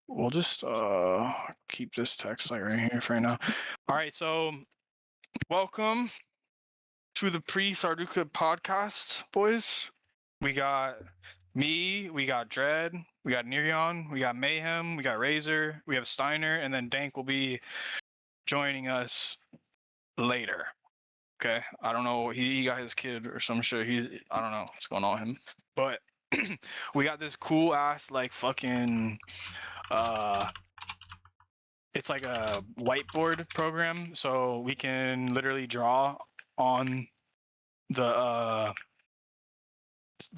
we'll just keep this text like right here for right now. All right, so welcome to the pre-Sarducaa podcast, boys. We got me, we got Dread, we got Nerion, we got Mayhem, we got Razer, we have Steiner, and then Dank will be joining us later. Okay, I don't know. He got his kid or some shit. I don't know what's going on with him, but we got this cool ass like fucking it's like a whiteboard program, so we can literally draw on the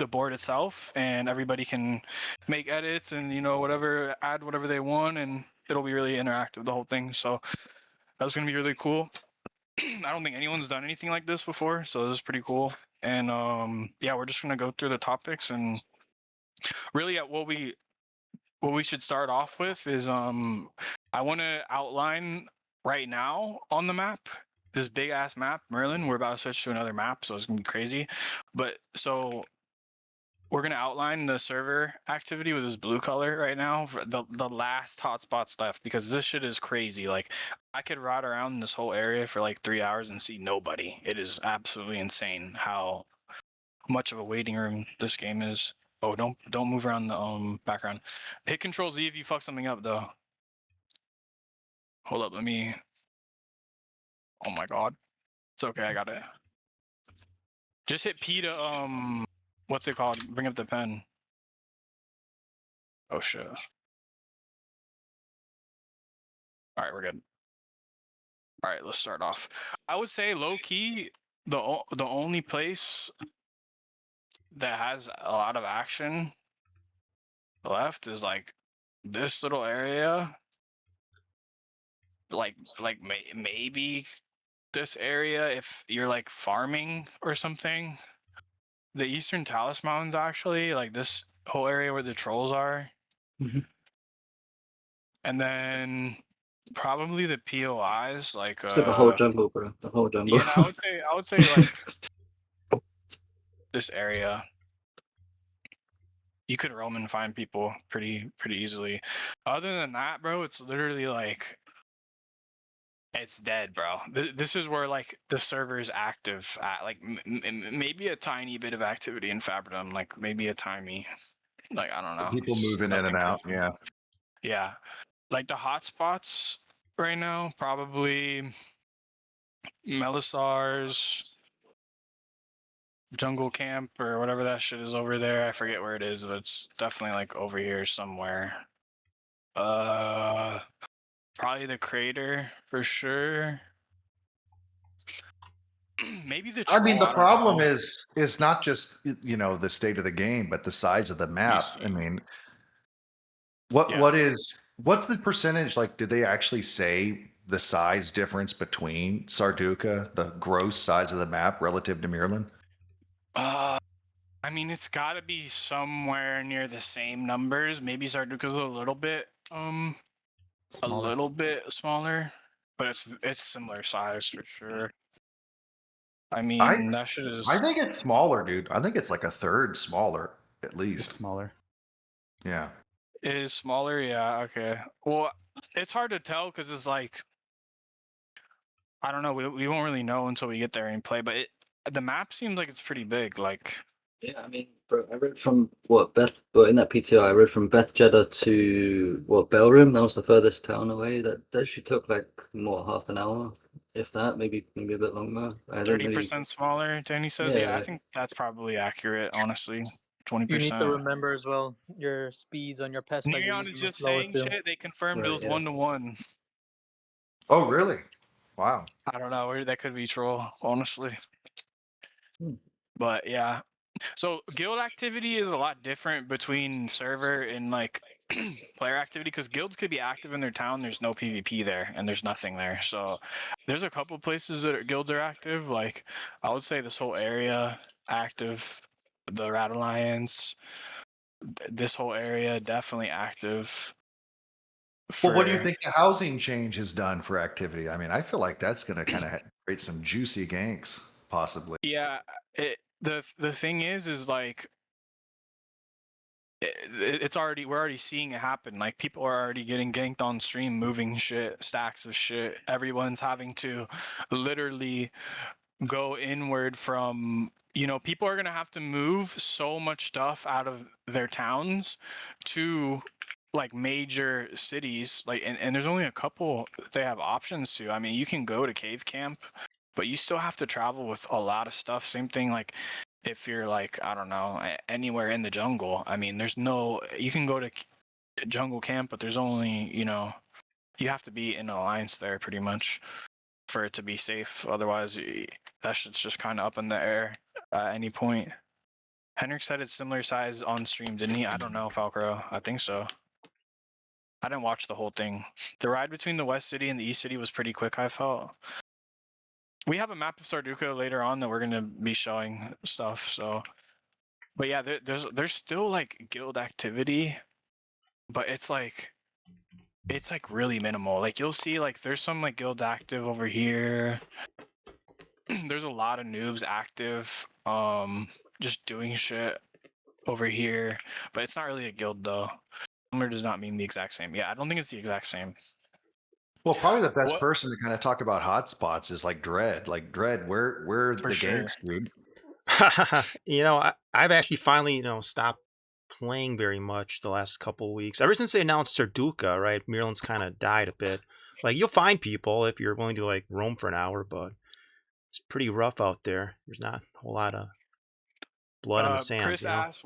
board itself, and everybody can make edits and whatever, add whatever they want, and it'll be really interactive, the whole thing. So that's gonna be really cool. I don't think anyone's done anything like this before, so this is pretty cool. And yeah, we're just gonna go through the topics, and really at what we should start off with is I want to outline right now on the map this big ass map, Merlin. We're about to switch to another map, so it's gonna be crazy. But so we're gonna outline the server activity with this blue color right now for the last hotspots left, because this shit is crazy. Like I could ride around this whole area for like 3 hours and see nobody. It is absolutely insane how much of a waiting room this game is. Oh, don't move around the background. Hit Control Z if you fuck something up though. Hold up, let me. Oh my god, it's okay. I got it. Just hit P to what's it called? Bring up the pen. Oh shit. All right, we're good. All right, let's start off. I would say low key, the only place that has a lot of action left is like this little area. Like maybe this area if you're like farming or something. The Eastern Talus Mountains, actually, like this whole area where the trolls are. Mm-hmm. And then probably the POIs, like It's like the whole jungle, bro. The whole jungle. yeah, I would say like this area. You could roam and find people pretty easily. Other than that, bro, it's literally like it's dead, bro. This is where like the server is active at, like maybe a tiny bit of activity in Fabridom, like maybe a tiny, like I don't know. People It's moving in and out. crazy. Yeah. Yeah, like the hotspots right now, probably Melisars, Jungle Camp, or whatever that shit is over there. I forget where it is, but it's definitely like over here somewhere. Probably the crater for sure. Maybe the troll. I mean, the I don't problem know. is not just the state of the game, but the size of the map. I mean, Yeah. what's the percentage? Like, did they actually say the size difference between Sarducaa, the gross size of the map relative to Mirlin? I mean, it's got to be somewhere near the same numbers. Maybe Sarducaa's a little bit smaller, but it's similar size for sure. I mean, that shit is. I think it's smaller, dude. I think it's like a third smaller, at It's least. smaller. Yeah. It is smaller, yeah. Okay. Well, it's hard to tell because it's like I don't know. We won't really know until we get there and play. But the map seems like it's pretty big. Like Yeah, I mean, bro, I read from in that PTO, I read from Beth Jeddah to Belrim. That was the furthest town away. That actually took like more half an hour, if that, maybe a bit longer. I didn't really. 30% smaller. Danny says, yeah, I think that's probably accurate. Honestly, 20%. You need to remember as well your speeds on your pets that you're Nerion using is are just slower saying too. shit. They confirmed it Right, was yeah. 1-to-1. Oh, really? Wow. I don't know. That could be troll, honestly. Hmm. But yeah. So guild activity is a lot different between server and like player activity, because guilds could be active in their town. There's no PvP there, and there's nothing there. So there's a couple places that guilds are active. Like I would say this whole area active. The Rat Alliance. This whole area definitely active. Well, what do you think the housing change has done for activity? I mean, I feel like that's going to kind of create some juicy ganks, possibly. Yeah, the thing is like we're already seeing it happen. Like people are already getting ganked on stream, moving shit, stacks of shit. Everyone's having to literally go inward from, people are going to have to move so much stuff out of their towns to like major cities, like, and there's only a couple they have options to. I mean, you can go to cave camp, but you still have to travel with a lot of stuff. Same thing, like if you're like, I don't know, anywhere in the jungle. I mean, you can go to jungle camp, but there's only, you have to be in alliance there pretty much for it to be safe. Otherwise, that shit's just kind of up in the air at any point. Henrik said it's similar size on stream, didn't he? I don't know, Falcro. I think so. I didn't watch the whole thing. The ride between the West City and the East City was pretty quick, I felt. We have a map of Sarducaa later on that we're going to be showing stuff, so. But yeah, there's still like guild activity, but it's like really minimal. Like you'll see like there's some like guilds active over here. There's a lot of noobs active, just doing shit over here, but it's not really a guild though. Similar does not mean the exact same. Yeah, I don't think it's the exact same. Well, probably the best What- person to kind of talk about hotspots is like Dread. Like Dread, where are For the sure. ganks, dude? I've actually finally, stopped playing very much the last couple of weeks. Ever since they announced Sarducaa, right? Maryland's kind of died a bit. Like you'll find people if you're willing to like roam for an hour, but it's pretty rough out there. There's not a whole lot of blood in the sand. Chris asked,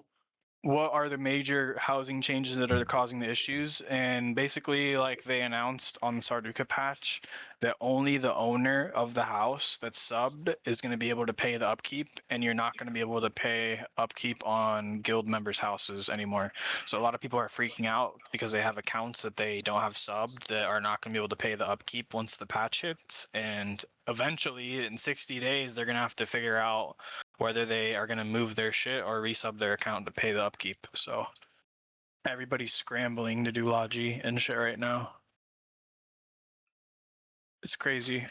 what are the major housing changes that are causing the issues? And basically, like they announced on the Sarducaa patch that only the owner of the house that's subbed is going to be able to pay the upkeep, and you're not going to be able to pay upkeep on guild members' houses anymore. So a lot of people are freaking out because they have accounts that they don't have subbed that are not going to be able to pay the upkeep once the patch hits. And eventually, in 60 days, they're going to have to figure out whether they are going to move their shit or resub their account to pay the upkeep. So everybody's scrambling to do Logi and shit right now. It's crazy.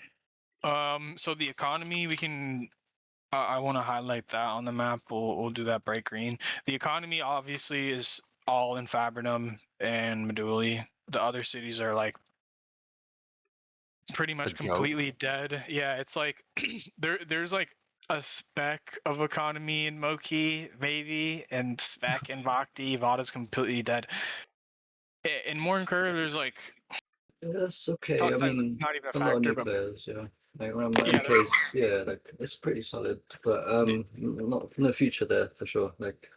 So the economy, we can. I want to highlight that on the map. We'll do that bright green. The economy obviously is all in Fabrinum and Meduli. The other cities are like pretty much The goat. completely dead. Yeah, it's like there's like a speck of economy in Moki, maybe, and spec in Bhakti. Vada's completely dead. In Mornkur, there's like That's okay. Talk I size is mean, not even a a lot of factor, new but players, yeah. Like around my Yeah, MKs, yeah, like it's pretty solid, but not no future there for sure. Like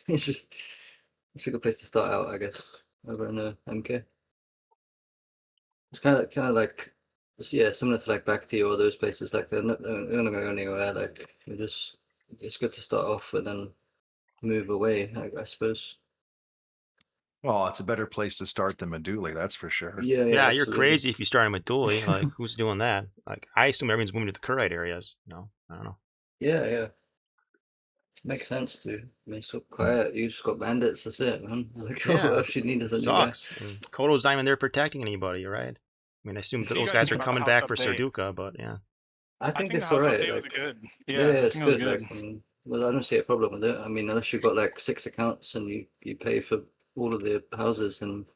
it's a good place to start out, I guess, over in MK. It's kind of like yeah, similar to like Bhakti or those places. Like they're not gonna go anywhere. Like it's good to start off and then move away, I suppose. Well, it's a better place to start than Meduli, that's for sure. Yeah, Yeah, you're absolutely. crazy if you start in Meduli. Like, who's doing that? Like, I assume everyone's moving to the Kurite areas. No, I don't know. Yeah. Makes sense too. I mean, it's so quiet. You just got bandits. That's it, man. It's like, Yeah, what else you need It is a new guy. sucks. And Koto's not even there protecting anybody, right? I mean, I assume What do you those guys guys think are about the coming house back for update? Sarducaa, but yeah. I think the it's house alright. update Like, was good. yeah, Yeah, I it's think it was good. good. Like, well, I don't see a problem with it. I mean, unless you've got like 6 accounts and you pay for all of the houses, and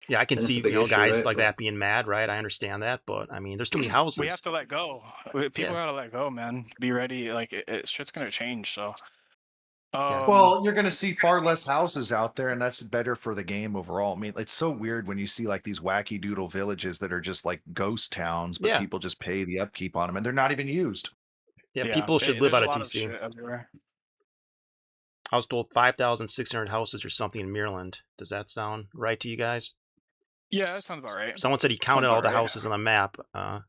Yeah, I can then it's see, a big issue, guys right? like But that being mad, right? I understand that, but I mean, there's too many houses. We have to let go. People Yeah. gotta let go, man. Be ready. Like shit's gonna change. So. Well, you're going to see far less houses out there, and that's better for the game overall. I mean, it's so weird when you see like these wacky doodle villages that are just like ghost towns, but Yeah. people just pay the upkeep on them, and they're not even used. Yeah, people should live there's out a of lot TC. shit everywhere. I was told 5,600 houses or something in Maryland. Does that sound right to you guys? Yeah, that sounds about right. Someone said he counted all the houses on the map, and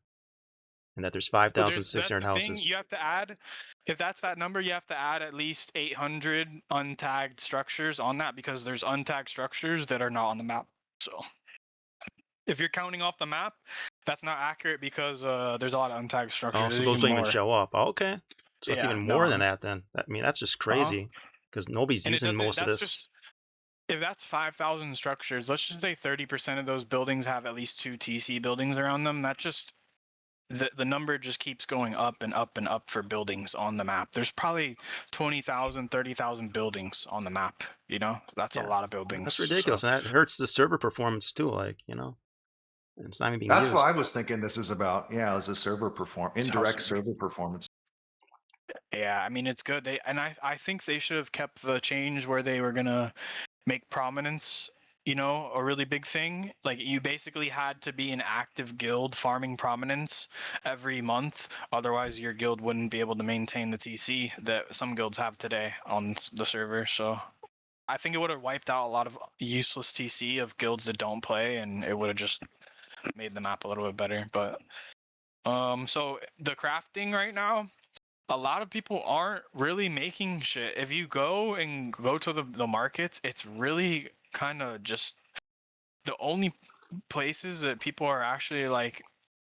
that there's But 5,600 that's the thing, houses. you have to add, if that's that number, you have to add at least 800 untagged structures on that, because there's untagged structures that are not on the map. So if you're counting off the map, that's not accurate, because there's a lot of untagged structures. Oh, so There's those don't even more. show up. Oh, okay. So it's Yeah, even more no. than that then. I mean, that's just crazy because nobody's And it using doesn't- most of that's this. just- if that's 5,000 structures, let's just say 30% of those buildings have at least 2 TC buildings around them. That just the number just keeps going up and up and up for buildings on the map. There's probably 20,000, 30,000 buildings on the map. You know, that's a Yeah, lot of buildings. That's ridiculous, So, and that hurts the server performance too. Like, you know, it's not even being That's used. what I was thinking this is about. Yeah, is a indirect Awesome. server performance. yeah, I mean it's good. I think they should have kept the change where they were gonna make prominence, you know, a really big thing. Like you basically had to be an active guild farming prominence every month, otherwise your guild wouldn't be able to maintain the TC that some guilds have today on the server. So I think it would have wiped out a lot of useless TC of guilds that don't play, and it would have just made the map a little bit better. But so the crafting right now, a lot of people aren't really making shit. If you go to the markets, it's really kind of just the only places that people are actually like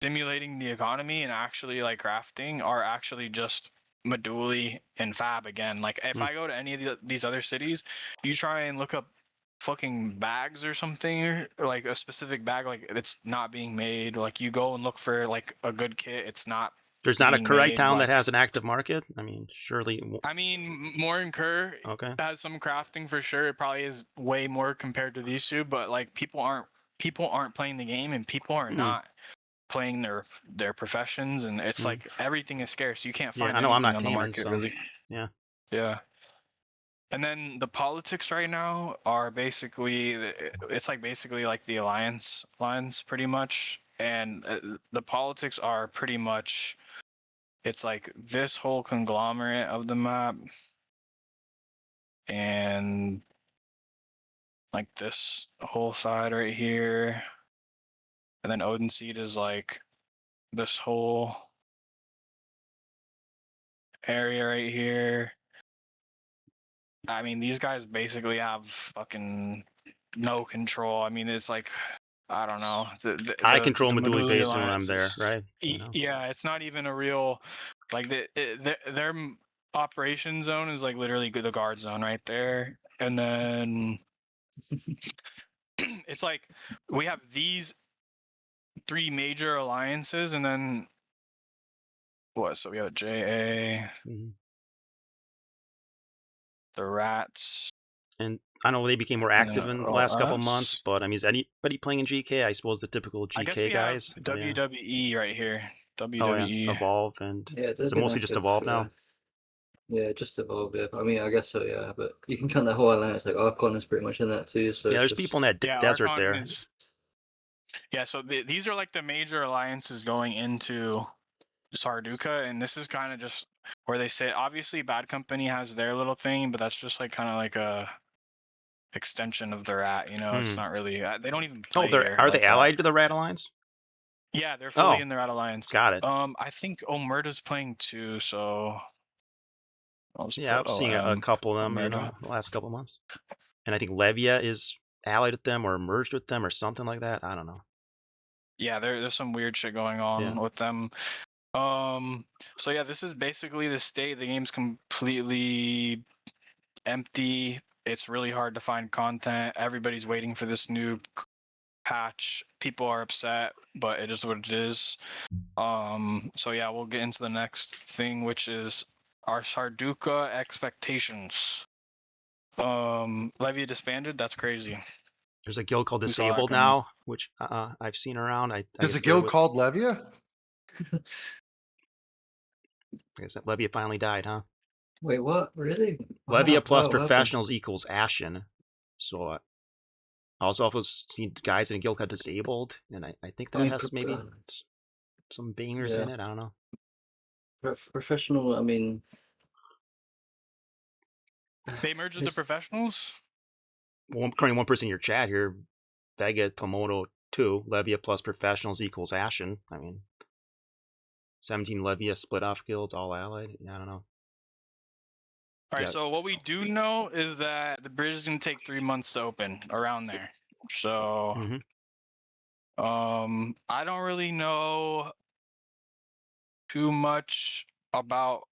stimulating the economy and actually like crafting are actually just Meduli and Fab again. Like if I go to any of these other cities, you try and look up fucking bags or something, or like a specific bag, like it's not being made. Like you go and look for like a good kit, it's not. There's not a being Kurite made, town like, that has an active market. I mean, surely. I mean, Morin Kerr Okay. has some crafting for sure. It probably is way more compared to these two, but like people aren't playing the game, and people are not playing their professions, and it's like everything is scarce. You can't find I know. I'm anything not on the gaming, market so really. yeah. Yeah. And then the politics right now are basically it's like basically like the alliance lines pretty much, and the politics are pretty much it's like this whole conglomerate of the map and like this whole side right here, and then Odin Seed is like this whole area right here. I mean, these guys basically have fucking no control. I mean, it's like I don't know. I control the Meduli Meduli Basin when I'm Alliance there, is, right? You know? yeah, it's not even a real like their operation zone is like literally the guard zone right there, and then it's like we have these three major alliances, and then what? So we have JA, the Rats, and I know they became more active in the last couple months, but I mean, is anybody playing in GK? I suppose the typical GK I guess we guys. have WWE right here. WWE. Oh yeah, Evolve, and is it mostly just Evolve now? Yeah, just Evolve. Yeah, I mean, I guess so. Yeah, but you can count the whole alliance. Like Archon is pretty much in that too. So yeah, there's people in that desert Archon there. Yeah, so these are like the major alliances going into Sarducaa, and this is kind of just where they say obviously Bad Company has their little thing, but that's just like kind of like a extension of the Rat. You know, it's not really. They don't even play here. Are they allied to the Rat Alliance? Yeah, they're fully in the Rat Alliance. Got it. I think Omerta's playing too, so. I've seen a couple of them in the last couple of months, and I think Levia is allied with them or merged with them or something like that. I don't know. Yeah, there's some weird shit going on with them. So yeah, this is basically the state. The game's completely empty. It's really hard to find content. Everybody's waiting for this new patch. People are upset, but it is what it is. So yeah, we'll get into the next thing, which is our Sarducaa expectations. Levia disbanded. That's crazy. There's a guild called Disabled now, which I've seen around. There's a guild called Levia? I guess Levia finally died, huh? Wait, what? Really? Levia plus professionals equals Ashen. So I also seen guys in a guild called Disabled, and I think that has maybe some bangers in it. I don't know. Professional, I mean... They merged with the professionals? According to one person in your chat here, Vega Tomoto 2, Levia plus professionals equals Ashen. I mean, 17 Levia split off guilds, all allied. I don't know. All right, so what we do know is that the bridge is going to take 3 months to open, around there. So, I don't really know too much about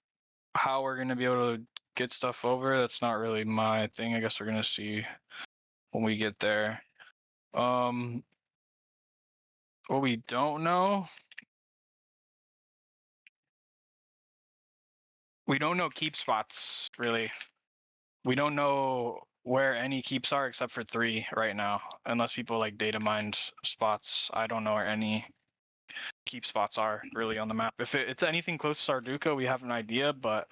how we're going to be able to get stuff over. That's not really my thing. I guess we're going to see when we get there. What we don't know We don't know keep spots really. We don't know where any keeps are except for 3 right now, unless people like data mined spots. I don't know where any keep spots are really on the map. If it's anything close to Sarducaa, we have an idea, but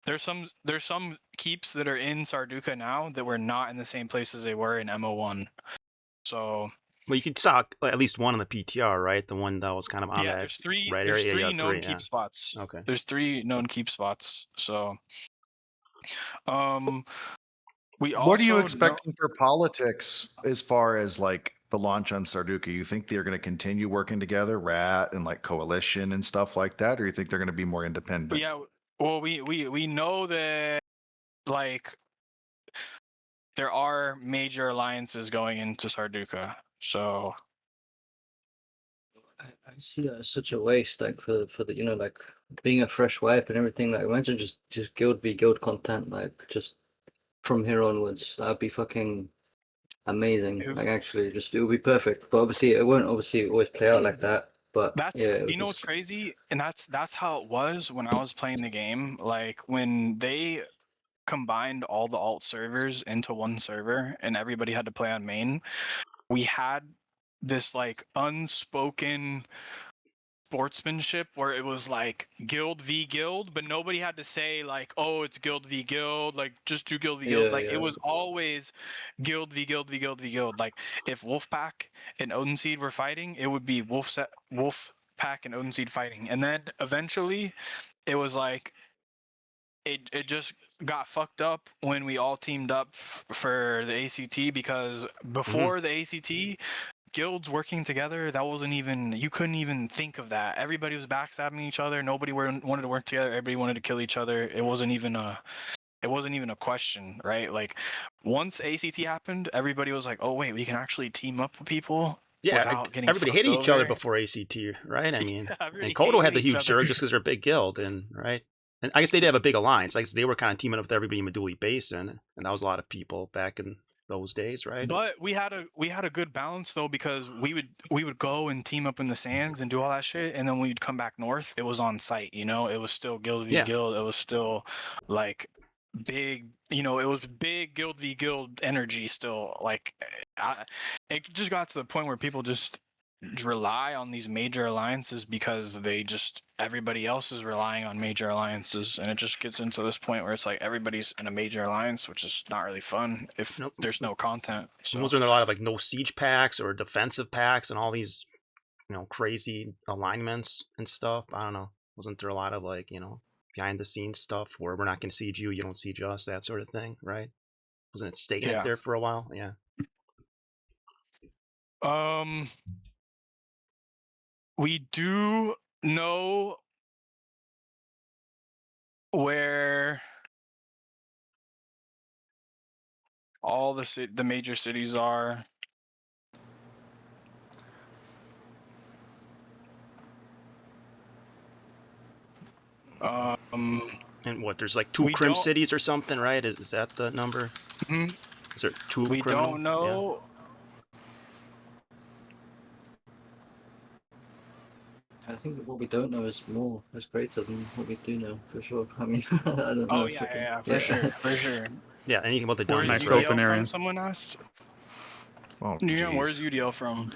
there's some keeps that are in Sarducaa now that were not in the same place as they were in MO1. So Well, you could saw at least one on the PTR, right? The one that was kind of on yeah, that there's 3 red there's area. 3 Yeah, known 3, keep yeah. spots. Okay. There's 3 known keep spots. So we also What are you expecting for politics as far as like the launch on Sarducaa? You think they're going to continue working together, Rat and like coalition and stuff like that, or you think they're going to be more independent? Yeah, well, we know that like there are major alliances going into Sarducaa. So I see that as such a waste, like for the like being a fresh wipe and everything. Like imagine just guild v guild content, like just from here onwards. That'd be fucking amazing. Like actually, just it would be perfect. But obviously, it won't obviously always play out like that. But that's yeah, you know what's crazy, and that's how it was when I was playing the game. Like when they combined all the alt servers into one server and everybody had to play on main, we had this like unspoken sportsmanship where it was like guild v guild, but nobody had to say like, oh, it's guild v guild, like just do guild v guild. Yeah, Like yeah. it was always guild v guild v guild v guild. Like if Wolfpack and Odinseed were fighting, it would be Wolfpack and Odinseed fighting, and then eventually it was like it just got fucked up when we all teamed up for the ACT, because before the ACT, guilds working together, that wasn't even, you couldn't even think of that. Everybody was backstabbing each other. Nobody wanted to work together. Everybody wanted to kill each other. It wasn't even a question, right? Like once ACT happened, everybody was like, oh wait, we can actually team up with people. Yeah, without getting everybody fucked hated each other over. before ACT, right? I mean, Everybody and Kodo had hated the each huge other. surge just because they're a big guild, and right. And I guess they did have a big alliance. I guess they were kind of teaming up with everybody in Meduli Basin, and that was a lot of people back in those days, right? But we had a good balance though, because we would go and team up in the sands and do all that shit, and then when we'd come back north, it was on site. You know, it was still guild v guild. It was still like big. You know, it was big guild v guild energy still. Like, it just got to the point where people just rely on these major alliances because everybody else is relying on major alliances, and it just gets into this point where it's like everybody's in a major alliance, which is not really fun if there's no content. So wasn't there a lot of like no siege packs or defensive packs and all these crazy alignments and stuff? I don't know. Wasn't there a lot of like behind the scenes stuff where we're not going to siege you, you don't siege us, that sort of thing, right? Wasn't it staking it there for a while? Yeah. We do know where all the major cities are. And what? There's like 2 Crim cities or something, right? Is that the number? Mm-hmm. Is there 2? We criminal? don't know. Yeah. I think what we don't know is greater than what we do know, for sure. I mean, I don't know. Oh yeah, for sure. Yeah, anything about the Where's dungeons. Nice open area. Someone asked. Oh, Nerion, where's UDL from?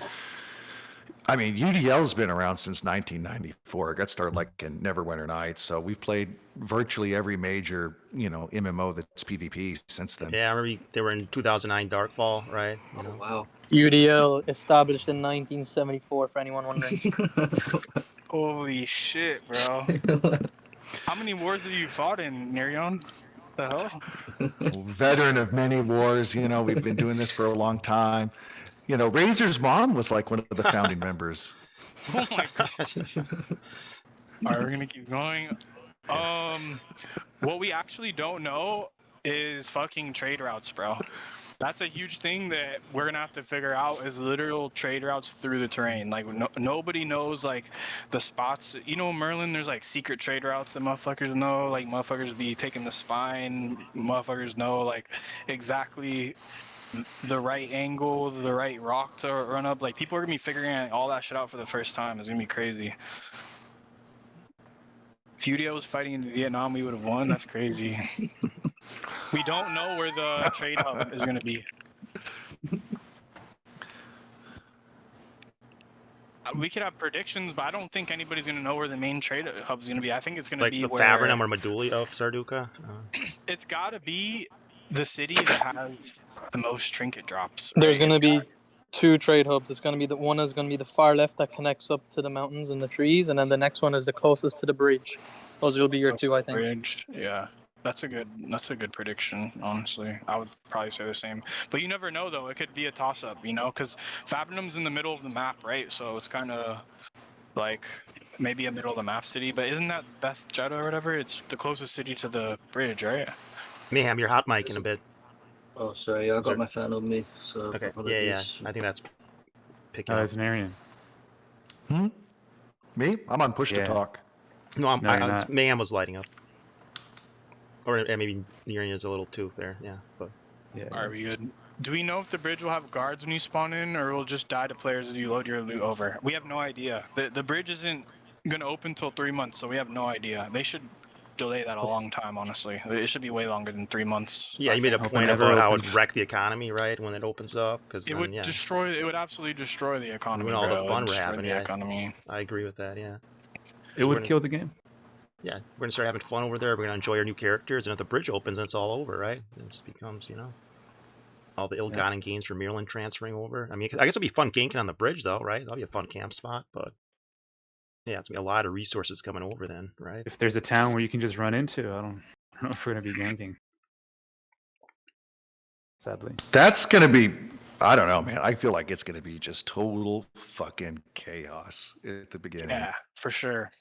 I mean, UDL's been around since 1994. It got started like in Neverwinter Nights, so we've played virtually every major, MMO that's PvP since then. Yeah, I remember they were in 2009 Darkfall, right? Wow. UDL established in 1974, for anyone wondering. Holy shit, bro. How many wars have you fought in, Nerion? The hell? Veteran of many wars, we've been doing this for a long time. Razer's mom was like one of the founding members. Oh my gosh. Alright, we're gonna keep going. What we actually don't know is fucking trade routes, bro. That's a huge thing that we're gonna have to figure out, is literal trade routes through the terrain. Like nobody knows like the spots. Merlin, there's like secret trade routes that motherfuckers know. Like motherfuckers be taking the spine. Motherfuckers know like exactly the right angle, the right rock to run up. Like people are gonna be figuring all that shit out for the first time. It's gonna be crazy. UDL was fighting in Vietnam, we would have won. That's crazy. We don't know where the trade hub is going to be. We could have predictions, but I don't think anybody's going to know where the main trade hub is going to be. I think it's going to Like be the where Fabrinum or Medulla of Sarducaa. it's got to be the city that has the most trinket drops. There's right? gonna It's be got- 2 trade hubs. It's gonna be the one is gonna be the far left that connects up to the mountains and the trees, and then the next one is the closest to the bridge. Those will be your That's 2, the I think. Bridge. Yeah, that's a good prediction. Honestly, I would probably say the same. But you never know, though. It could be a toss-up, because Fabrinum's in the middle of the map, right? So it's kind of like maybe a middle of the map city. But isn't that Beth Jetta or whatever? It's the closest city to the bridge, right? Mayhem, you're hot micing a bit. Oh, sorry, I got Sorry. my fan on me, so Okay. apologies. I think that's picking No, up. it's Nerion. Me? I'm on push to Yeah. talk. No, No, you're not. Mayhem was lighting up. Or maybe Nerion is a little too there. Yeah, but Yeah. Are we good? Do we know if the bridge will have guards when you spawn in, or will it just die to players as you load your loot over? We have no idea. The bridge isn't going to open till 3 months, so we have no idea. They should delay that a long time, honestly. It should be way longer than 3 months. yeah, I you made a think. Hope it point never about how it opens. wrecked the economy, right? When it opens up, because It would yeah, destroy. It would absolutely destroy the economy. all the bro. It would fun we're destroy having, the yeah. economy. I agree with that. Yeah, It We're would gonna- kill the game. yeah, we're gonna start having fun over there. We're gonna enjoy our new characters, and if the bridge opens, it's all over, right? It just becomes, all the ill-gotten gains for Maryland transferring over. I mean, I guess it'd be fun ganking on the bridge, though, right? That'll be a fun camp spot, but yeah, it's gonna be a lot of resources coming over then, right? If there's a town where you can just run into, I don't know if we're gonna be ganking. Sadly. That's going to be, I don't know, man. I feel like it's going to be just total fucking chaos at the beginning. Yeah, for sure.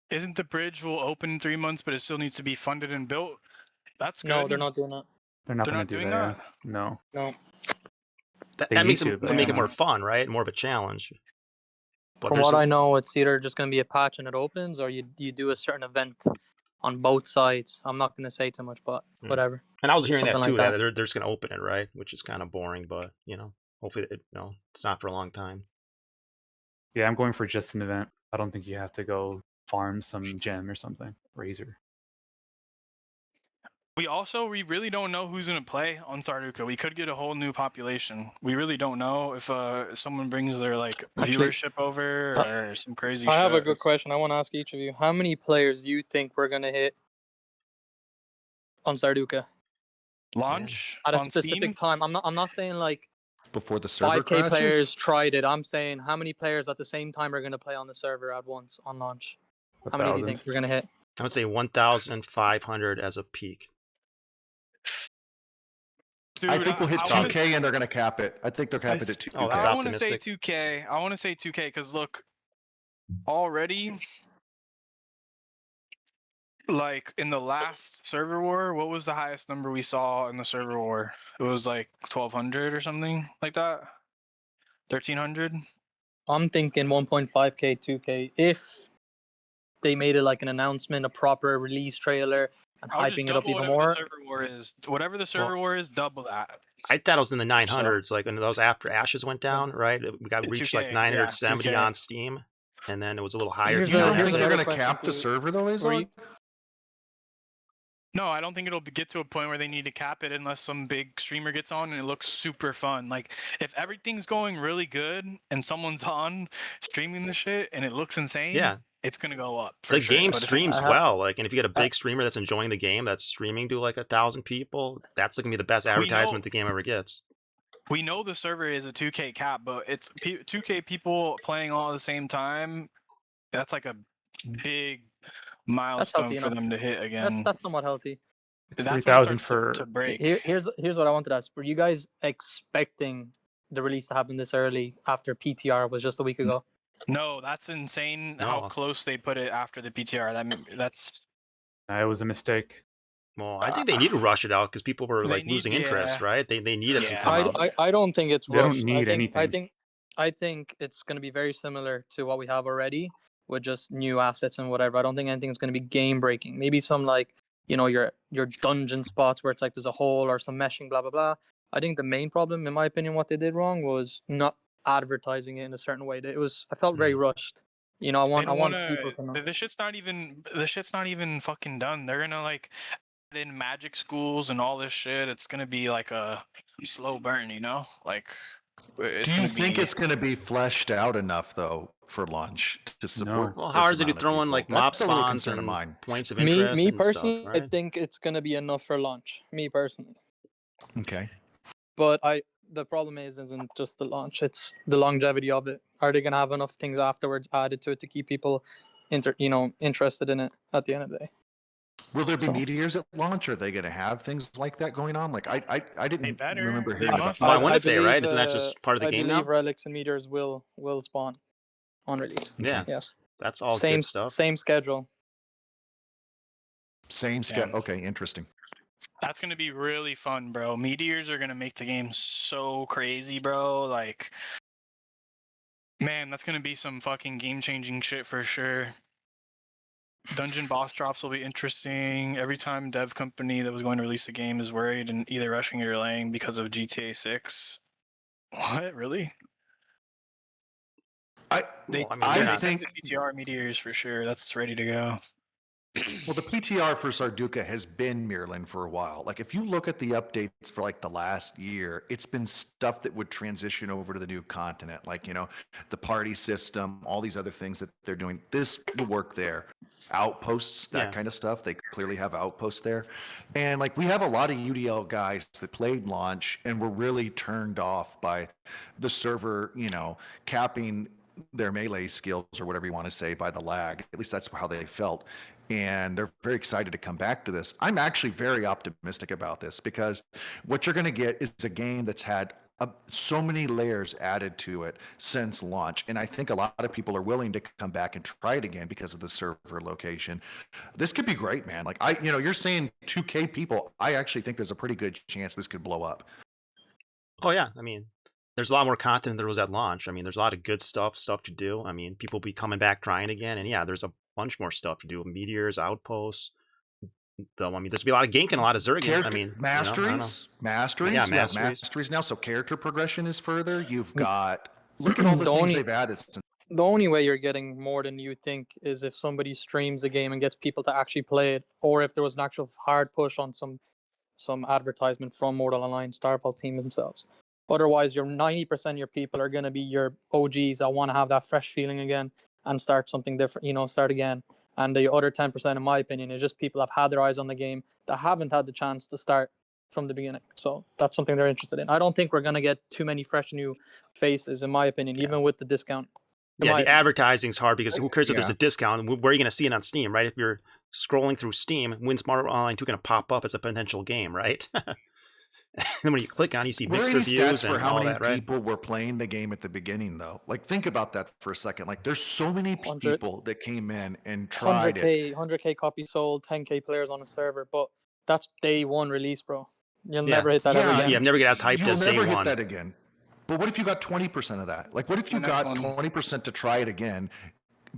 Isn't the bridge will open in 3 months, but it still needs to be funded and built? That's good. No, they're not doing that. They're not They're gonna not do doing that. that? No. No. That They makes need it to, but to make it yeah. more fun, right? More of a challenge. But From there's what a- I know, it's either just gonna be a patch and it opens, or you do a certain event on both sides. I'm not gonna say too much, but Hmm. whatever. And I was hearing that Something too, like that that. they're just going to open it, right? Which is kind of boring, but hopefully it's not for a long time. Yeah, I'm going for just an event. I don't think you have to go farm some gem or something. Razer. We really don't know who's gonna play on Sarducaa. We could get a whole new population. We really don't know if someone brings their Actually, viewership over or some crazy I shit. have a good question. I want to ask each of you: how many players do you think we're gonna hit on Sarducaa Launch at a on specific Steam. time? I'm not saying like Before the server 5K crashes? players tried it. I'm saying how many players at the same time are gonna play on the server at once on launch? How many do you 1,000. think we're gonna hit? I would say 1,500 as a peak. Dude, I think we'll hit I wanna- 2K and they're going to cap it. I think they're capping it at 2K. Oh, that's I want to say optimistic. 2K. I want to say 2K because look, already, like in the last server war, what was the highest number we saw in the server war? It was like 1,200 or something like that. 1,300. I'm thinking 1.5K, 2K. If they made it like an announcement, a proper release trailer, and I would just hyping it up double even whatever more. the server war is. Whatever the server war is, double that. I thought it was in the 900s, like when those after Ashes went down, right? We got reached like 2K, 970 yeah, 2K. on Steam, and then it was a little higher. Here's You don't here's think they're another going to question cap for the you. server though, Were Azog? you- No, I don't think it'll get to a point where they need to cap it unless some big streamer gets on and it looks super fun. Like if everything's going really good and someone's on streaming the shit and it looks insane, Yeah. it's gonna go up. For The sure. game But if- streams I have- well, like, and if you get a big streamer that's enjoying the game, that's streaming to like 1,000 people, that's gonna be the best advertisement the game ever gets. We know the server is a 2K cap, but it's 2K people playing all at the same time. That's like a big milestone healthy for enough. them to hit again. That's somewhat healthy. It's That's when it 3,000 starts for to break. Here's what I wanted to ask. Were you guys expecting the release to happen this early after PTR was just a week ago? No, that's insane No. how close they put it after the PTR. That's it was a mistake. Well, I think they need to rush it out because people were They like need- losing interest, yeah. right? They need it to Yeah. come out. I don't think it's They don't rushed. need anything. I think it's going to be very similar to what we have already with just new assets and whatever. I don't think anything's going to be game breaking. Maybe some like your dungeon spots where it's like there's a hole or some meshing, blah blah blah. I think the main problem, in my opinion, what they did wrong was not advertising it in a certain way. I felt very rushed. You know, I They want don't want people to know. to. The shit's not even fucking done. They're gonna like add in magic schools and all this shit. It's gonna be like a slow burn, you know. Like, it's Do you gonna think be. it's going to be fleshed out enough though for launch to support? Well, this how is it you amount of throwing people? like mob That's a little spawns concern of and mine. points of Me interest and stuff, personally, I right? think it's gonna be enough for launch. Me personally, Okay. but the problem isn't just the launch; it's the longevity of it. Are they gonna have enough things afterwards added to it to keep people, interested in it at the end of the day? Will there be So- meteors at launch? Are they going to have things like that going on? Like I didn't better. remember They hearing about. must. Why I wouldn't they, right? Isn't that believe, just part of the I game believe now? relics and meteors will spawn on release. Yeah, Yes. that's all Same good stuff. same schedule. Same schedule. Yeah. Okay, interesting. That's gonna be really fun, bro. Meteors are gonna make the game so crazy, bro. Like, man, that's gonna be some fucking game-changing shit for sure. Dungeon boss drops will be interesting. Every time dev company that was going to release a game is worried and either rushing it or delaying because of GTA 6. What? Really? They, Well, I mean, I they're they not. think tested PTR Meteors for sure. That's ready to go. well, the PTR for Sarducaa has been Mirlin for a while. Like if you look at the updates for like the last year, it's been stuff that would transition over to the new continent. Like, the party system, all these other things that they're doing. This will work there. Outposts, that Yeah. kind of stuff. They clearly have outposts there. And like we have a lot of UDL guys that played launch and were really turned off by the server, capping their melee skills or whatever you want to say by the lag. At least that's how they felt. And they're very excited to come back to this. I'm actually very optimistic about this because what you're going to get is a game that's had so many layers added to it since launch. And I think a lot of people are willing to come back and try it again because of the server location. This could be great, man. Like you're saying 2K people. I actually think there's a pretty good chance this could blow up. Oh yeah, I mean, there's a lot more content than there was at launch. I mean, there's a lot of good stuff to do. I mean, people will be coming back trying again, and yeah, there's a bunch more stuff to do. Meteors, outposts. Though I mean, there's be a lot of Gink and a lot of Zergan. I mean, masteries. Yeah, You have masteries. masteries now, so character progression is further. You've got look at all the things they've added. The only way you're getting more than you think is if somebody streams the game and gets people to actually play it, or if there was an actual hard push on some advertisement from Mortal Online Starfall team themselves. Otherwise, your 90% of your people are going to be your OGs that want to have that fresh feeling again and start something different, start again. And the other 10%, in my opinion, is just people that have had their eyes on the game that haven't had the chance to start from the beginning. So that's something they're interested in. I don't think we're going to get too many fresh new faces, in my opinion, even with the discount. Yeah, the advertising's hard because who cares if there's Yeah. a discount? Where are you going to see it on Steam, right? If you're scrolling through Steam, When's Mortal Online 2 going to pop up as a potential game, right? And when you click on it, you see Where are mixed any reviews stats for and how all many that, right? people were playing the game at the beginning, though? Like, think about that for a second. Like, there's so many 100 people that came in and tried it. 100K copies sold, 10K players on a server, but that's day one release, bro. You'll Yeah. never hit that ever Yeah, again. Yeah, never get as hyped You'll as day never hit one. that again. But what if you got 20% of that? Like, what if you The next got one. 20% to try it again,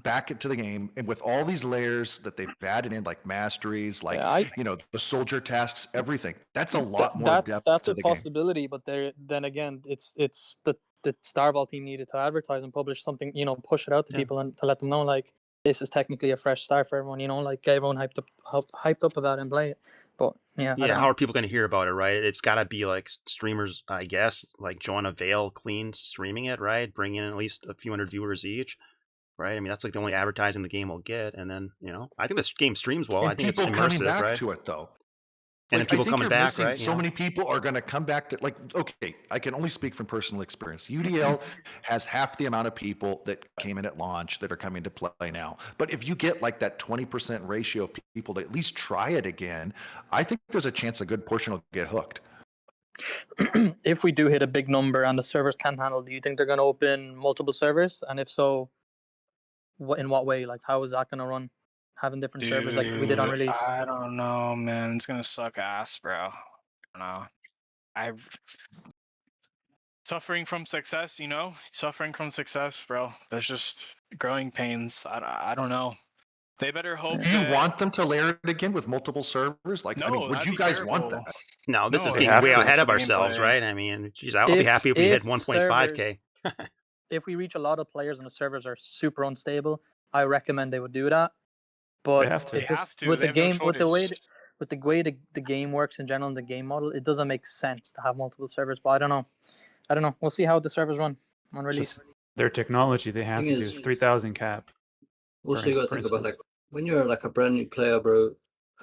back into the game, and with all these layers that they've added in, like masteries, like Yeah, the soldier tasks, everything. That's a lot more that's depth that's to a the game. possibility, but then again, it's the Starball team needed to advertise and publish something, push it out to Yeah. people and to let them know like this is technically a fresh start for everyone, like get everyone hyped up about it and play it. But yeah, I Yeah, don't how know. are people going to hear about it, right? It's got to be like streamers, I guess, like Joanna Vale clean streaming it, right? Bring in at least a few hundred viewers each, right? I mean, that's like the only advertising the game will get. And then, I think this game streams well. And I think it's people coming immersive, back right? to it, though. And then Like, I people think coming you're back, missing right? so many people are going to come back to, like, okay, I can only speak from personal experience. UDL has half the amount of people that came in at launch that are coming to play now. But if you get like that 20% ratio of people to at least try it again, I think there's a chance a good portion will get hooked. If we do hit a big number and the servers can't handle, do you think they're going to open multiple servers? And if so, in what way? Like, how is that going to run? Having different servers like we did on release. I don't know, man. It's gonna suck ass, bro. I don't know. I've suffering from success, suffering from success, bro. There's just growing pains. I don't know. They better hope. Do you want them to layer it again with multiple servers? Like, I mean, No, would that'd you be guys want terrible. that? No, this No, is they getting have way to ahead for of the ourselves, gameplay. right? I mean, geez, I'll be happy if we hit 1.5K. If we reach a lot of players and the servers are super unstable, I recommend they would do that. They But have to. They it just have to. with They the have no game, with the way choice. the game works in general, and the game model, it doesn't make sense to have multiple servers. But I don't know. We'll see how the servers run on release. Just their technology, they have Thing to do is- is 3,000 cap. Also, you gotta for think about instance. like when you're like a brand new player, bro.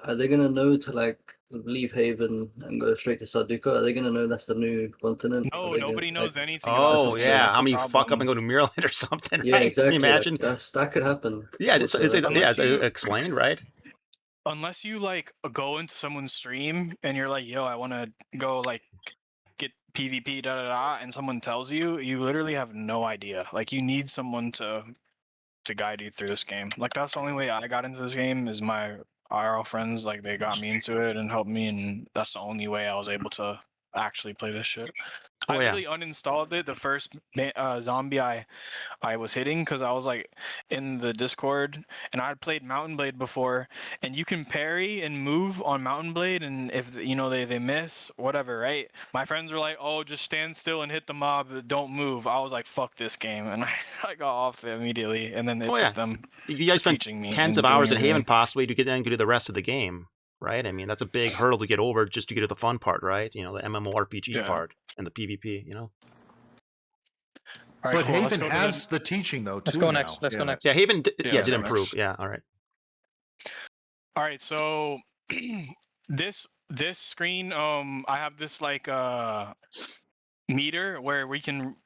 Are they gonna know to like leave Haven and go straight to Sarducaa? Are they gonna know that's the new continent? No, Are they nobody gonna, knows like, anything about Oh this game. yeah, That's how the many fuck up problem. and go to Maryland or something? Yeah, Right? exactly. Can you like, imagine? that could happen. Yeah, What is the- it, Unless yeah, you- explained, right? Unless you like go into someone's stream and you're like, yo, I want to go like get PvP and someone tells you, you literally have no idea. Like you need someone to guide you through this game. Like that's the only way I got into this game is my IRL friends. Like they got me into it and helped me, and that's the only way I was able to actually play this shit. Oh, I yeah. literally uninstalled it the first zombie I was hitting because I was like in the Discord and I'd played Mountain Blade before, and you can parry and move on Mountain Blade, and if you know they miss whatever, right? My friends were like, "Oh, just stand still and hit the mob, don't move." I was like, "Fuck this game," and I got off immediately, and then it Oh, took yeah. them You guys spent teaching me tens and of hours doing in Haven everything. possibly to get then go do the rest of the game, right? I mean, that's a big hurdle to get over just to get to the fun part, right? You know, the MMORPG Yeah. part and the PvP, you know? All right, But cool. Let's Haven go to has the teaching though too. Let's go now. next. Let's go Yeah. next. Yeah, Haven Yeah, did go improve. next. Yeah, all right. All right, so this screen, I have this like meter where we can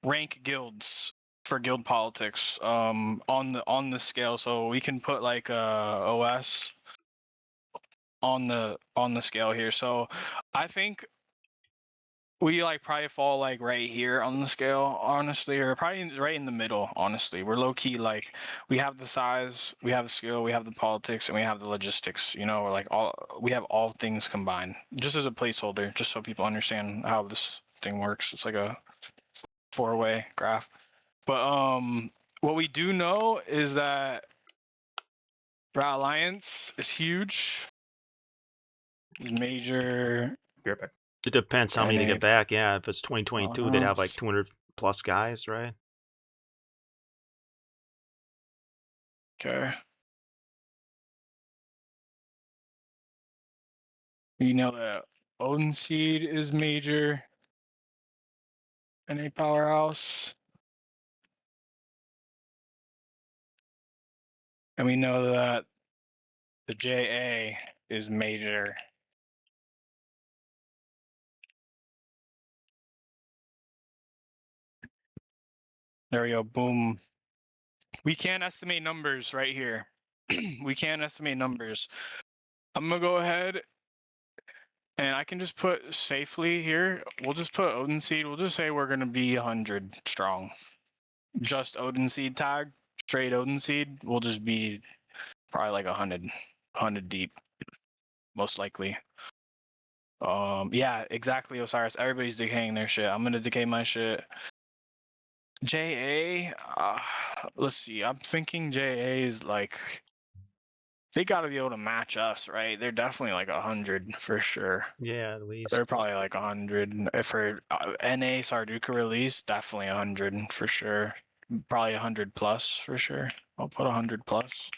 rank guilds for guild politics on the scale, so we can put like OS on the scale here. So I think we like probably fall like right here on the scale, honestly, or probably right in the middle, honestly. We're low key like we have the size, we have the skill, we have the politics, and we have the logistics. You know, we're like we have all things combined, just as a placeholder, just so people understand how this thing works. It's like a 4-way graph. But what we do know is that Rat Alliance is huge, is major. Be right back. It depends how many they NA. get back. Yeah, if it's 2022, they'd have like 200 plus guys, right? Okay. You know that Odin Seed is major and a powerhouse. And we know that the JA is major. There we go. Boom. We can't estimate numbers right here. We can't estimate numbers. I'm going to go ahead and I can just put safely here. We'll just put Odin Seed. We'll just say we're going to be 100 strong. Just Odin Seed tag, straight Odin Seed. We'll just be probably like 100 deep, most likely. Yeah, exactly, Osiris. Everybody's decaying their shit. I'm gonna decay my shit. JA, let's see. I'm thinking JA is like they gotta be able to match us, right? They're definitely like 100 for sure. Yeah, at least. They're probably like 100. If for NA Sarducaa release, definitely 100 for sure. Probably 100 plus for sure. I'll put 100 plus.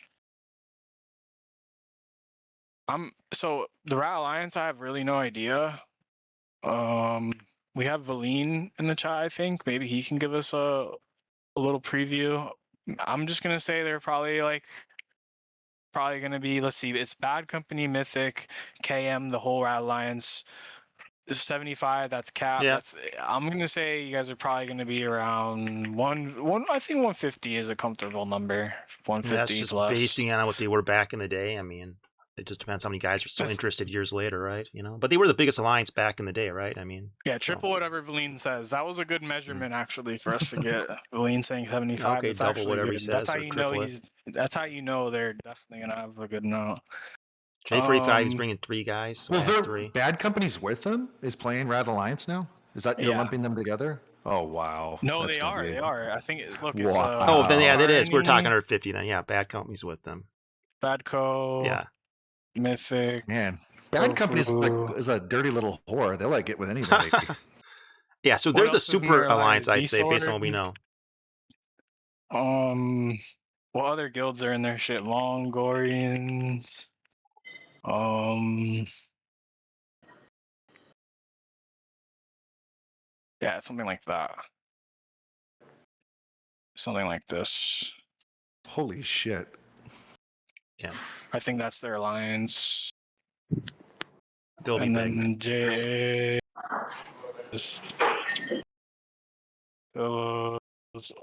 So the Rat Alliance, I have really no idea. We have Valine in the chat, I think. Maybe he can give us a little preview. I'm just gonna say they're probably gonna be, let's see, it's Bad Company, Mythic, KM, the whole Rat Alliance. 75, that's cap. Yeah. I'm gonna say you guys are probably gonna be around one. I think 150 is a comfortable number. 150 That's just plus. basing on what they were back in the day. I mean, it just depends how many guys are still That's- interested years later, right? You know, but they were the biggest alliance back in the day, right? I mean, Yeah, triple so- whatever Valine says. That was a good measurement actually for us to get. Valine saying 75. Okay, That's double actually whatever he good. That's says, how or you know triple it. That's how you know they're definitely gonna have a good note. J45 is Um, bringing 3 guys. So Well, I have they're 3. Bad Company's with them. Is playing Rat Alliance now? Is that you're Yeah. lumping them together? Oh wow. No, That's they gonna are. be- They are. I think. Look, it's Wow. Oh, then yeah, that is. We're talking Harmony, 150 then. Yeah, Bad Company's with them. Badco. Yeah. Mythic. Man, Bad Company's Tofu. is a dirty little whore. They'll like it with anybody. Yeah, so What they're the else is in super their alliance, alliance? I'd say, based on what we Sword? know. What other guilds are in there? Shit, Longorians. Yeah, something like that. Something like this. Holy shit. I think that's their alliance. They'll be And big. then JA is those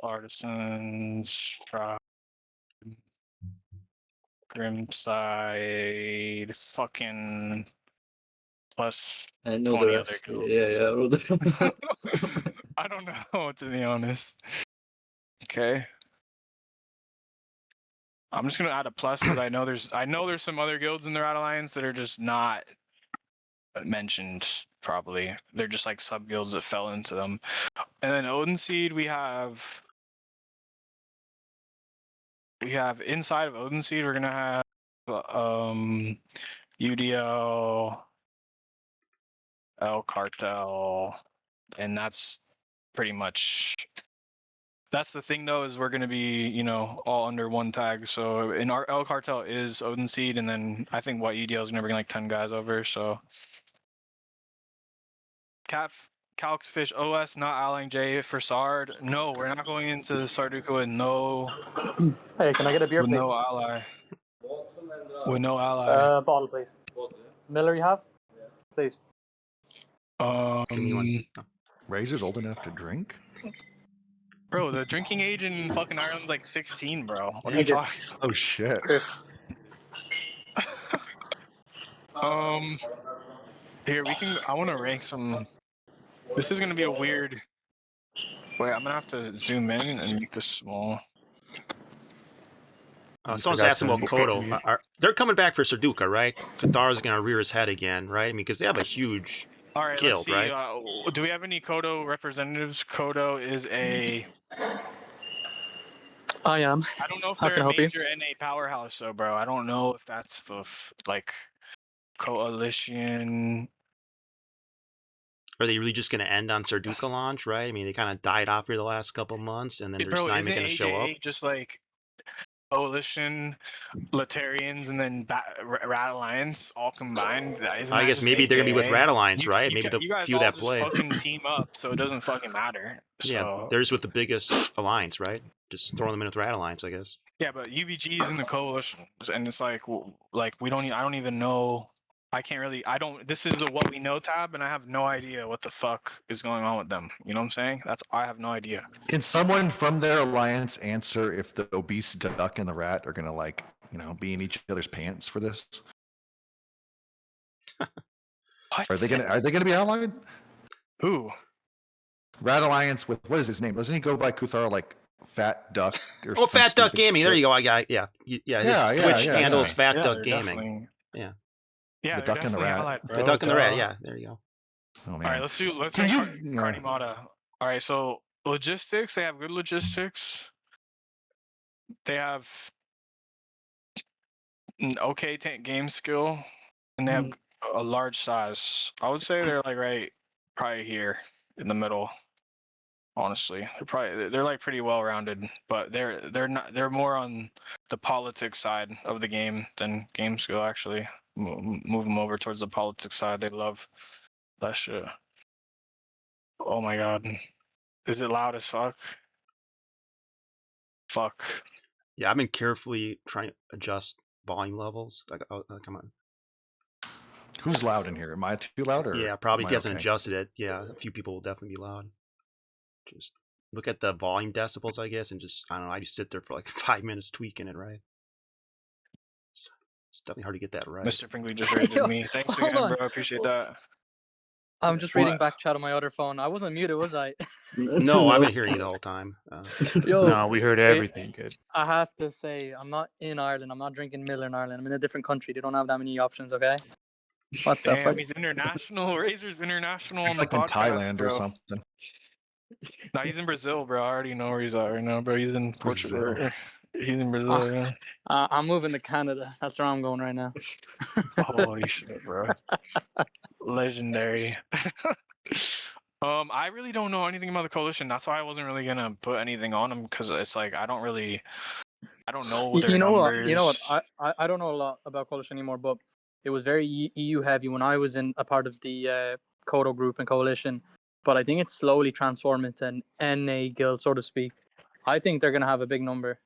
artisans, tribe, Grimside, fucking plus I know 20 the other rest. guilds. Yeah, all the I don't know, to be honest. Okay. I'm just gonna add a plus because I know there's some other guilds in the Rat Alliance that are just not mentioned. Probably they're just like sub guilds that fell into them. And then Odin Seed, we have inside of Odin Seed, we're gonna have UDL, El Cartel, and that's pretty much. That's the thing, though, is we're going to be, all under one tag. So in our El Cartel is Odin Seed, and then I think what UDL is going to bring like 10 guys over. So Calx Fish OS not allying J for Sard. No, we're not going into Sarducaa with no Hey, can I get a beer, please? ally. With no ally. Bottle, please. Miller, you have? Please. Give me one. Oh. Razer's old enough to drink? Bro, the drinking age in fucking Ireland's like 16, bro. What are you Thank you. talking? Oh shit. Here I want to rank some. This is gonna be a weird. Wait, I'm gonna have to zoom in and make this small. Someone's forgot asking to about Kodo. mute. They're coming back for Sarducaa, right? Qatar's gonna rear his head again, right? I mean, because they have a huge All right, guild, let's see. right? Do we have any Kodo representatives? Kodo is a. I am. I don't know if How they're can I a help you? major NA powerhouse, though, bro. I don't know if that's the like coalition. Are they really just gonna end on Sarducaa launch, right? I mean, they kind of died off here the last couple months, and then they're Bro, not isn't even gonna show up. AJA just like coalition, Latarians, and then Rat Alliance all combined? Isn't I that guess just maybe they're gonna be with AJA? Rat Alliance, You, right? you, Maybe the you guys few all that just play. fucking team up, so it doesn't fucking matter. Yeah, So theirs with the biggest alliance, right? Just throwing them in with Rat Alliance, I guess. yeah, but UBG is in the coalition, and it's like we don't. I don't even know. I can't really. I don't. This is the what we know tab, and I have no idea what the fuck is going on with them. You know what I'm saying? I have no idea. Can someone from their alliance answer if the obese duck and the rat are gonna be in each other's pants for this? What? Are they gonna be allied? Who? Rat Alliance with what is his name? Doesn't he go by Kuthar like Fat Duck or Oh, some Fat Duck stupid Gaming. There shit? you go. Yeah. His Twitch handle is Fat Yeah, Duck they're Gaming. definitely. Yeah. Yeah, The they're duck and the definitely rat. allied, bro. The Duck and the Rat. Duh. Yeah, there you go. Oh man. All right, let's Can rank you- Carnimata. All right, so logistics. They have good logistics. They have an okay game skill, and they have a large size. I would say they're like probably here in the middle. Honestly, they're like pretty well rounded, but they're more on the politics side of the game than game skill. Actually, move them over towards the politics side. They love that shit. Oh my god, is it loud as fuck? Fuck. Yeah, I've been carefully trying to adjust volume levels. Come on. Who's loud in here? Am I too loud or? Yeah, probably am he I hasn't okay? adjusted it. Yeah, a few people will definitely be loud. Just look at the volume decibels, I guess, and just I don't know. I just sit there for like 5 minutes tweaking it, right? It's definitely hard to get that right. Mr. Pinkley just rated me. Thanks Hold again, on. bro. I appreciate that. I'm just reading What? back chat on my other phone. I wasn't muted, was I? No, I've been hearing you the whole time. Yo, No, we heard everything. Good. I have to say, I'm not in Ireland. I'm not drinking Miller in Ireland. I'm in a different country. They don't have that many options, okay? What the Damn, fuck? he's international. Razor's international It's on like the in podcast, Thailand bro. or something. No, he's in Brazil, bro. I already know where he's at right now, bro. He's in Portugal. Brazil. He's in Brazil, yeah. I'm moving to Canada. That's where I'm going right now. Holy shit, bro. Legendary. I really don't know anything about the coalition. That's why I wasn't really gonna put anything on them because it's like I don't really I don't know You their know what? numbers. You know what? I don't know a lot about Coalition anymore, but it was very EU heavy when I was in a part of the Kodo group and Coalition. But I think it's slowly transformed into an NA guild, so to speak. I think they're gonna have a big number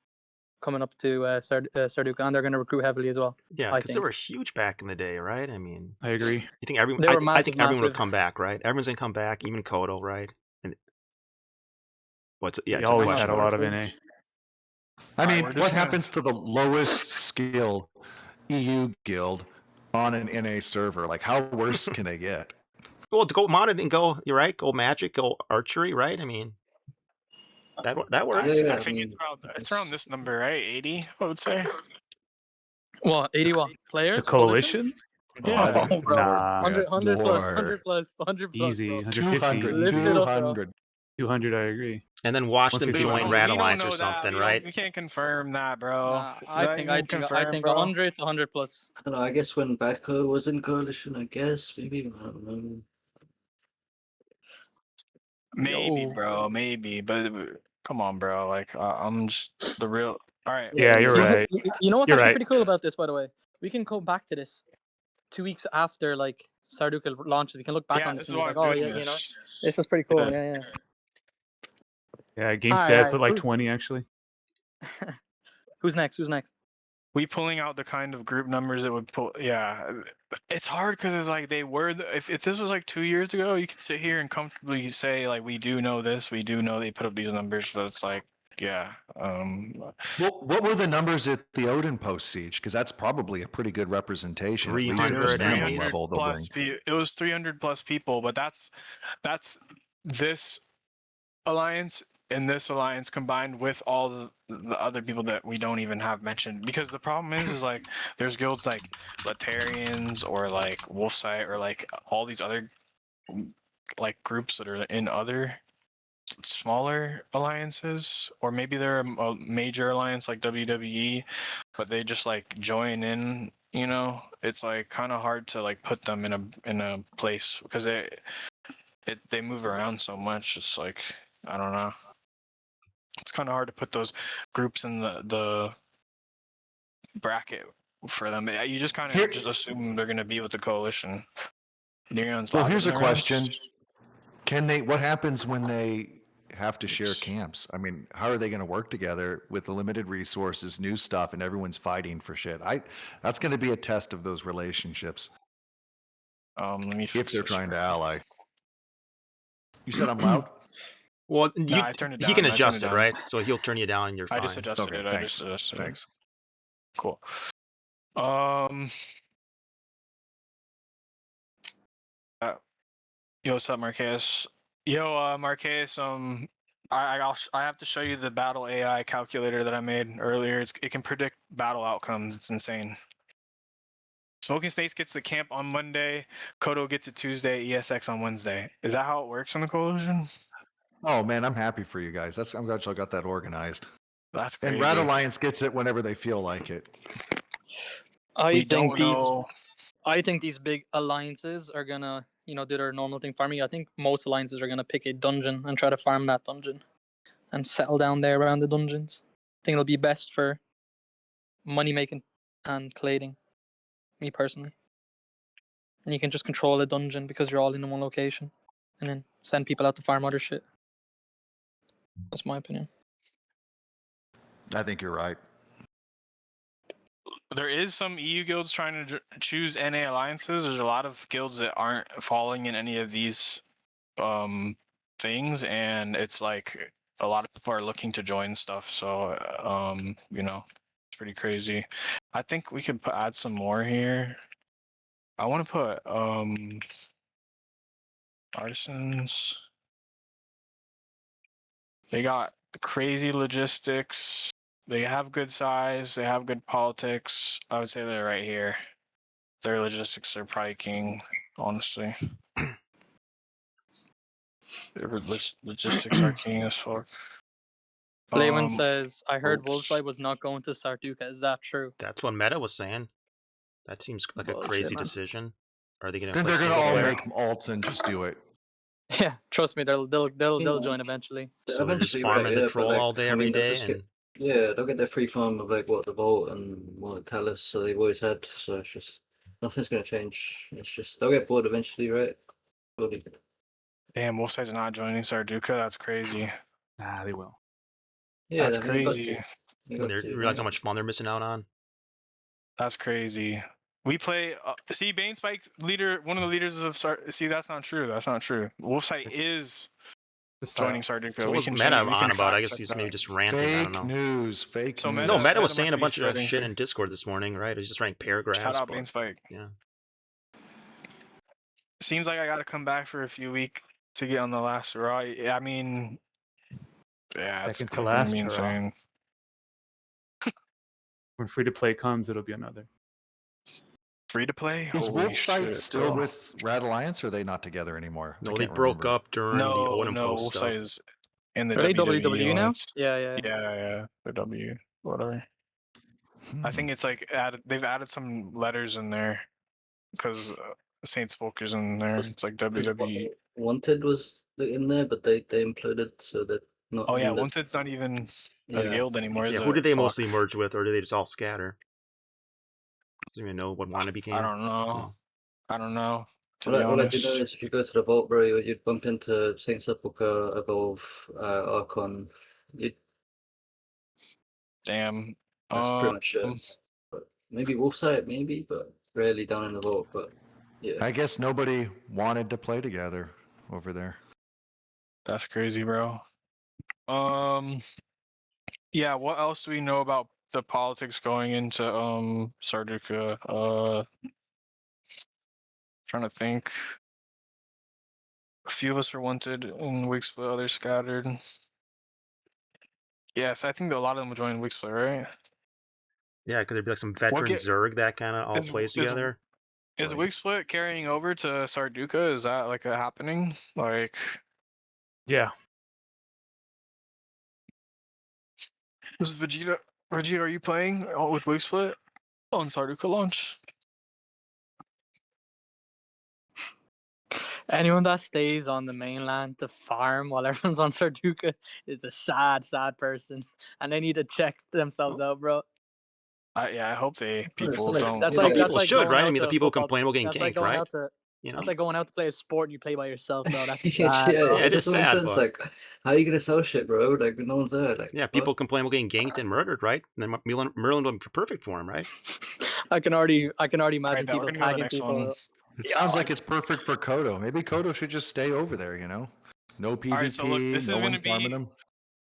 coming up to Sarducaa, and they're gonna recruit heavily as well. Yeah, I because they think were huge back in the day, right? I mean, I agree. you think everyone? they were I think everyone will massive. come back, right? Everyone's gonna come back, even Kodo, right? And They it's a always question. had a lot of NA. I Alright, mean, we're just what gonna- happens to the lowest skill EU guild on an NA server? Like, how worse can they get? Well, to go modded and go, you're right. Go magic, go archery, right? I mean, that works. Yeah, I I think mean, it's around this number, right? 80, I would say. What 81 players? The coalition? Oh, Yeah. I think it's bro. more. 100 plus, More. 100 plus, 100 plus, Easy. bro. 150. 200, Lift Easy. it up, bro. 200. 200, I agree. And then watch them 150. join We Rat don't Alliance know or that. something, We right? can't confirm that, bro. Nah, Is I that think even confirmed, bro? 100 to 100 plus. I don't know. I guess when Badco was in coalition, I guess maybe I don't know. Maybe, Yo. bro. Maybe, but come on, bro. Like, I'm just the real. All right. Yeah, you're You know- right. You know what's You're actually right. pretty cool about this, by the way? We can go back to this 2 weeks after like Sarducaa launches. We can look back Yeah, on this this is and be why like, I'm oh doing yeah, you know, this. this is pretty cool. Yeah. Yeah. Yeah, Game's Alright, Dead alright. put like 20 actually. Who's next? Who's next? We pulling out the kind of group numbers that would pull. Yeah, it's hard because it's like they were. If this was like 2 years ago, you could sit here and comfortably say like we do know this, we do know they put up these numbers, but it's like yeah. What were the numbers at the Odin post siege? Because that's probably a pretty good representation. At least at 300 the minimum enemies. level they'll bring. It was 300 plus people, but that's this alliance and this alliance combined with all the other people that we don't even have mentioned. Because the problem is like there's guilds like Letarians or like Wolfsight or like all these other like groups that are in other smaller alliances, or maybe they're a major alliance like WWE, but they just like join in. You know, it's like kind of hard to like put them in a place because they move around so much. It's like I don't know. It's kind of hard to put those groups in the bracket for them. You just kind of just assume they're going to be with the coalition. Nerion's Well, here's a logging around. question: what happens when they have to share camps? I mean, how are they going to work together with the limited resources, new stuff, and everyone's fighting for shit? That's going to be a test of those relationships Let me if fix they're this trying to real ally. You said I'm loud. Well, I turned it he can down, I turned adjust it it, down. right? So he'll turn you down and you're fine. I just adjusted Okay, it. I thanks. just adjusted Thanks. it. Cool. Yo, what's up, Marquez? Yo, Marquez. I have to show you the battle AI calculator that I made earlier. It can predict battle outcomes. It's insane. Smoking Snakes gets the camp on Monday. Kodo gets it Tuesday. ESX on Wednesday. Is that how it works on the coalition? Oh man, I'm happy for you guys. I'm glad y'all got that organized. That's crazy. And Rat Alliance gets it whenever they feel like it. We don't know. I think these big alliances are gonna, do their normal thing farming. I think most alliances are gonna pick a dungeon and try to farm that dungeon and settle down there around the dungeons. I think it'll be best for money making and plating. Me personally. And you can just control a dungeon because you're all in one location. And then send people out to farm other shit. That's my opinion. I think you're right. There is some EU guilds trying to choose NA alliances. There's a lot of guilds that aren't falling in any of these things, and it's like a lot of people are looking to join stuff. So it's pretty crazy. I think we could add some more here. I want to put artisans. They got crazy logistics. They have good size. They have good politics. I would say they're right here. Their logistics are probably king, honestly. Their logistics are king as fuck. Lehman says, I heard oops. Wolfside was not going to Sarducaa. Is that true? That's what Meta was saying. That seems like a crazy man. decision. Are they going to? Then they're gonna all make alts and just do it. Yeah, trust me, they'll Yeah. join eventually. So they're just Eventually, farming right, the yeah, but, troll like, all day, I every mean, they'll day, just get- and Yeah, they'll get their free farm of like what the Vault and what Talus, so they've always had. So it's just nothing's gonna change. It's just they'll get bored eventually, right? Probably. Damn, Wolfside's not joining Sarducaa. That's crazy. Nah, they will. Yeah, That's I mean, you got crazy. to. You When got they to. realize how right? much fun they're missing out on. That's crazy. We play. See, Bane Spike leader, one of the leaders of See, that's not true. That's not true. Wolfsite is Just joining Sarducaa. So what we was can Meta change. We on can about? I fact guess check he's that. maybe just ranting. I don't Fake know. news. Fake So news. No, Meta was must saying a be bunch of spreading shit for- in Discord this morning, right? He's just writing paragraphs. Shout out but- Bane Spike. Yeah. Seems like I got to come back for a few weeks to get on the last Raw. I mean, yeah, it's Second to gonna last be hurrah. insane. when free to play comes, it'll be another. Free to play. Is Holy Wolfsight shit, still bro. with Red Alliance, or are they not together anymore? I No, they can't broke remember. up during the No, Odin no, Post stuff. Wolfside is in the Are they WWE WWE now? ones. Yeah. Yeah, the W, whatever. I think it's like they've added some letters in there because Saint Spoker's in there. It's like 'Cause WWE. Wanted was in there, but they imploded, so they're not. Oh yeah, in the- Wanted's not even a Yeah. guild anymore. Yeah, is who it? did they Fuck. mostly merge with, or did they just all scatter? Do you even know what wanna became? I don't know. I don't know. To be All I do honest. know is if you go to the Vault, bro, you'd bump into Saint Sepulchre, Evolve, Archon. Damn. That's pretty much it. But maybe Wolfsight, maybe, but rarely down in the Vault. But yeah, I guess nobody wanted to play together over there. That's crazy, bro. Yeah, what else do we know about the politics going into Sarducaa? Trying to think. A few of us are wanted in Wigsplit, others scattered. Yes, I think that a lot of them will join Wigsplit, right? Yeah, could there be like some veteran get- Zerg that kind of all is- plays is- together? Is Like- Wigsplit carrying over to Sarducaa? Is that like a happening? Like, Yeah. is Vegeta, are you playing with Wigsplit on Sarducaa launch? Anyone that stays on the mainland to farm while everyone's on Sarducaa is a sad person, and they need to check themselves out, bro. I hope people like- don't. That's Some like people should, going right? I out mean, the to people football- complain about getting That's like ganked, going right? out to You know? That's like going out to play a sport and you play by yourself, bro. That's yeah, sad, bro. Yeah, it is doesn't make sad, sense. but- Like, how are you gonna sell shit, bro? Like, no one's there. Like, Yeah, what? people complain about getting ganked and murdered, right? And then Merlin would be perfect for him, right? I can already imagine Alright, we're people gonna go to the tagging next people. one. It sounds like it's perfect for Kodo. Maybe Kodo should just stay over there, you know? No PvP, Alright, so look, this no is one gonna farming be them.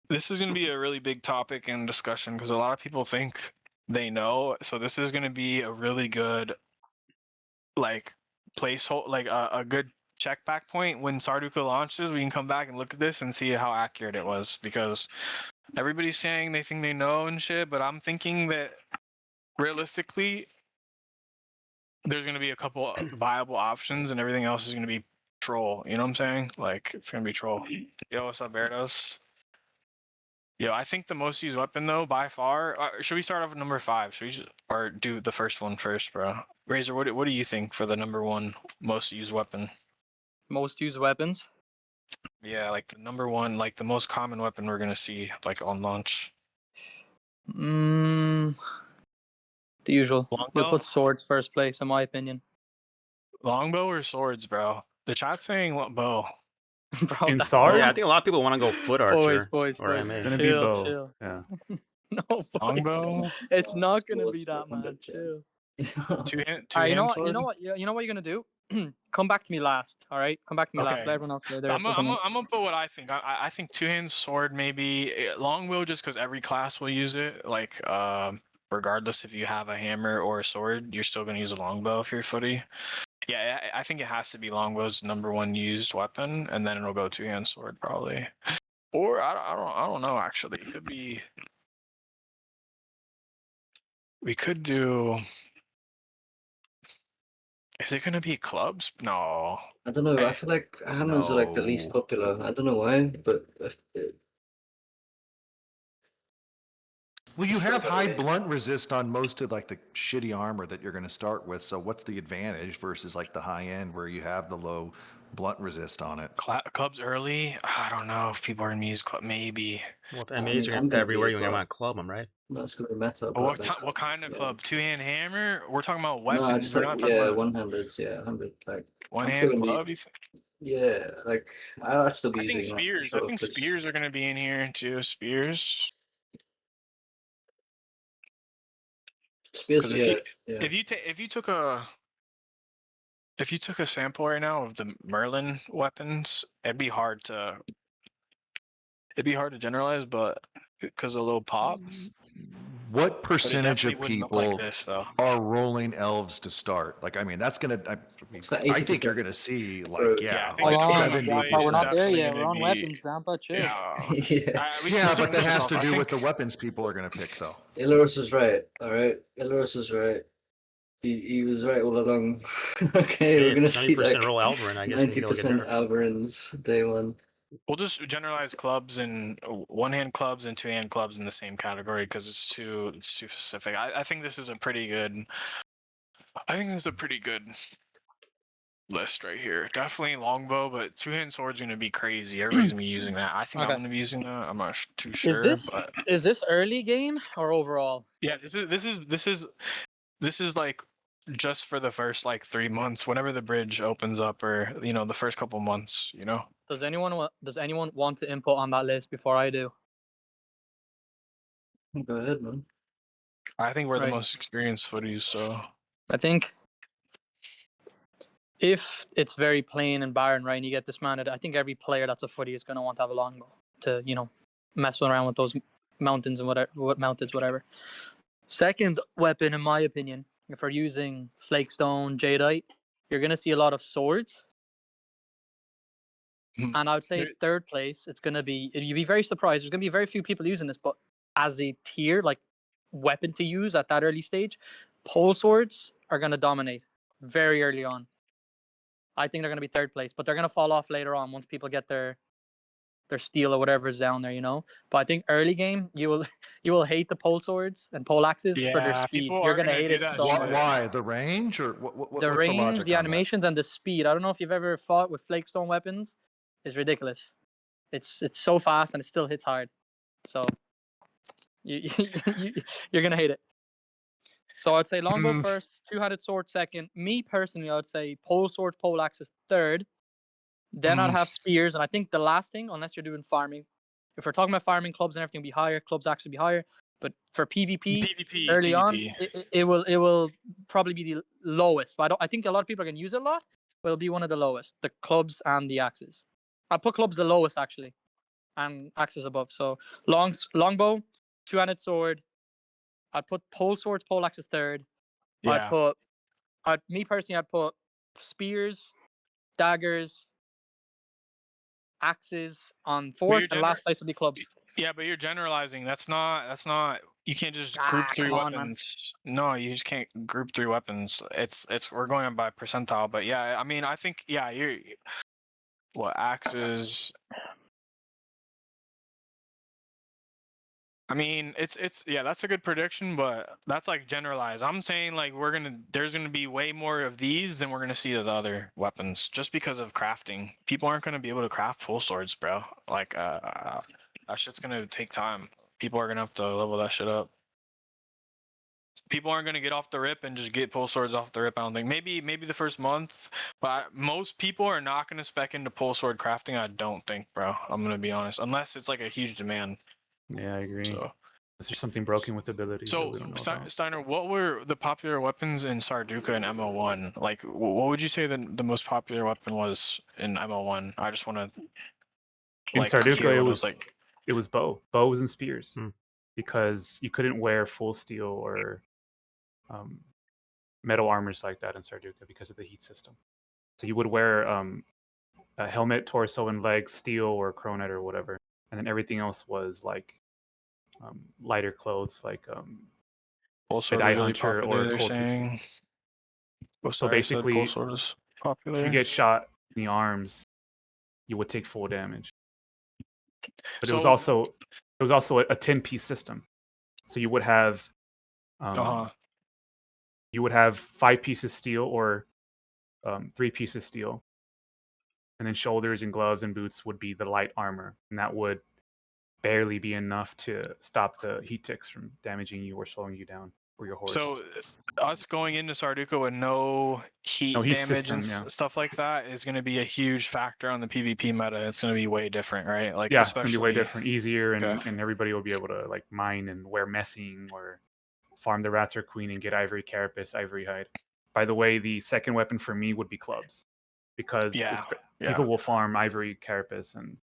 this is gonna be a really big topic and discussion because a lot of people think they know. So this is gonna be a really good like placeholder, like a good check back point when Sarducaa launches. We can come back and look at this and see how accurate it was because everybody's saying they think they know and shit, but I'm thinking that realistically there's gonna be a couple of viable options and everything else is gonna be troll. You know what I'm saying? Like it's gonna be troll. Yo, what's up, Verdos? Yo, I think the most used weapon though by far. Should we start off with number 5? Should we just, or do the first one first, bro? Razer, what do you think for the number 1 most used weapon? Most used weapons. Yeah, like the number 1, like the most common weapon we're gonna see like on launch. The usual. We'll Longbow? put swords first place, in my opinion. Longbow or swords, bro? The chat's saying bow. Bro, In that's Sar? Yeah, I think a lot of people want to go foot archer. boys, or boys. MA. It's gonna be Chill, bow. chill. Yeah. No, boys. Longbow, It's not gonna Swords be that, for 100, man. yeah. Chill. two-hand Alright, you know what? sword. You know what? You know what you're gonna do? Come back to me last. All right, come back to me last. Okay. Let everyone else say their I'm opinion. gonna put what I think. I think two-hand sword maybe. Longbow just because every class will use it. Like regardless if you have a hammer or a sword, you're still gonna use a longbow if you're footy. Yeah, I think it has to be longbow's number 1 used weapon, and then it'll go two-hand sword probably. Or I don't know actually. It could be. We could do. Is it gonna be clubs? No. I don't know. I Hey, feel like hammers are like the least No. popular. I don't know why, but Well, you have high way. blunt resist on most of like the shitty armor that you're going to start with. So what's the advantage versus like the high end where you have the low blunt resist on it. Clubs early. I don't know if people are gonna use club. Maybe. Well, if I MAs mean, are I'm gonna everywhere, be, you're gonna but want to club them, right? that's gonna be meta. But But like, what kind of yeah. club? Two-hand hammer? We're talking about No, weapons. just We're like not talking about one-handed, 100. Like, I'm still one-hand gonna be, club. You think? yeah, like I'll still be I think using that for spears. I sure. think 'Cause spears are gonna be in here too. Spears. spears, Because yeah. if you took a sample right now of the Merlin weapons, it'd be hard to generalize, but because of a little pop. What But it percentage definitely of wouldn't look like people this though. are rolling elves to start? Like, I mean, that's gonna. It's like I think you're 80%. gonna see Bro. like, Yeah, I yeah, think Hold like the on, 70%. play Grandpa. We're is not there definitely yet. We're gonna on be. weapons, Grandpa. Chill. Yeah. Yeah. We can Yeah, push but that it has off. to I do with think. the weapons people are gonna pick, though. Illuris was right. All right, Illuris was right. He was right all along. Okay, we're Hey, gonna see 70% like roll Alvarin. I guess maybe it'll get 90% nerfed. Alvarins day one. We'll just generalize clubs and one-hand clubs and two-hand clubs in the same category because it's too specific. I think this is a pretty good. I think this is a pretty good list right here. Definitely longbow, but two-hand sword's gonna be crazy. Everybody's gonna be using that. I think I'm Okay. gonna be using that. I'm not too Is sure, this but is this early game or overall? yeah, this is like just for the first like 3 months, whenever the bridge opens up, or the first couple months. Does anyone want to input on that list before I do? Go ahead, man. I think we're the Right. most experienced footies, so I think if it's very plain and barren, right, and you get dismounted, I think every player that's a footy is going to want to have a longbow to, mess around with those mountains and whatever. Second weapon, in my opinion, if we're using flakestone, jadeite, you're going to see a lot of swords. And I would say third place, you'd be very surprised. There's going to be very few people using this, but as a tier, like weapon to use at that early stage, pole swords are going to dominate very early on. I think they're going to be third place, but they're going to fall off later on once people get their steel or whatever is down there. But I think early game, you will hate the pole swords and pole axes for their yeah, speed. people You're are going to gonna hate do it that so shit. much. Why? The range or what's The the range, logic the on that? animations, and the speed. I don't know if you've ever fought with flakestone weapons. It's ridiculous. It's so fast and it still hits hard. So you're gonna hate it. So I'd say longbow first, two-handed sword second. Me personally, I would say pole swords, pole axes third. Then I'd have spears, and I think the last thing, unless you're doing farming, if we're talking about farming, clubs and everything will be higher. Clubs actually be higher, but for PvP, early on, it will probably be the lowest. But I think a lot of people are gonna use it a lot. But it'll be one of the lowest. The clubs and the axes. I'll put clubs the lowest actually, and axes above. So longbow, two-handed sword. I'd put pole swords, pole axes third. Yeah. Me personally, I'd put spears, daggers, axes on fourth, and last place would be clubs. Yeah, but you're generalizing. That's not. You can't just group three come on, man. weapons. No, you just can't group three weapons. It's we're going by percentile, but yeah, I mean, I think you're axes. I mean, it's yeah, that's a good prediction, but that's like generalized. I'm saying like there's gonna be way more of these than we're gonna see of the other weapons, just because of crafting. People aren't gonna be able to craft full swords, bro. Like that shit's gonna take time. People are gonna have to level that shit up. People aren't gonna get off the rip and just get pull swords off the rip. I don't think. Maybe the first month, but most people are not gonna spec into pull sword crafting. I don't think, bro. I'm gonna be honest, unless it's like a huge demand. Yeah, I agree. So. Is there something broken with abilities that So, we don't know about? Steiner, what were the popular weapons in Sarducaa and MO1? Like, what would you say the most popular weapon was in MO1? I just want to In Sarducaa, it was bows and spears, because you couldn't wear full steel or metal armors like that in Sarducaa because of the heat system. So you would wear a helmet, torso, and legs, steel or chronet or whatever, and then everything else was like lighter clothes, like Pulsar Die is really Hunter popular. or They're Cultist. saying. So basically, Pulsar is popular. if you get shot in the arms, you would take full damage. But it was also a 10-piece system, so you would have you would have 5 pieces steel or 3 pieces steel, and then shoulders and gloves and boots would be the light armor, and that would barely be enough to stop the heat ticks from damaging you or slowing you down or your horse. So us going into Sarducaa with no heat, No heat damage system, and yeah. stuff like that is going to be a huge factor on the PvP meta. It's going to be way different, right? Like, Yeah, especially, it's gonna be way different, easier, and, Okay. and everybody will be able to like mine and wear messing or farm the Razer Queen and get ivory carapace, ivory hide. By the way, the second weapon for me would be clubs, because Yeah, people will farm ivory carapace and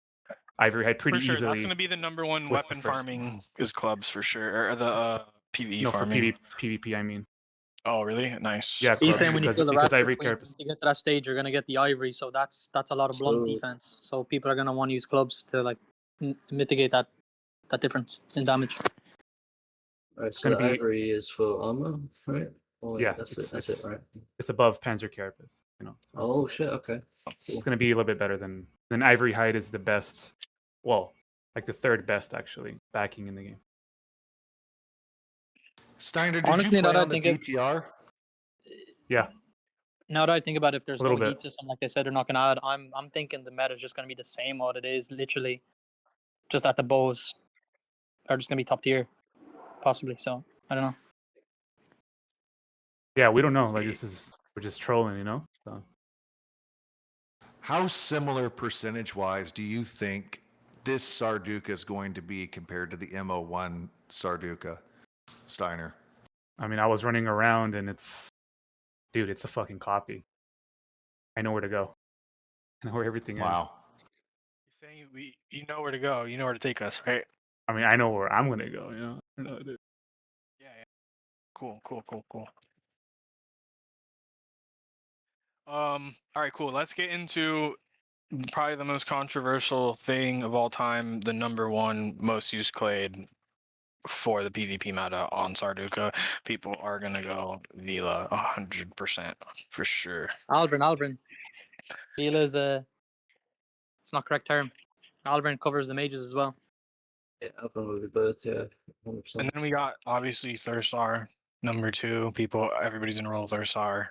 ivory hide pretty for sure. easily. That's going to be the number one with the weapon first- farming is clubs for sure, or the PvE No, for farming. PvP, I mean. Oh, really? Nice. Yeah, He's clubs, saying when you kill the because Raptor ivory Queen, carapace. to get to that stage, you're gonna get the ivory, so that's a lot of blunt So- defense. So people are gonna want to use clubs to like mitigate that difference in damage. Right, so gonna the be- ivory is for armor, right? Oh, Yeah, that's it's- it. That's it's- it, right? It's above Panzer carapace, you know. So Oh shit. Okay. it's gonna be a little bit better than ivory hide is the best. Well, like the third best actually backing in the game. Steiner, did Honestly, you now play that I on the think it- PTR? Yeah. Now that I think about it, if there's A no little heat bit. system, like they said, they're not gonna add. I'm thinking the meta is just gonna be the same what it is, literally, just that the bows are just gonna be top tier, possibly. So I don't know. Yeah, we don't know. Like we're just trolling, you know. So How similar percentage-wise do you think this Sarducaa is going to be compared to the MO1 Sarducaa, Steiner? I mean, I was running around and it's a fucking copy. I know where to go. I know where everything is. Wow. You're saying you know where to go. You know where to take us, right? I mean, I know where I'm gonna go. You know. I know, dude. Yeah. Cool. All right, cool. Let's get into probably the most controversial thing of all time, the number one most used clade for the PvP meta on Sarducaa. People are gonna go Vila 100% for sure. Alvin. Vila is it's not correct term. Alvin covers the mages as well. Yeah, Alvin will be both. Yeah, 100%. And then we got obviously Thursar, number two. Everybody's in roll Thursar.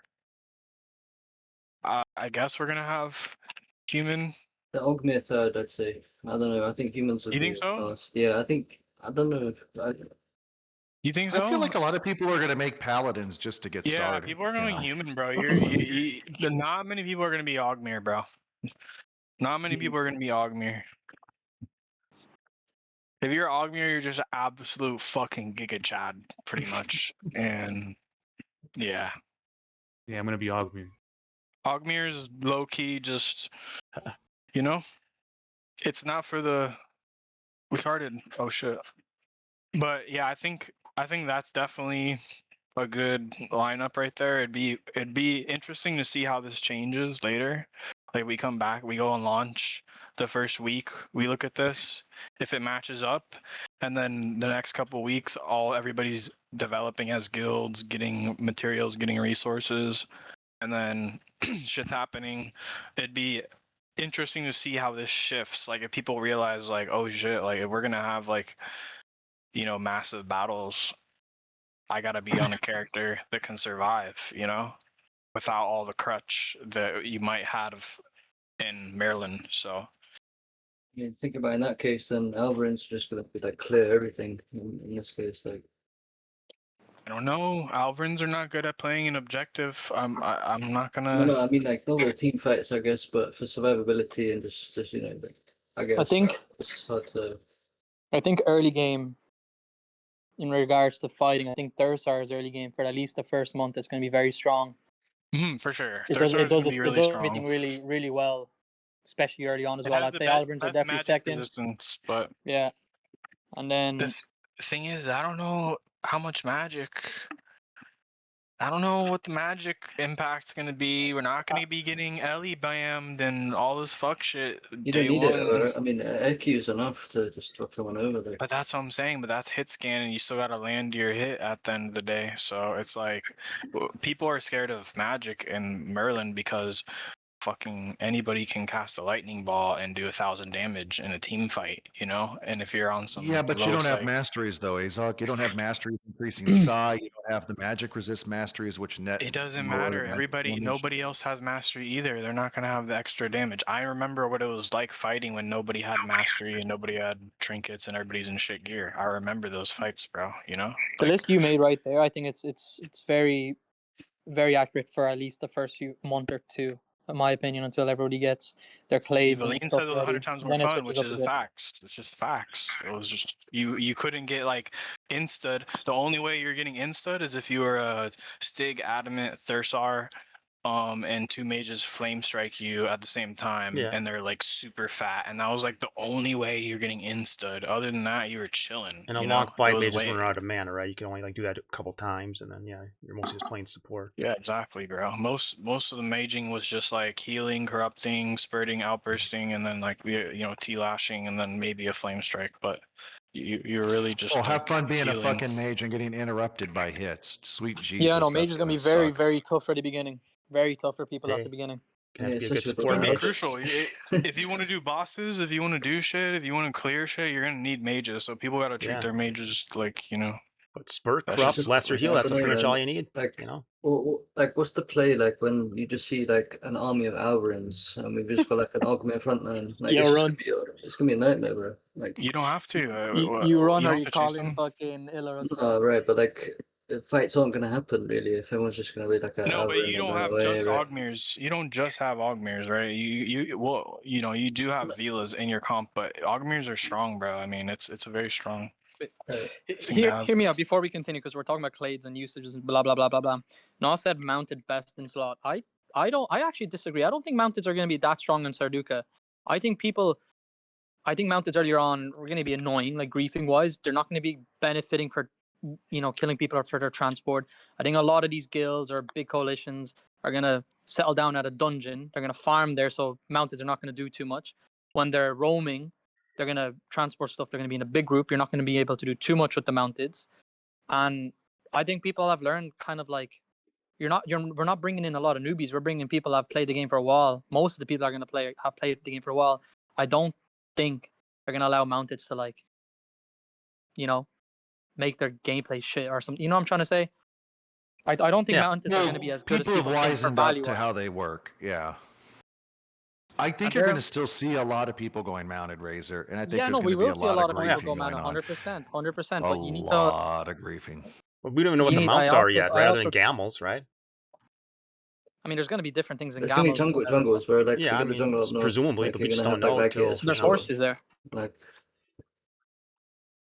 I guess we're gonna have human. The Ogmir third, I'd say. I don't know. I think humans would You be think so? last. Yeah, I don't know. You think so? I feel like a lot of people are going to make paladins just to get Yeah, started. people are you going know? human, bro. Not many people are gonna be Ogmir, bro. Not many people are gonna be Ogmir. If you're Ogmir, you're just absolute fucking Giga Chad, pretty much. And yeah, Yeah, I'm gonna be Ogmir. Ogmir is low key, just you know, it's not for the retarded. Oh shit. But yeah, I think that's definitely a good lineup right there. It'd be interesting to see how this changes later. Like we come back, we go on launch the first week, we look at this, if it matches up, and then the next couple weeks, everybody's developing as guilds, getting materials, getting resources, and then shit's happening. It'd be interesting to see how this shifts. Like if people realize like, oh shit, like if we're gonna have like, you know, massive battles, I gotta be on a character that can survive, you know, without all the crutch that you might have in Maryland. So Yeah, think about it, in that case, then Alvarin's just gonna be like clear everything. In this case, like I don't know. Alverns are not good at playing an objective. I'm not gonna. no, I mean like not with team fights, I guess, but for survivability and just you know, like, I guess think- it's just hard to. I think early game, in regards to fighting, I think Thursar's early game for at least the first month is going to be very strong. For sure. It Thursar's does gonna be really everything strong. really, really well, especially early on as It well. has I'd the say best Alverns are definitely magic second. resistance, but Yeah, and then the thing is, I don't know how much magic. I don't know what the magic impact's gonna be. We're not gonna be getting Ellie bammed and all this fuck shit You day don't need one. it. I mean, EQ is enough to just fuck someone over there. But that's what I'm saying. But that's hit scan, and you still gotta land your hit at the end of the day. So it's like people are scared of magic in Merlin because fucking anybody can cast a lightning ball and do 1,000 damage in a team fight, you know. And if you're on some Yeah, but you low don't have psych- masteries though, Azog. You don't have masteries increasing psi. You don't have the magic resist masteries, which net it doesn't lower the matter. magic Everybody, damage. nobody else has mastery either. They're not gonna have the extra damage. I remember what it was like fighting when nobody had mastery and nobody had trinkets and everybody's in shit gear. I remember those fights, bro. You know, The like list you made right there, I think it's very very accurate for at least the first month or two, in my opinion, until everybody gets their clades and Valine stuff says it was ready. 100 times more Then it fun, switches which up is a a bit. facts. It's just facts. It was just you couldn't get like instud. The only way you're getting instud is if you were a Stig, Adamant, Thursar, and 2 mages flame strike you at the same time, Yeah. and they're like super fat, and that was like the only way you're getting instud. Other than that, you were chilling. And you unlock know? 5 It was mages when way- you're out of mana, right? You can only like do that a couple times, and then yeah, you're mostly just playing support. Yeah, exactly, bro. Most of the maging was just like healing, corrupting, spurting, outbursting, and then like T-lashing, and then maybe a flame strike. But you're really just Oh, have like, fun being a healing. fucking mage and getting interrupted by hits. Sweet Jesus. Yeah, no, mage that's is gonna be gonna very suck. very tough for the beginning. Very tough for people at Hey. the beginning. Can have to be a good especially with It's support gonna be mage. crucial. If you want to do bosses, if you want to do shit, if you want to clear shit, you're gonna need mages. So people gotta treat Yeah. their mages like But spurt, That's corrupt, just- lesser heal, I that's don't know, pretty much man. all you need. Like, You know? like, what's the play like when you just see like an army of Alvarans and we've just got like an augment front line? Like, Yeah, it's, run. It's gonna be a nightmare, bro. Like, you don't have to. You run you or don't you have to call chase in them. fucking Iller as no, well. right, but like, the fights aren't gonna happen really if everyone's just gonna be like a No, but Alvaran you and don't run have away, just right? Augmirs. You don't just have Augmirs, right? You do have Vilas in your comp, but Augmirs are strong, bro. I mean, it's a very strong thing to have. Hear me out before we continue, because we're talking about clades and usages and blah blah blah blah blah. Nas said mounted best in slot. I actually disagree. I don't think mounteds are going to be that strong in Sarducaa. I think mounteds earlier on are going to be annoying, like griefing wise. They're not going to be benefiting for killing people or for their transport. I think a lot of these guilds or big coalitions are going to settle down at a dungeon. They're going to farm there, so mounteds are not going to do too much. When they're roaming, they're going to transport stuff. They're going to be in a big group. You're not going to be able to do too much with the mounteds. And I think people have learned kind of like we're not bringing in a lot of newbies. We're bringing people that have played the game for a while. Most of the people are going to have played the game for a while. I don't think they're going to allow mounteds to like, make their gameplay shit or something. You know what I'm trying to say? I don't think Yeah. mounteds are going to be as good as people have people think for wisened up value. to how they work. Yeah. I think And you're they're- going to still see a lot of people going mounted Razer, and I think Yeah, there's no, going we to be will see a lot of griefing people go going man, on. 100%. A But you need to. lot of griefing. But we don't even know what You the need- mounts I are also- yet, I right? Other also- than Gamels, right? I mean, there's going to be different things in There's gonna be Gamels. jungles, bro. Like, Yeah, you I got the mean, jungle up north. presumably, like, but we you're just gonna don't have know like till- Gladiators for There's sure. horses there. Like,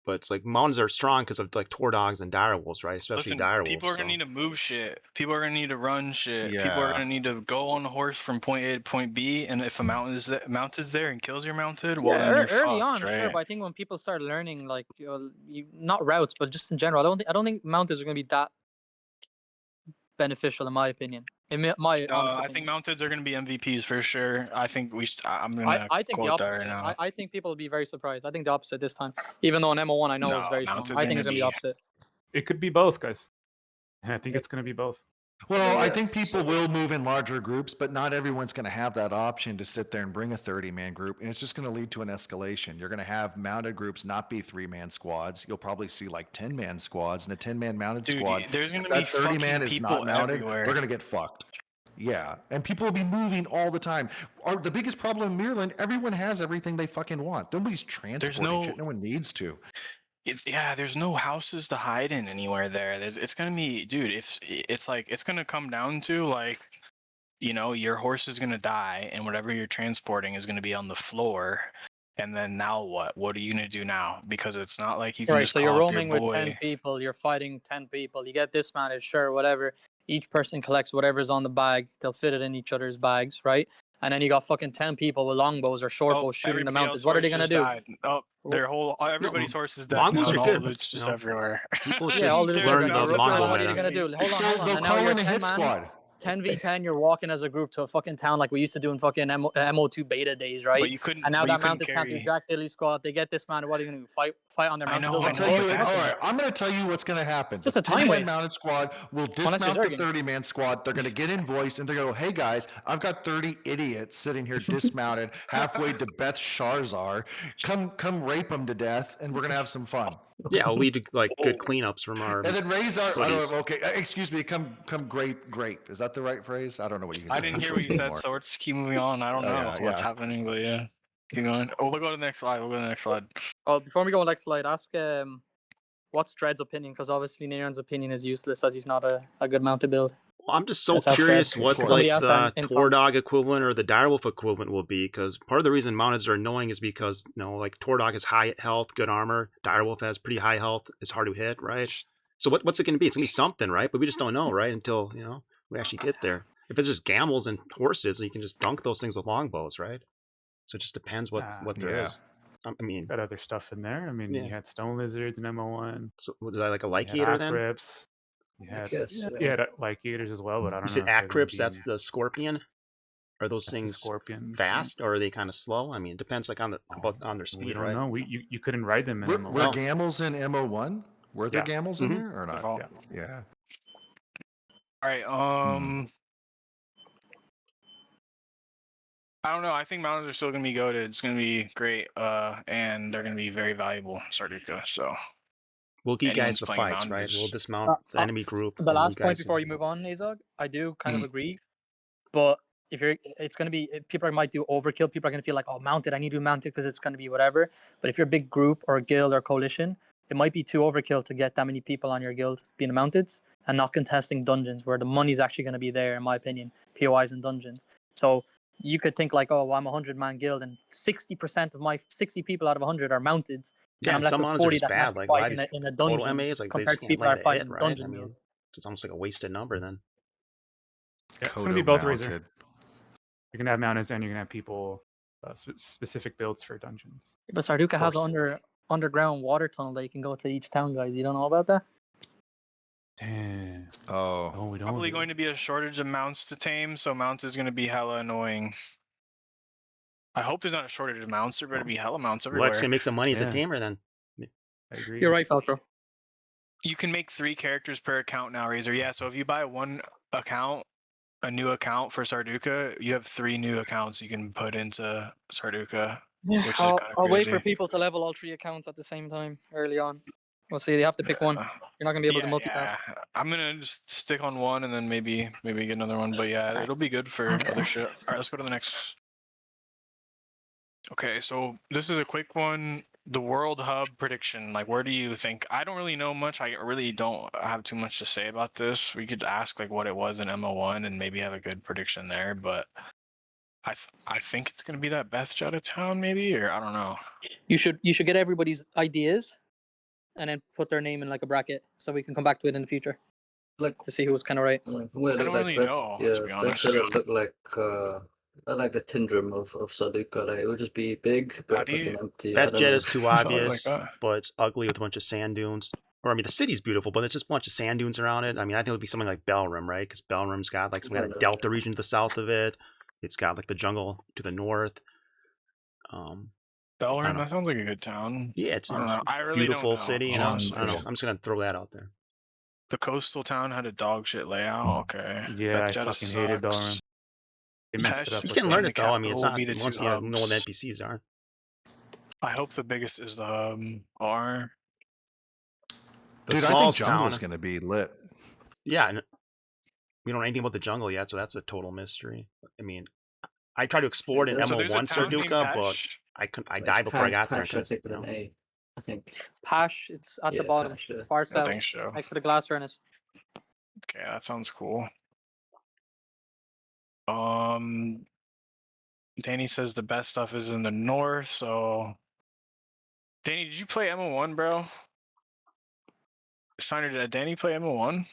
But it's like mountains are strong because of like Tor Dogs and Direwolves, right? Especially Listen, Direwolves. people are gonna need to move shit. People are gonna need to run shit. People are Yeah. gonna need to go on a horse from point A to point B, and if a mount is there and kills your mounted, well Yeah, then you're early fucked, on, right? sure, but I think when people start learning, like, not routes, but just in general, I don't think mounteds are going to be that beneficial, in my opinion. In my honest I opinion. think mounteds are gonna be MVPs for sure. I think I'm gonna I think the quote that opposite. right now. I think people will be very surprised. I think the opposite this time. Even though an MO1 I know is No, very strong. Mountain's I think gonna it's going to be be- opposite. It could be both, guys. I think it's going to be both. Well, I Yeah, think people will move in larger groups, but not everyone's going to have that option to sit there and bring a 30-man group, and it's just going to lead to an escalation. You're going to have mounted groups not be 3-man squads. You'll probably see like 10-man squads, and a 10-man mounted Dude, squad. there's If gonna that be 30-man fucking is people not mounted, everywhere. they're going to get fucked. Yeah, and people will be moving all the time. The biggest problem in Maryland, everyone has everything they fucking want. Nobody's transporting no- shit. No one needs to. There's no houses to hide in anywhere there. It's gonna be, dude. If it's like it's gonna come down to like, your horse is gonna die, and whatever you're transporting is gonna be on the floor. And then now what? What are you gonna do now? Because it's not like you can Right, just so you're call up your roaming with boy. 10 people, you're fighting 10 people, you get dismounted, sure, whatever. Each person collects whatever's on the bag, they'll fit it in each other's bags, right? And then you got fucking 10 people with longbows or short bows shooting the everybody mountains. else's What are they horse going to just do? died. Oh, everybody's horse is dead. Longbows now, are and all good, the loot's but, just you know, everywhere. People Yeah, should all the They're loot's are learn gonna the be- not what Mongol are you meta. going to do? Hold on. They'll And now call you're in a 10 hit man. squad. 10v10, you're walking as a group to a fucking town like we used to do in fucking MO2 beta days, right? But you couldn't. And now But you that couldn't mounted can't do carry. jack daily squad. They get dismounted. What are you gonna do? Fight on their I mounted know, build? I I'll Like, tell know, you. but All that's- right, I'm going to tell you what's going to happen. Just The a time 10-man waste. mounted squad will Unless you're dismount the Zerging. 30-man squad. They're going to get invoice, and they're going to go, hey, guys, I've got 30 idiots sitting here dismounted halfway to Beth Sharzar. Come rape them to death, and we're going to have some fun. Yeah, I'll lead to like good cleanups from our. And then Razer, I buddies. don't know, okay, excuse me, come grape. Is that the right phrase? I don't know what you can I say. didn't in hear what you English said, anymore. so let's keep moving on. I don't Oh, know yeah, what's yeah. happening, but yeah, keep going. Oh, we'll go to the next slide. We'll go to the next slide. Oh, before we go on next slide, ask what's Dread's opinion? Because obviously Nerion's opinion is useless as he's not a good mounted build. Well, I'm just so That's how curious Strat- what Somebody like asked that the in Tordog equivalent or the Direwolf equivalent will be, because part of the reason mounted are annoying is because like Tordog has high health, good armor. Direwolf has pretty high health, is hard to hit, right? So what's it going to be? It's going to be something, right? But we just don't know, right? Until we actually get there. If it's just gambles and horses, you can just dunk those things with longbows, right? So it just depends what there Yeah. is. I mean, Got other stuff in there. I mean, Yeah. you had stone lizards in MO1. so was I like a You light had gator then? Acrips. You had guess, yeah. you had light gators as well, but I don't You know. said if they're gonna Acrips, be- that's the scorpion. Are those that's the things scorpions. fast or are they kind of slow? I mean, it depends like on their We speed, don't right? know. You couldn't ride them in Were MO1. Gamels in MO1? Were there Yeah. Gamels in Mhm. there or not? Default. Yeah. Yeah. All right. I don't know. I think mountains are still gonna be goated. It's gonna be great. And they're gonna be very valuable in Sarducaa. So We'll give you Anyone's guys the playing fights, right? Boundaries. We'll dismount the enemy group. The and you last point guys before will- you move on, Azog, I do kind Mm. of agree, but it's going to be, people might do overkill. People are going to feel like, oh, mounted, I need to do mounted because it's going to be whatever. But if you're a big group or a guild or coalition, it might be too overkill to get that many people on your guild being mounted and not contesting dungeons where the money's actually going to be there, in my opinion, POIs and dungeons. So you could think like, oh, well, I'm a 100-man guild and 60% of my 60 people out of 100 are mounted. Yeah, and I'm and left some with mountains are 40 just that bad. can't Like fight why in these a total dungeon MAs, like they compared just to can't people that land are a fighting hit, in right? I dungeon mean, builds. it's almost like a wasted number then. Yeah, it's gonna be both Razer. You're gonna have mountains and you're gonna have people specific builds for dungeons. But Sarducaa Of has course. underground water tunnel that you can go to each town, guys. You don't know about that? Damn. Oh. Oh, we don't. probably going to be a shortage of mounts to tame. So mounts is gonna be hella annoying. I hope there's not a shortage of mounts. There better be hella mounts everywhere. Lex gonna make some money as a Yeah. tamer then. I agree. You're right, Falco. You can make 3 characters per account now, Razer. Yeah, so if you buy one account, a new account for Sarducaa, you have 3 new accounts you can put into Sarducaa. Yeah, Which is I'll kinda wait for crazy. people to level all 3 accounts at the same time early on. We'll see. They have to pick one. You're not gonna be able to multitask. Yeah. I'm gonna just stick on one and then maybe get another one. But yeah, Alright. it'll be good for Okay. other shit. All right, let's go to the next. Okay, so this is a quick one. The World Hub prediction. Like, where do you think? I don't really know much. I really don't have too much to say about this. We could ask like what it was in MO1 and maybe have a good prediction there. But I think it's gonna be that Beth Jetta town maybe, or I don't know. You should get everybody's ideas, and then put their name in like a bracket, so we can come back to it in the future Like, to see who was kind of right. from what it I looked don't like, really know, to be honest. Beth Jetta looked like the Tindrum of Sarducaa. Like, it would just be big, How but do you- fucking empty. I Best don't Jet know. is too Something like obvious, that. but it's ugly with a bunch of sand dunes. Or I mean, the city's beautiful, but it's just a bunch of sand dunes around it. I mean, I think it would be something like Belrim, right? Because Belrim's got like some kind of delta region to the south of it. It's got like the jungle to the north. Belrim, know. that sounds like a good town. Yeah, it's I don't know. I really beautiful don't know, city. You know, honestly. I don't know. I'm just gonna throw that out there. The coastal town had a dog shit layout. Okay. Yeah, Beth I Jetta fucking hated sucks. Belrim. They messed it Pesh up. You with can the- learn the it though. I mean, it's capital not will be the once two you know what hubs. NPCs are. I hope the biggest is the R. The Dude, I think smallest Jungle's town. going to be lit. Yeah, and we don't know anything about the jungle yet, so that's a total mystery. I mean, I tried to explore it in So there's a MO1 town named Sarducaa, but Pesh. I died before I got there. Pash, I 'cause, think, with you an know. A. I think. Pash, it's at Yeah, the bottom, Pash, yeah. far I south, think so. next to the glass furnace. Okay, that sounds cool. Danny says the best stuff is in the north, so Danny, did you play MO1, bro? Steiner, did Danny play MO1?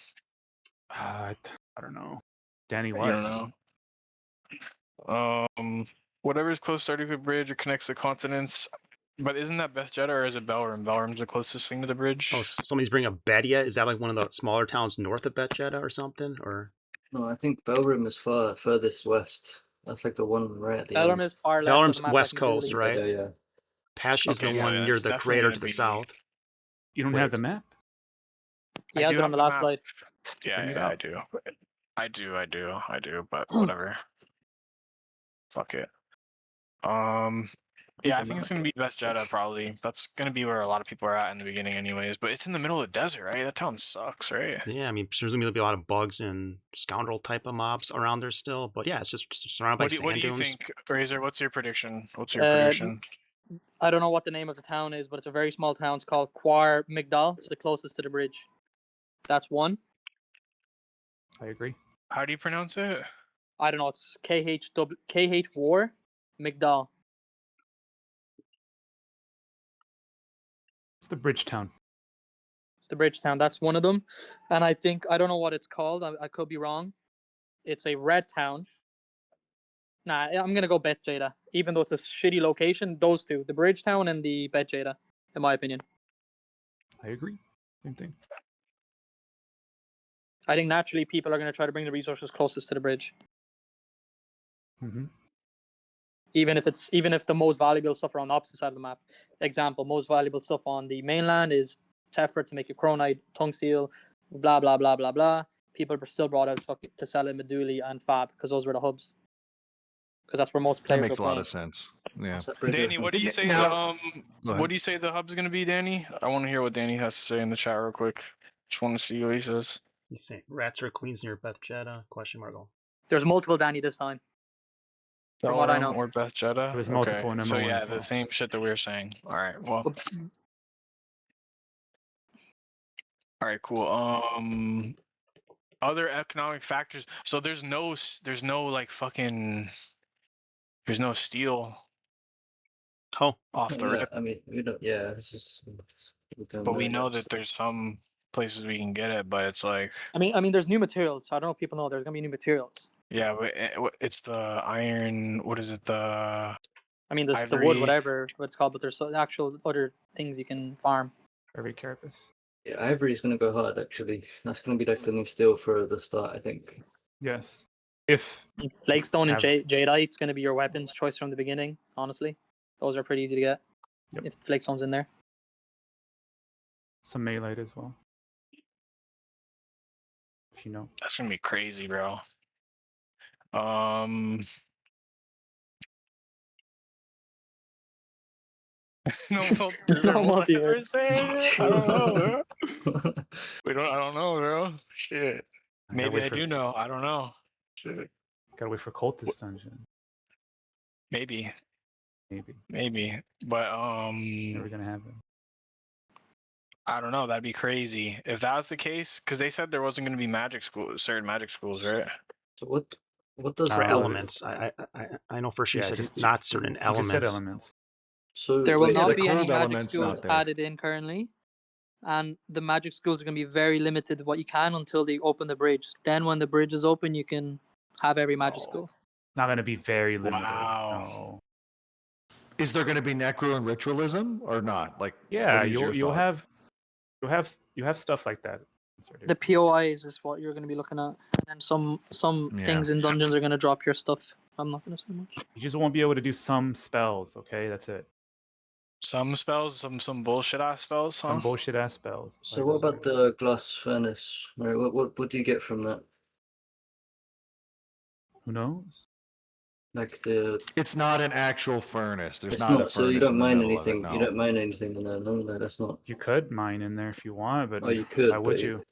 I don't know. Danny I what? don't know. Whatever's close to Sarducaa Bridge or connects the continents. But isn't that Beth Jetta or is it Belrim? Belrim's the closest thing to the bridge. Oh, somebody's bringing up Bedia. Is that like one of the smaller towns north of Betjeda or something? Or No, I think Bellroom is furthest west. That's like the one right at the Elrond end. is far left of Elrond's the map. west like coast, Italy. right? Yeah. Pesh is Okay, the so one near that's the definitely crater gonna to the be- south. You don't Wait. have the map? He I has do it have on the the last map. slide. Yeah, Bring it yeah, out. I do, but whatever. Fuck it. Yeah, I think it's gonna be Beth Jeddah probably. That's gonna be where a lot of people are at in the beginning, anyways. But it's in the middle of the desert, right? That town sucks, right? Yeah, I mean, there's gonna be a lot of bugs and scoundrel type of mobs around there still. But yeah, it's just surrounded by What sand do you dunes. think, Razer? What's your prediction? Uh, I don't know what the name of the town is, but it's a very small town. It's called Quar Migdal. It's the closest to the bridge. That's one. I agree. How do you pronounce it? I don't know. It's KH War Migdal. It's the bridge town. It's the bridge town. That's one of them. And I think I don't know what it's called. I could be wrong. It's a red town. Nah, I'm gonna go Bet Jada. Even though it's a shitty location, those two, the bridge town and the Bet Jada, in my opinion. I agree. Same thing. I think naturally people are gonna try to bring the resources closest to the bridge. Mm-hmm. Even if the most valuable stuff are on the opposite side of the map. Example, most valuable stuff on the mainland is Tefra to make a Chronite, Tungsteel, blah blah blah blah blah. People are still brought out to sell in Meduli and Fab because those were the hubs. Because that's where most That players makes a were lot playing. of sense. Yeah. What's that bridge Danny, what do you say? Now- Go ahead. What do you say the hub's gonna be, Danny? I want to hear what Danny has to say in the chat real quick. Just want to see what he says. You say rats or queens near Beth Jeddah? Question mark. There's multiple Danny this time. From what I know. Or Beth Jeddah. There was Okay. multiple in So MO1 yeah, as well. the same shit that we were saying. All right. Well. All right. Cool. Other economic factors. So there's no like fucking. There's no steel Oh, off the Yeah, rip, I mean, we don't. Yeah, it's just. but we know that there's some places we can get it. But it's like, I mean, there's new materials. I don't know if people know there's gonna be new materials. yeah, but it's the iron. What is it? The I mean, there's the wood, Ivory. whatever what it's called, but there's actual other things you can farm. Every carapace. Yeah, Ivory's gonna go hard actually. That's gonna be like the new steel for the start, I think. Yes. If Flakestone and Have- Jadeite's gonna be your weapons choice from the beginning. Honestly, those are pretty easy to get. Yep. If Flakestone's in there. some melee as well. If you know. That's gonna be crazy, bro. No, is there No multiverse. multiverse? I don't know, bro. I don't know, bro. Shit. Gotta Maybe wait I for- do know. I don't know. Shit. Gotta wait for Cultist Dungeon. Maybe. Maybe. But Never gonna happen. I don't know. That'd be crazy if that was the case. Because they said there wasn't going to be certain magic schools, right? So what does for Uh, elements. I know for sure you said just- not certain You elements. just said elements. So There will wait, not the be any cold magic element's schools not there. added in currently, and the magic schools are gonna be very limited what you can until they open the bridge. Then when the bridge is open, you can have every magic No. school. Not gonna be very limited. Wow. No. Is there going to be necro and ritualism or not? Like, Yeah, what is your you'll thought? have stuff like that. The POIs is what you're gonna be looking at, and then some Yeah. things in dungeons are gonna drop your stuff. I'm not gonna say much. You just won't be able to do some spells. Okay, that's it. Some spells, some bullshit ass spells, huh? Some bullshit ass spells. So like what those about the glass furnace? Right, what do you get from that? Who knows? Like the It's not an actual furnace. There's it's not, a not. furnace So you don't in the mine middle of it, anything. no. You don't mine anything in there. No, that's not. You could mine in there if you want, but Oh, you could. why would but you?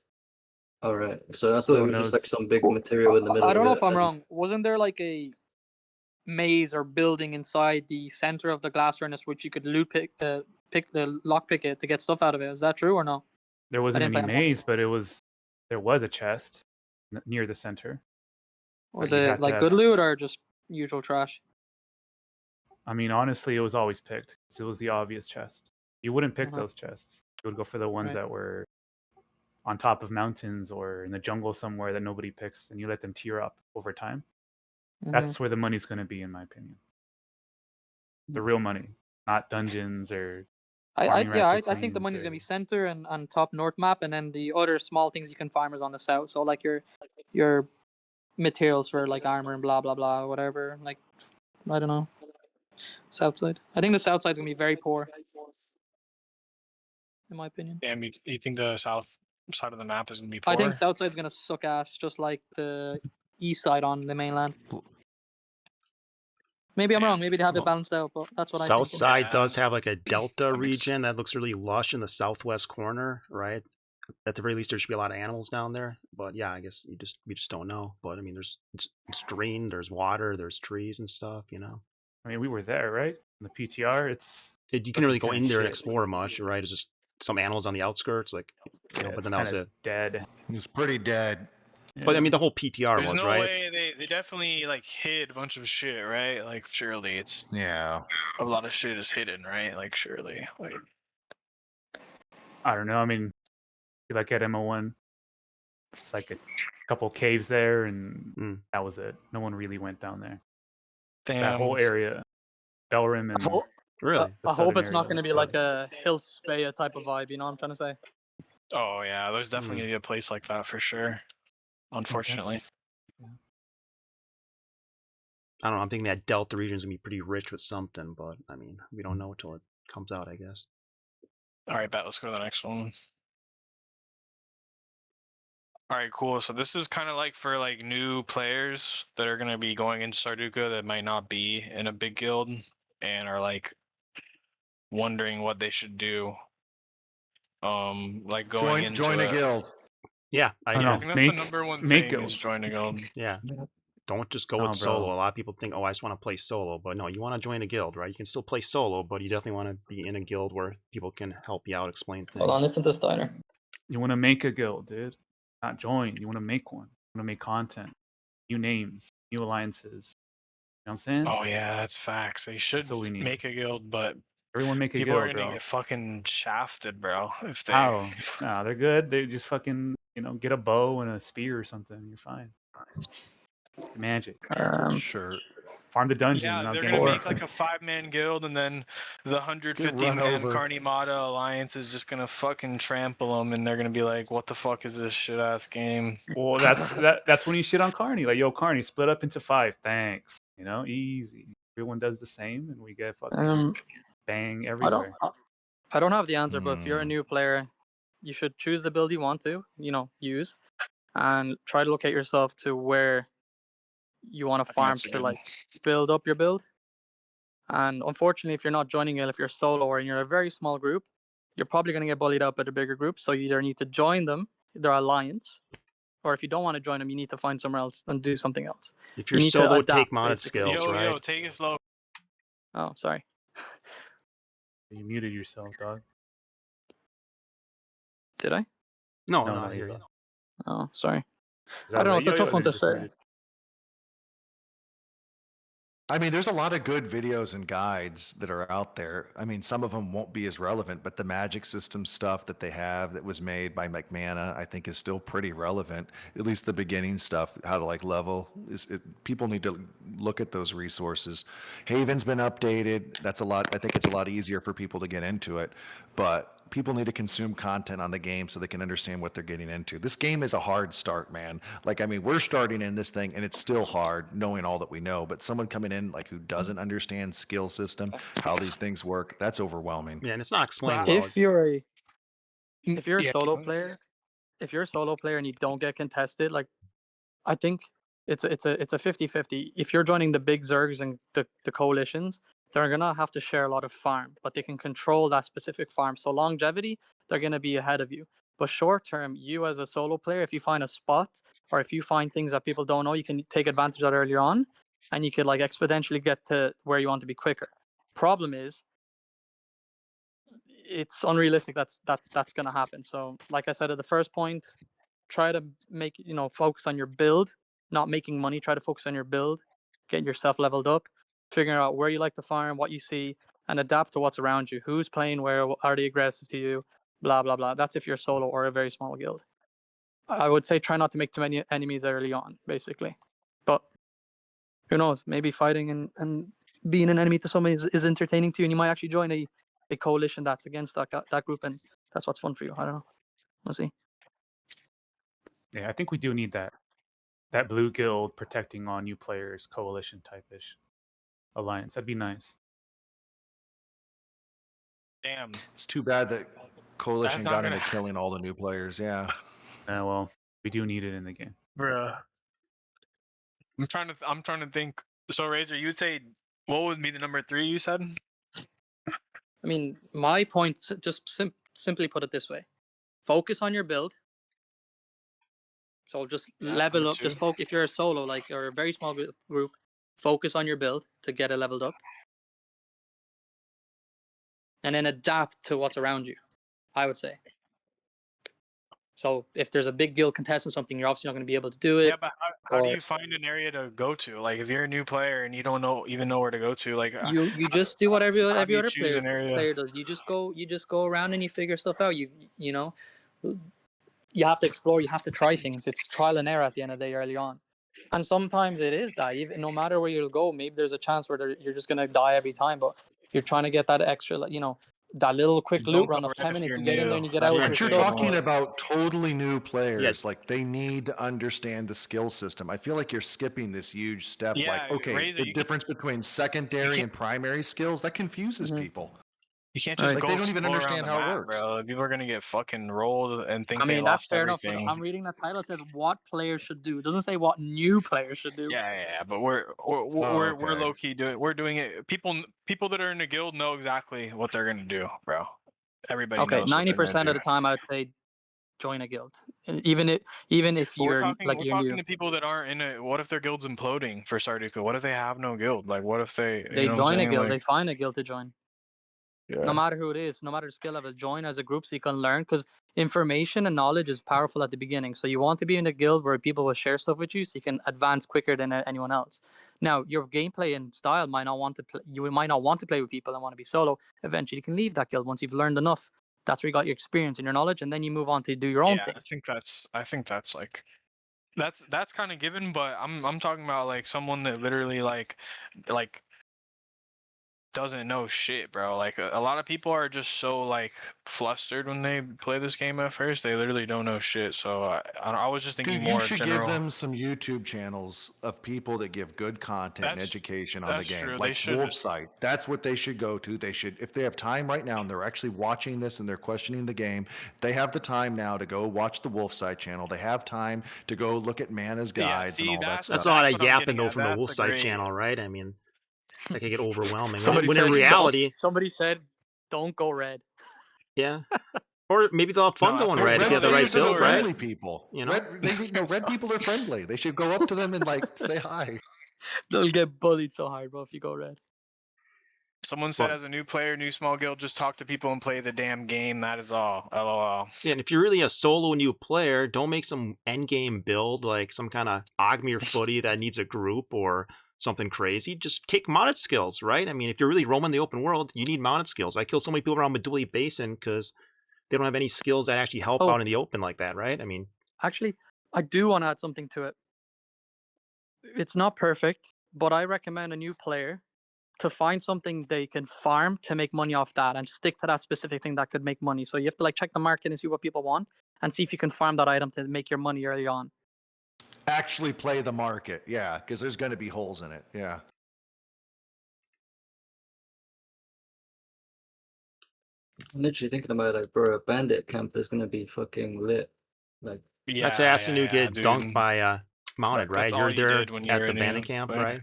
All right. So I thought So it was just like knows- some big material in the middle. I don't know of if I'm wrong. Wasn't there like a maze or building inside the center of the glass furnace which you could pick the lock pick it to get stuff out of it? Is that true or no? There wasn't didn't any play MO. maze, but there was a chest near the center. Was you had it to like have- good loot or just usual trash? I mean, honestly, it was always picked. 'Cause it was the obvious chest. You wouldn't pick Uh-huh. those chests. You would go for the ones Right. that were on top of mountains or in the jungle somewhere that nobody picks, and you let them tier up over time. Mhm. That's where the money's going to be, in my opinion. The real money, not dungeons or. farming rats or I think the queens money's or- gonna be center and on top north map, and then the other small things you can farm is on the south. So like your materials for like armor and blah blah blah whatever. Like I don't know. South side. I think the south side's gonna be very poor, in my opinion. Damn, you think the south side of the map is gonna be I poor? think south side's gonna suck ass, just like the east side on the mainland. Maybe I'm Damn. wrong. Maybe they have it Well, balanced out, but that's what I South think. side Yeah, does have like a delta that makes- region that looks really lush in the southwest corner, right? At the very least, there should be a lot of animals down there. But yeah, I guess we just don't know. But I mean, it's green, there's water, there's trees and stuff. You know, I mean, we were there, right? In the PTR, it's you looking can really go kinda in there and shit. explore much, right? It's just some animals on the outskirts, like you know. But It's then that was kind it. of dead. It's pretty dead. But I Yeah. mean, the whole PTR There's was no right. way they definitely like hid a bunch of shit, right? Like surely it's Yeah. a lot of shit is hidden, right? Like surely, like I don't know. I mean, you like at MO1, it's like a couple caves there, and that was it. No one really went down there. damn. That whole area, Belrim and Really? the I hope southern it's not area going to was be like dead. a Hill Speya type of vibe. You know what I'm trying to say? Oh yeah, there's definitely gonna be a place like that for sure. Unfortunately. That's- I don't know. I'm thinking that delta region is gonna be pretty rich with something, but I mean, we don't know until it comes out, I guess. All right, bet. Let's go to the next one. All right, cool. So this is kind of like for like new players that are gonna be going into Sarducaa that might not be in a big guild and are like wondering what they should do. Like going into Join a guild. Yeah, I don't I know. think that's Make- the number one make thing is guilds. join a guild. yeah. Don't just go Oh, with bro. solo. A lot of people think, oh, I just want to play solo, but no, you want to join a guild, right? You can still play solo, but you definitely want to be in a guild where people can help you out, explain things. Hold on, listen to Steiner. You want to make a guild, dude. Not join. You want to make one. You want to make content, new names, new alliances. You know what I'm saying? Oh yeah, that's facts. They should what we need. make a guild, but Everyone make a people guild, are gonna bro. get fucking shafted, bro. If they How? Nah, they're good. They just fucking, get a bow and a spear or something. You're fine. Magic. Sure. Farm the dungeon. Yeah, you're not they're getting gonna it. make like a 5-man guild, and then the 150 run man over. Carnimata alliance is just gonna fucking trample them, and they're gonna be like, "What the fuck is this shit ass game?" Well, that's when you shit on Carney. Like, yo, Carney, split up into 5. Thanks. Easy. Everyone does the same, and we get fucking bang everywhere. I don't have the answer, but if you're a new player, you should choose the build you want to, use, and try to locate yourself to where you want to think farm that's a to good- like build up your build. And unfortunately, if you're not joining it, if you're solo or you're a very small group, you're probably going to get bullied up by the bigger group. So you either need to join them, their alliance, or if you don't want to join them, you need to find somewhere else and do something else. If You you're need to solo, adapt, take modded basically. skills, right? Yo, take it slow. Oh, sorry. You muted yourself, dog. Did I? No, No, I hear he's you. up. Oh, sorry. Is I don't know. It's a radio tough or one to just say. muted? I mean, there's a lot of good videos and guides that are out there. I mean, some of them won't be as relevant, but the magic system stuff that they have that was made by McMana, I think is still pretty relevant. At least the beginning stuff, how to like level. People need to look at those resources. Haven's been updated. That's a lot. I think it's a lot easier for people to get into it, but people need to consume content on the game so they can understand what they're getting into. This game is a hard start, man. Like, I mean, we're starting in this thing and it's still hard knowing all that we know, but someone coming in like who doesn't understand skill system, how these things work, that's overwhelming. Yeah, and it's not explained well. If you're a Yeah, solo keep- player, and you don't get contested, like I think it's a 50-50. If you're joining the big Zergs and the coalitions, they're gonna have to share a lot of farm, but they can control that specific farm. So longevity, they're gonna be ahead of you. But short term, you as a solo player, if you find a spot or if you find things that people don't know, you can take advantage of that earlier on, and you could like exponentially get to where you want to be quicker. Problem is, it's unrealistic that's gonna happen. So like I said at the first point, try to make focus on your build, not making money. Try to focus on your build, get yourself leveled up, figuring out where you like to farm, what you see, and adapt to what's around you. Who's playing where? Are they aggressive to you? Blah blah blah. That's if you're solo or a very small guild. I would say try not to make too many enemies early on, basically. But who knows? Maybe fighting and being an enemy to somebody is entertaining to you, and you might actually join a coalition that's against that group, and that's what's fun for you. I don't know. We'll see. Yeah, I think we do need that that blue guild protecting all new players, coalition type-ish alliance. That'd be nice. Damn. It's too bad that Coalition not got gonna- into killing all the new players. Yeah. Well, we do need it in the game. Bruh. I'm trying to think. So Razer, you would say what would be the number 3 you said? I mean, my point, just simply put it this way: focus on your build. So just Yeah, that's level number up. Just 2. focus. If you're a solo, like, or a very small group, focus on your build to get it leveled up, and then adapt to what's around you. I would say. So if there's a big guild contesting something, you're obviously not going to be able to do it. Yeah, but how do or you find an area to go to? Like, if you're a new player and you don't even know where to go to, like you just do what every how do you other choose an area? player does. You just go around and you figure stuff out. You know, you have to explore. You have to try things. It's trial and error at the end of the day early on. And sometimes it is that even no matter where you'll go, maybe there's a chance where you're just gonna die every time. But you're trying to get that extra, that little quick Don't loot go run of red 10 if minutes. you're You get in there and new. you get That's out with what But your you're saying. stuff. talking about totally new players. Like they need to understand the skill system. I feel like you're skipping this huge step. Yeah, Like, okay, Razer, the you difference between secondary can't- and primary skills, that confuses Mhm. people. You can't Right. just Like go they don't even explore around understand the how it map, works. bro. People are gonna get fucking rolled and think I they mean, that's lost fair enough, but everything. I'm reading the title. It says what players should do. It doesn't say what new players should do. Yeah, but we're okay. low key doing. We're doing it. People that are in the guild know exactly what they're gonna do, bro. Everybody Okay, knows what they're gonna 90% do. of the time, I would say join a guild, even if But we're you're talking like we're you're talking new. to people that aren't in it. What if their guild's imploding for Sarducaa? What if they have no guild? Like, what if they They you know what join I'm a saying? guild. Like, They find a guild to join. yeah. No matter who it is, no matter the skill level, join as a group so you can learn. Because information and knowledge is powerful at the beginning. So you want to be in a guild where people will share stuff with you, so you can advance quicker than anyone else. Now, your gameplay and style might not want to play. You might not want to play with people and want to be solo. Eventually, you can leave that guild once you've learned enough. That's where you got your experience and your knowledge, and then you move on to do your own Yeah, thing. I think that's like that's kind of given, but I'm talking about like someone that literally like doesn't know shit, bro. Like a lot of people are just so like flustered when they play this game at first. They literally don't know shit. So I was just thinking Dude, you more should general. give them some YouTube channels of people that give good content and That's- education on the that's game. true. They Like should- Wolfsite. That's what they should go to. They should, if they have time right now and they're actually watching this and they're questioning the game, they have the time now to go watch the Wolfsite channel. They have time to go look at Mana's guides and see, all that that's- stuff. That's a lot That's of what I'm yapping getting though at. from the That's a Wolfsite great- channel, right? I mean, that could get overwhelming. Somebody when in said, reality, somebody said, "Don't go red." yeah. Or maybe they'll have fun No, going that's red if you have the right players are build, friendly right? people. You know? Red people are friendly. They should go up to them and like say hi. They'll get bullied so hard, bro, if you go red. Someone said, Well- as a new player, new small guild, just talk to people and play the damn game. That is all. LOL. Yeah, and if you're really a solo new player, don't make some endgame build like some kind of Ogmir footy that needs a group or something crazy. Just take modded skills, right? I mean, if you're really roaming the open world, you need modded skills. I kill so many people around Meduli Basin because they don't have any skills that actually help Oh. out in the open like that, right? I mean, Actually, I do want to add something to it. It's not perfect, but I recommend a new player to find something they can farm to make money off that and stick to that specific thing that could make money. So you have to like check the market and see what people want and see if you can farm that item to make your money early on. Actually play the market. Yeah, because there's going to be holes in it. Yeah. I'm literally thinking about like, bro, a bandit camp is gonna be fucking lit. Like, Yeah, that's asking you to get dude. dunked by Mounted, right? That's all You're you there did when you at were the a bandit new camp, player. right?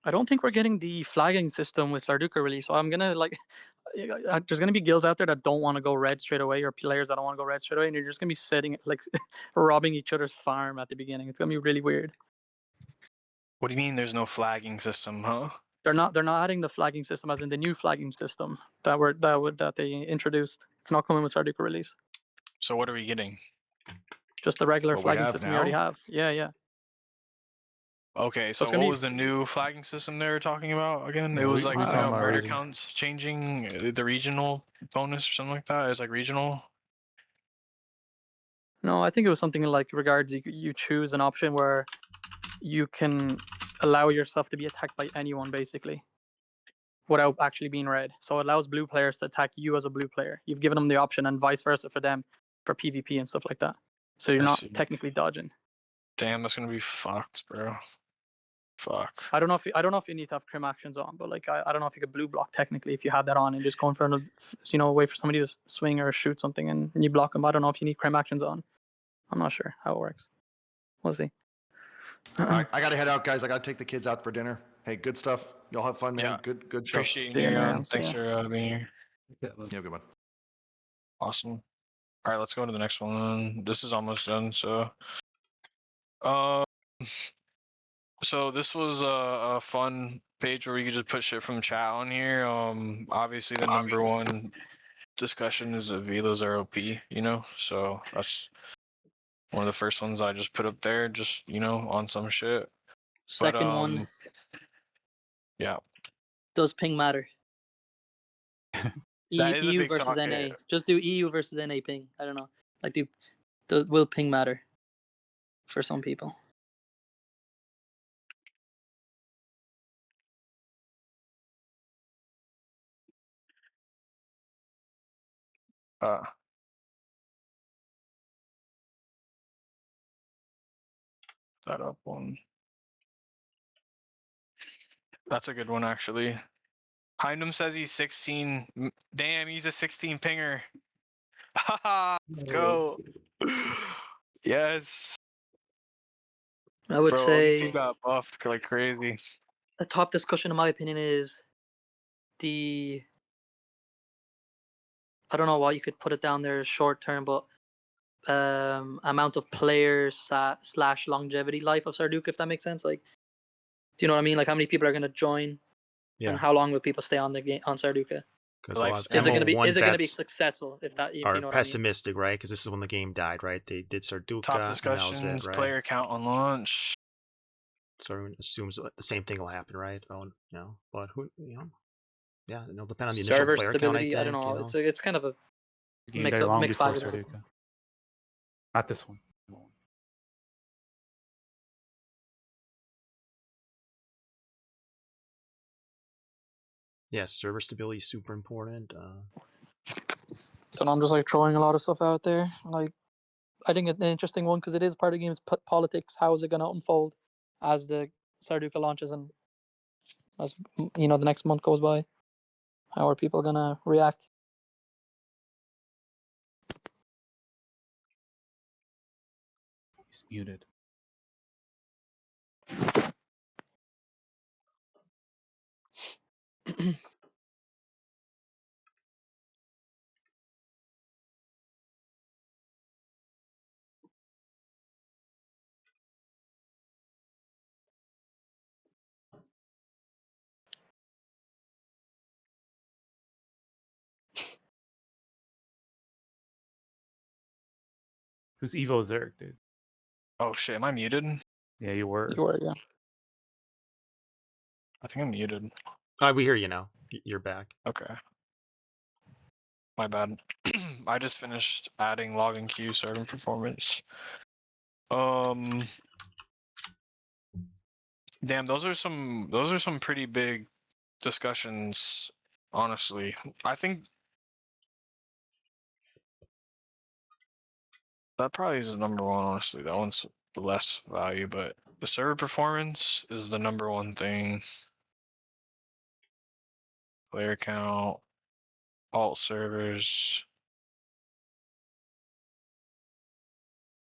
I don't think we're getting the flagging system with Sarducaa release. So I'm gonna like, there's gonna be guilds out there that don't want to go red straight away, or players that don't want to go red straight away, and you're just gonna be sitting like robbing each other's farm at the beginning. It's gonna be really weird. What do you mean there's no flagging system, huh? They're not adding the flagging system as in the new flagging system that they introduced. It's not coming with Sarducaa release. So what are we getting? Just the regular What we flagging have system we already now? have. Yeah. Okay, so it's what gonna be- was the new flagging system they were talking about again? Yeah, It was we- like we something talking about about murder Razer. counts changing, the regional bonus or something like that. It's like regional. No, I think it was something like regards you choose an option where you can allow yourself to be attacked by anyone basically without actually being red. So it allows blue players to attack you as a blue player. You've given them the option and vice versa for them for PvP and stuff like that. So you're I not see. technically dodging. Damn, that's gonna be fucked, bro. Fuck. I don't know if you need to have crim actions on, but like I don't know if you could blue block technically if you had that on and just go in front of, you know, wait for somebody to swing or shoot something and you block them. I don't know if you need crim actions on. I'm not sure how it works. We'll see. I gotta head out, guys. I gotta take the kids out for dinner. Hey, good stuff. Y'all have fun, man. Yeah. Good show. Appreciate you, See you, Nerion. Nerion. See Thanks ya. for being here. Yeah, man. Yeah, good one. Awesome. All right, let's go to the next one. This is almost done. So, um, so this was a fun page where we could just put shit from chat on here. Obviously the number one discussion is that Velas are OP, you know. So that's one of the first ones I just put up there, just you know, on some shit. Second one, yeah, does ping matter? That is a EU big versus talk, NA. yeah. Just do EU versus NA ping. I don't know. Like, will ping matter for some people? uh, that up one. That's a good one actually. Heindem says he's 16. Damn, he's a 16 pinger. Haha, let's go. Yes, I would bro. These say two got buffed like crazy. the top discussion, in my opinion, is the. I don't know why you could put it down there short term, but amount of players slash longevity life of Sarducaa, if that makes sense. Like, do you know what I mean? Like, how many people are going to join, Yeah, and how long will people stay on the game on Sarducaa? because a lot of Lifespan. Is it going to be MO1 bets successful? If you are know what I mean? pessimistic, right? Because this is when the game died, right? They did Sarducaa, Top and that was discussions, it, right? player count on launch. So everyone assumes that the same thing will happen, right? Oh, you know, but who, you know, yeah, it'll depend on the initial Server player count. I stability. think, I don't know. you know. It's kind of a The game mix died up long mixed before bag. Sarducaa. Not this one. Yes, server stability is super important. So I'm just like throwing a lot of stuff out there. Like, I think it's an interesting one because it is part of the game's politics. How is it going to unfold as the Sarducaa launches and as you know the next month goes by? How are people going to react? He's muted. Who's Evo Zerg, dude? Oh shit, am I muted? Yeah, you were. You were, yeah. I think I'm muted. We hear you now. You're back. Okay. My bad. I just finished adding login queue server performance. Damn, those are some pretty big discussions, honestly. I think that probably is the number one, honestly. That one's less value, but the server performance is the number one thing. Player count, alt servers.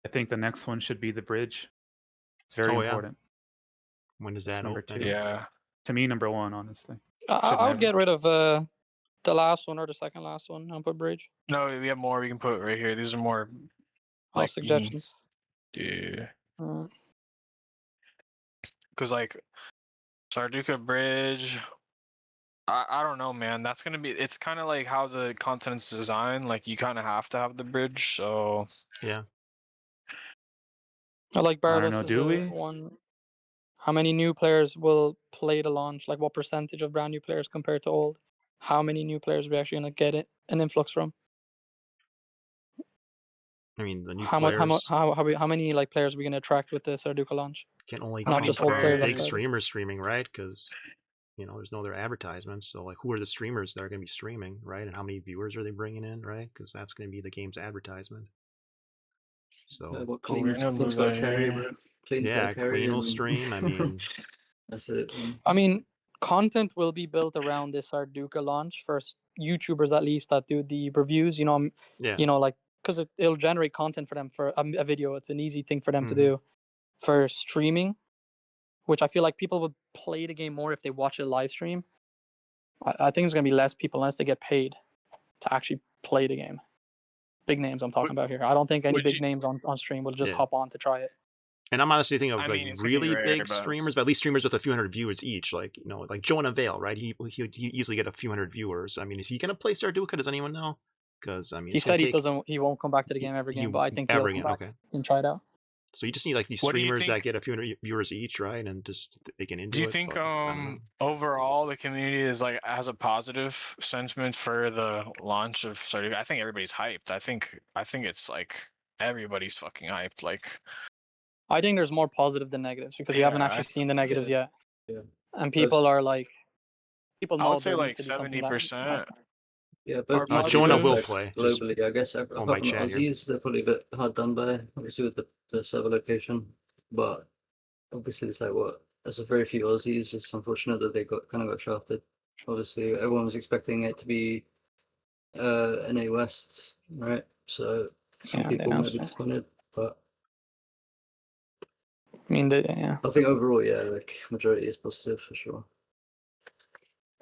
I think the next one should be the bridge. It's very Oh, yeah. important. When does That's that number open? two. Yeah. To me, number one, honestly. I would never. get rid of the last one or the second last one and put bridge. No, we have more we can put right here. These are more All like suggestions. yeah. Uh, Because like Sarducaa Bridge, I don't know, man. That's gonna be. It's kind of like how the content's designed. Like you kind of have to have the bridge. So Yeah. I like I don't Bardus know, as do we? one. How many new players will play the launch? Like, what percentage of brand new players compared to old? How many new players are we actually gonna get an influx from? I mean, the new How much? players How many like players are we gonna attract with the Sarducaa launch? can only How Not come many just old from players big outside. streamers streaming, right? Because you know, there's no other advertisements. So, like, who are the streamers that are going to be streaming, right? And how many viewers are they bringing in, right? Because that's going to be the game's advertisement. So what Cool, clean's we're gonna got move a carry, here. bro. Clean's got yeah, a carry. Queen will and stream. I mean, that's it. Man. I mean, content will be built around this Sarducaa launch for YouTubers at least that do the reviews. yeah. Like because it'll generate content for them for a video. It's an easy thing for them to Mhm. do. For streaming, which I feel like people would play the game more if they watch a live stream. I think there's gonna be less people unless they get paid to actually play the game. Big names I'm talking about here. I don't think any would big you- names on stream will just Yeah. hop on to try it. And I'm honestly thinking of I like mean, it's gonna be really rare, big but- streamers, but at least streamers with a few hundred viewers each, like like Jonah Vale, right? He easily get a few hundred viewers. I mean, is he gonna play Sarducaa? Does anyone know? Because I mean, He it's gonna said he take doesn't. He won't come back to the game ever again. But I think he'll ever come again. back Okay, and try it out. so you just need like these What do you streamers that think- get a few hundred viewers each, right? And just they can into Do you it. think but I don't know. overall the community is like has a positive sentiment for the launch of Sarducaa? I think everybody's hyped. I think it's like everybody's fucking hyped. Like I think there's more positive than negatives because we haven't Yeah, actually seen the negatives yet. Yeah. And people are like, people I know would say there like needs to be something 70%. Yeah, Or but Jonah will positive. play. Just globally, I guess. on Apart my from chat here. Aussies, they're probably a bit hard done by, obviously, with the server location. But obviously, it's like what? There's a very few Aussies. It's unfortunate that they kind of got shafted. Obviously, everyone was expecting it to be NA West, right? So some Yeah, people might announced be it. disappointed, but I mean, yeah. I think overall, yeah, like majority is positive for sure.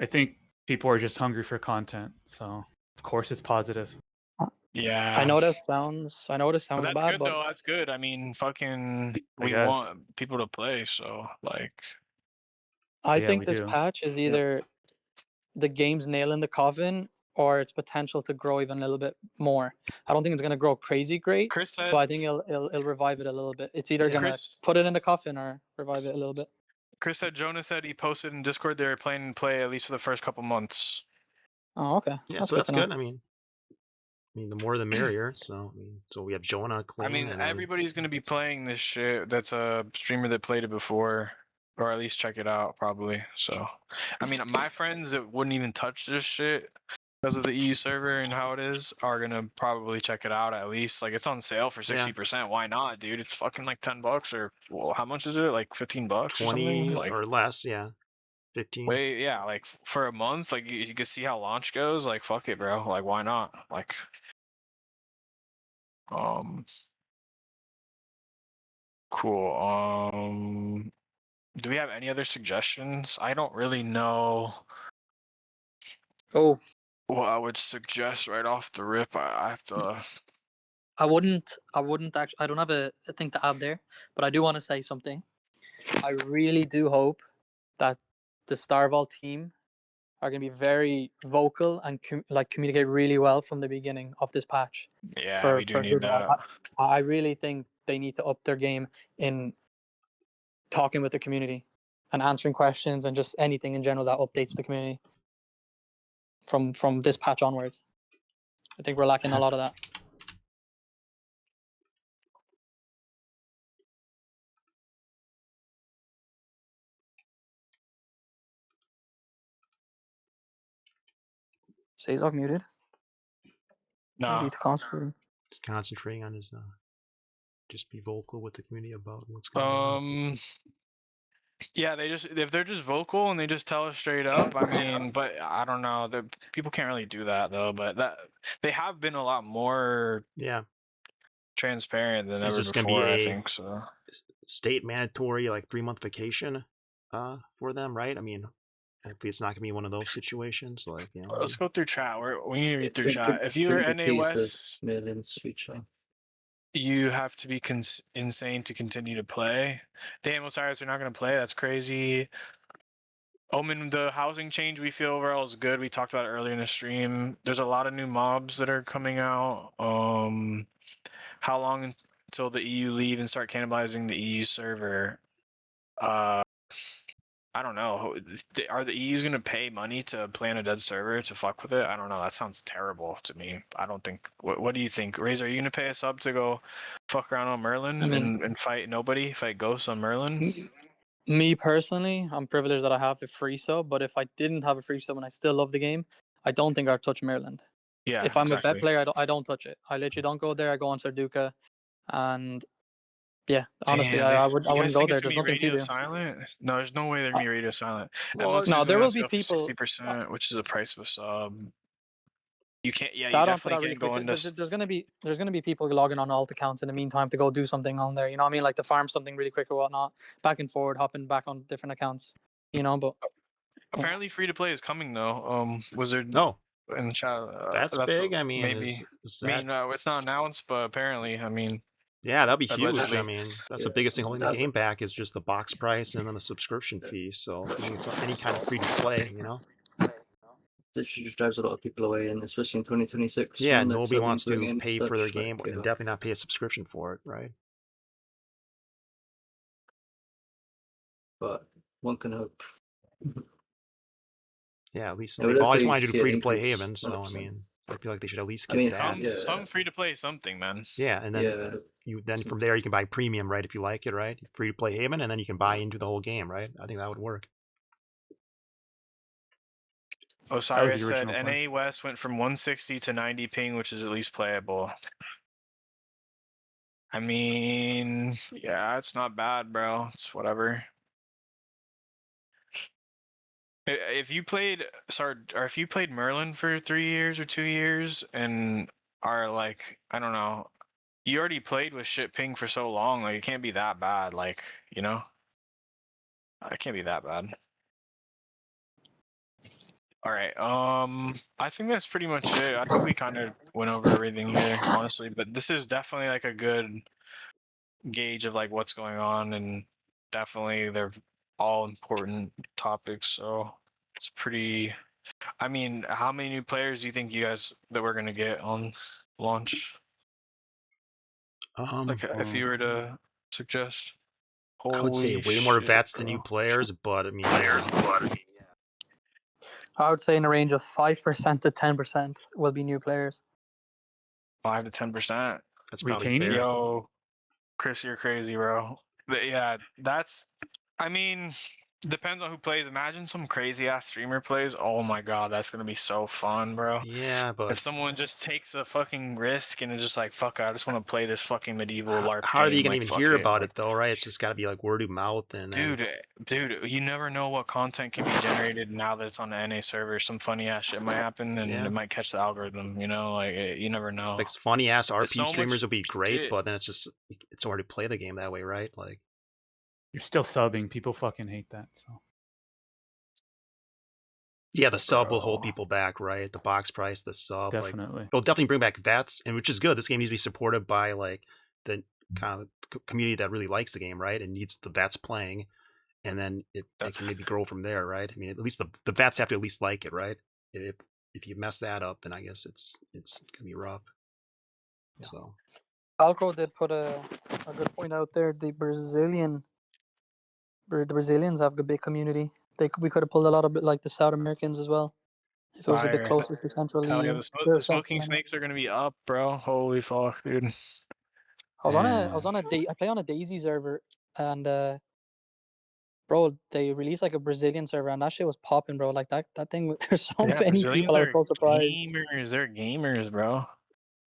I think people are just hungry for content, so of course it's positive. Yeah. I know this sounds. I know this But sounds that's bad, good but though. That's good. I mean, fucking, we guess. want people to play. So like, I Yeah, think we this do. patch is either the game's nail in the coffin or its potential to grow even a little bit more. I don't think it's gonna grow crazy great, Chris said. but I think it'll revive it a little bit. It's either Yeah. gonna Chris, put it in the coffin or revive it a little bit. Chris said Jonah said he posted in Discord they were planning to play at least for the first couple months. Oh, okay. Yeah, so that's good. I mean, the more the merrier. So so we have Jonah, I Clean, mean, and everybody's gonna be playing this shit. That's a streamer that played it before, or at least check it out probably. So, I mean, my friends that wouldn't even touch this shit because of the EU server and how it is are gonna probably check it out at least. Like it's on sale for 60%. Why not, dude? It's fucking like $10 or well, how much is it? Like $15 or 20 something? Like or less. Yeah, 15. wait, yeah, like for a month. Like you can see how launch goes. Like fuck it, bro. Like why not? Like cool. Do we have any other suggestions? I don't really know Oh, what I would suggest right off the rip. I have to. I wouldn't actually. I don't have a thing to add there, but I do want to say something. I really do hope that the Starval team are going to be very vocal and communicate really well from the beginning of this patch. Yeah, we do need good that. luck. I really think they need to up their game in talking with the community and answering questions and just anything in general that updates the community from this patch onwards. I think we're lacking a lot of that. Is Azog muted? Is No. he concentrating? Just concentrating on his. Just be vocal with the community about what's going on. Yeah, if they're just vocal and they just tell us straight up. I mean, but I don't know. The people can't really do that though. But that they have been a lot more Yeah, transparent than It's ever just gonna be before. I a- think so. state mandatory like 3-month vacation, for them, right? I mean, hopefully it's not gonna be one of those situations. Like Let's go through chat. We need to read through Drink- chat. If you're drink the NA teas West, with Merlin's feature. you have to be insane to continue to play. Damn, Osiris, they're not going to play. That's crazy. Omen, the housing change we feel overall is good. We talked about it earlier in the stream. There's a lot of new mobs that are coming out. How long until the EU leave and start cannibalizing the EU server? I don't know. Are the EU's going to pay money to play on a dead server to fuck with it? I don't know. That sounds terrible to me. I don't think. What do you think, Razer? Are you going to pay a sub to go fuck around on Merlin and fight nobody, fight ghosts on Merlin? Me personally, I'm privileged that I have a free sub, but if I didn't have a free sub and I still love the game, I don't think I'd touch Maryland. Yeah. If I'm exactly. a bet player, I don't touch it. I literally don't go there. I go on Sarducaa, And yeah, honestly, Damn, I you wouldn't guys go think there. it's gonna There's be nothing to radio do. silent? No, there's no way they're gonna be radio silent. That Well, looks No, like there gonna will be sell for people. 60%, which is the price of a sub. You can't. Yeah, To you add on to definitely that really can't go quick, into. there's gonna be people logging on alt accounts in the meantime to go do something on there. You know what I mean? Like to farm something really quick or whatnot, back and forward, hopping back on different accounts. You know, but Apparently, free to play is coming though. Wizard no, in the chat. that's That's big. I mean, maybe. is I that? mean, it's not announced, but apparently, I mean, Yeah, that'd be huge. allegedly. I mean, that's Yeah, the biggest thing holding the that- game back is just the box price and then the subscription fee. So I think it's any kind of free to play, you know. This just drives a lot of people away, and especially in 2026. Yeah, when they're nobody suddenly wants to bringing pay for their such, game like, and definitely not pay a subscription for it, right? but one can hope. Yeah, at least I would they've always definitely wanted to do see an free to play increase, Haven, so I 100%. mean, I feel like they should at least I get mean, that. yeah. Some free to play something, man. Yeah, and then Yeah, you then from there you can buy premium, right? If you like it, right? Free to play Haven, and then you can buy into the whole game, right? I think that would work. Osiris the said original plan. NA West went from 160 to 90 ping, which is at least playable. I mean, yeah, it's not bad, bro. It's whatever. If you played or if you played Merlin for 3 years or 2 years and are like, I don't know, you already played with shit ping for so long, like it can't be that bad, like, you know? It can't be that bad. All right. I think that's pretty much it. I think we kind of went over everything here, honestly, but this is definitely like a good gauge of like what's going on, and definitely they're all important topics, so it's pretty. I mean, how many new players do you think you guys that we're gonna get on launch? Like, if you were to suggest. I would say Holy way more shit, vets than bro. new players, but I mean, I would say in a range of 5% to 10% will be new players. 5 to 10%. that's probably Retaining? fair. Yo, Chris, you're crazy, bro. But yeah, that's. I mean, depends on who plays. Imagine some crazy ass streamer plays. Oh my god, that's gonna be so fun, bro. Yeah, but If someone just takes a fucking risk and is just like, fuck it, I just want to play this fucking medieval LARP how are they game, gonna like, even fuck hear it. about Like, it though, right? It's just got to be like word of mouth and then... dude, you never know what content can be generated now that it's on the NA server. Some funny ass shit might happen, and Yeah. it might catch the algorithm. You know, like you never know. like funny ass There's RP so much streamers would be great, shit. but then it's hard to play the game that way, right? Like, You're still subbing. People fucking hate that. So yeah, the sub will hold Bro. people back, right? The box price, the sub, like definitely. it'll definitely bring back vets, and which is good. This game needs to be supported by like the kind of community that really likes the game, right? And needs the vets playing, and then it can maybe grow from there, right? I mean, at least the vets have to at least like it, right? If you mess that up, then I guess it's gonna be rough. Yeah. So Falco did put a good point out there. The Brazilians have a big community. We could have pulled a lot of bit like the South Americans as well. If it was a bit Fire. closer to Central Hell yeah, EU. the smoking snakes are gonna be up, bro. Holy fuck, dude. I play on a Daisy server, and bro, they released like a Brazilian server, and that shit was popping, bro. Like that thing. There's so Yeah, many Brazilians people. I was are so surprised. gamers. They're gamers, bro.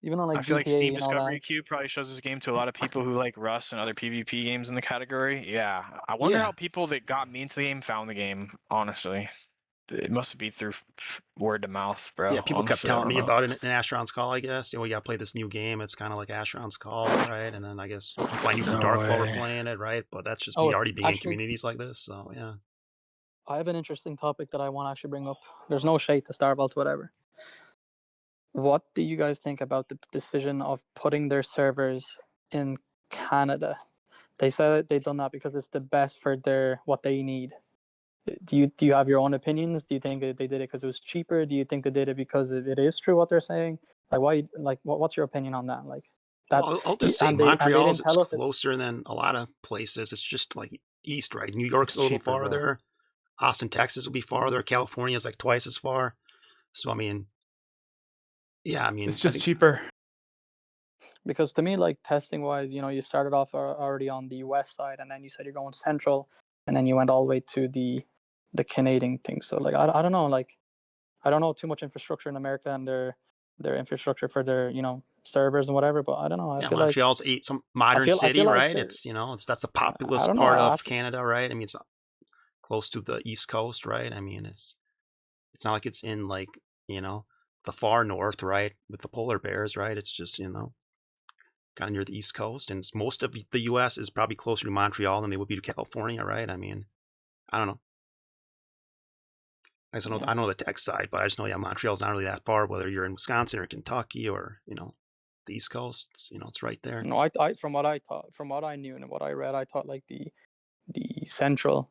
Even on like I feel like GTA Steam and all Discovery that. Queue probably shows this game to a lot of people who like Rust and other PvP games in the category. Yeah, I wonder Yeah. how people that got me into the game found the game. Honestly, it must be through word of mouth, bro. yeah, people kept Honestly, I telling don't me know. about it in Asheron's Call, I guess. You know, we gotta play this new game. It's kind of like Asheron's Call, right? And then I guess people I knew from No Darkfall were way. playing it, right? But that's just Oh, me already being in actually- communities like this. So yeah. I have an interesting topic that I want to actually bring up. There's no shade to Starvault, whatever. What do you guys think about the decision of putting their servers in Canada? They said they've done that because it's the best for what they need. Do you have your own opinions? Do you think they did it because it was cheaper? Do you think they did it because it is true what they're saying? Like why? Like what's your opinion on that? Like that? Well, I'll just say and they Montreal's didn't tell us it's closer than a lot of places. It's just like east, right? New York's It's a little cheaper, bro. farther. Austin, Texas will be farther. California's like twice as far. So I mean, yeah, I mean, It's I just think- cheaper. because to me, like testing wise, you started off already on the west side, and then you said you're going central, and then you went all the way to the Canadian thing. So like I don't know, like I don't know too much infrastructure in America, and their infrastructure for their servers and whatever. But I don't know. I Yeah, feel like Montreal's some modern I city, feel like right? It's that's the populous don't know. part of Canada, right? I mean, it's close to the East Coast, right? I mean, it's not like it's in like the far north, right, with the polar bears, right? It's just kind of near the East Coast, and most of the U.S. is probably closer to Montreal than they would be to California, right? I mean, I don't know. I don't know the tech side, but I just know Montreal's not really that far. Whether you're in Wisconsin or Kentucky or the East Coast, it's right there. No, I from what I thought, from what I knew and what I read, I thought like the central,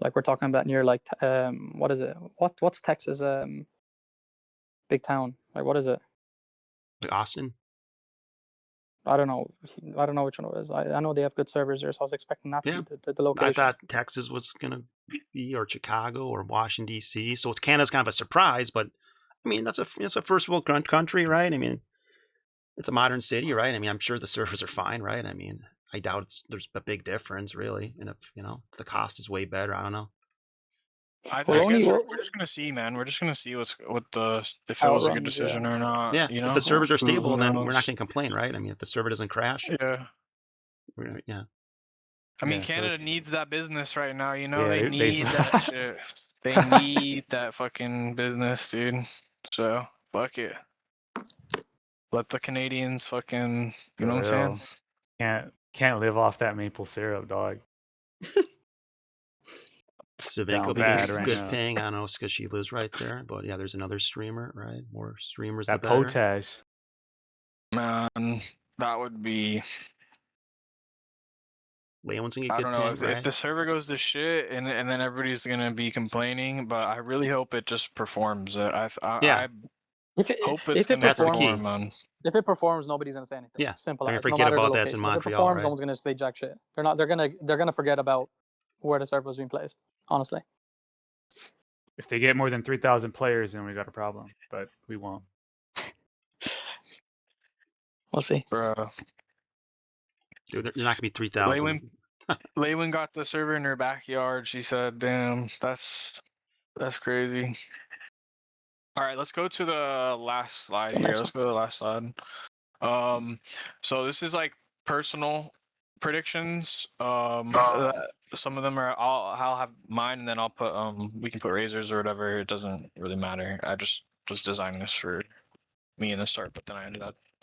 like we're talking about near like what is it? What's Texas big town? Like what is it? Like Austin. I don't know which one it is. I know they have good servers there, so I was expecting that to be the location. I thought Texas was gonna be, or Chicago, or Washington D.C. So Canada's kind of a surprise, but I mean it's a first world country, right? I mean it's a modern city, right? I mean I'm sure the servers are fine, right? I mean I doubt there's a big difference really, and if the cost is way better, I don't know. I guess we're just gonna see, man. We're just gonna see if it was a good decision or not. Yeah, if the servers are stable, then we're not gonna complain, right? I mean, if the server doesn't crash, yeah. I mean, Canada needs that business right now. Yeah, they need that shit. They need that fucking business, dude. So fuck it. Let the Canadians fucking, you know what I'm saying? Can't live off that maple syrup, dog. Savinko being good ping. I don't know, it's because she lives right there. But yeah, there's another streamer, right? More streamers. That potash. Man, that would be. Leon's gonna I get don't know ping, right? if the server goes to shit and then everybody's gonna be complaining, but I really hope it just performs. I hope it's gonna perform, man. If it performs, nobody's gonna say anything. Yeah, simple. They're As. gonna No forget matter about the that's in location. Montreal. If it performs, right? no one's gonna say jack shit. They're not. They're gonna forget about where the server was being placed. Honestly. If they get more than 3,000 players, then we got a problem. But we won't. We'll see. Bro. Dude, there's not gonna be 3,000. Leywin got the server in her backyard. She said, "Damn, that's crazy." All right, let's go to the last slide here. Let's go to the last slide. So this is like personal predictions. Some of them are I'll have mine, and then I'll put we can put Razers or whatever. It doesn't really matter. I just was designing this for me in the start, but then I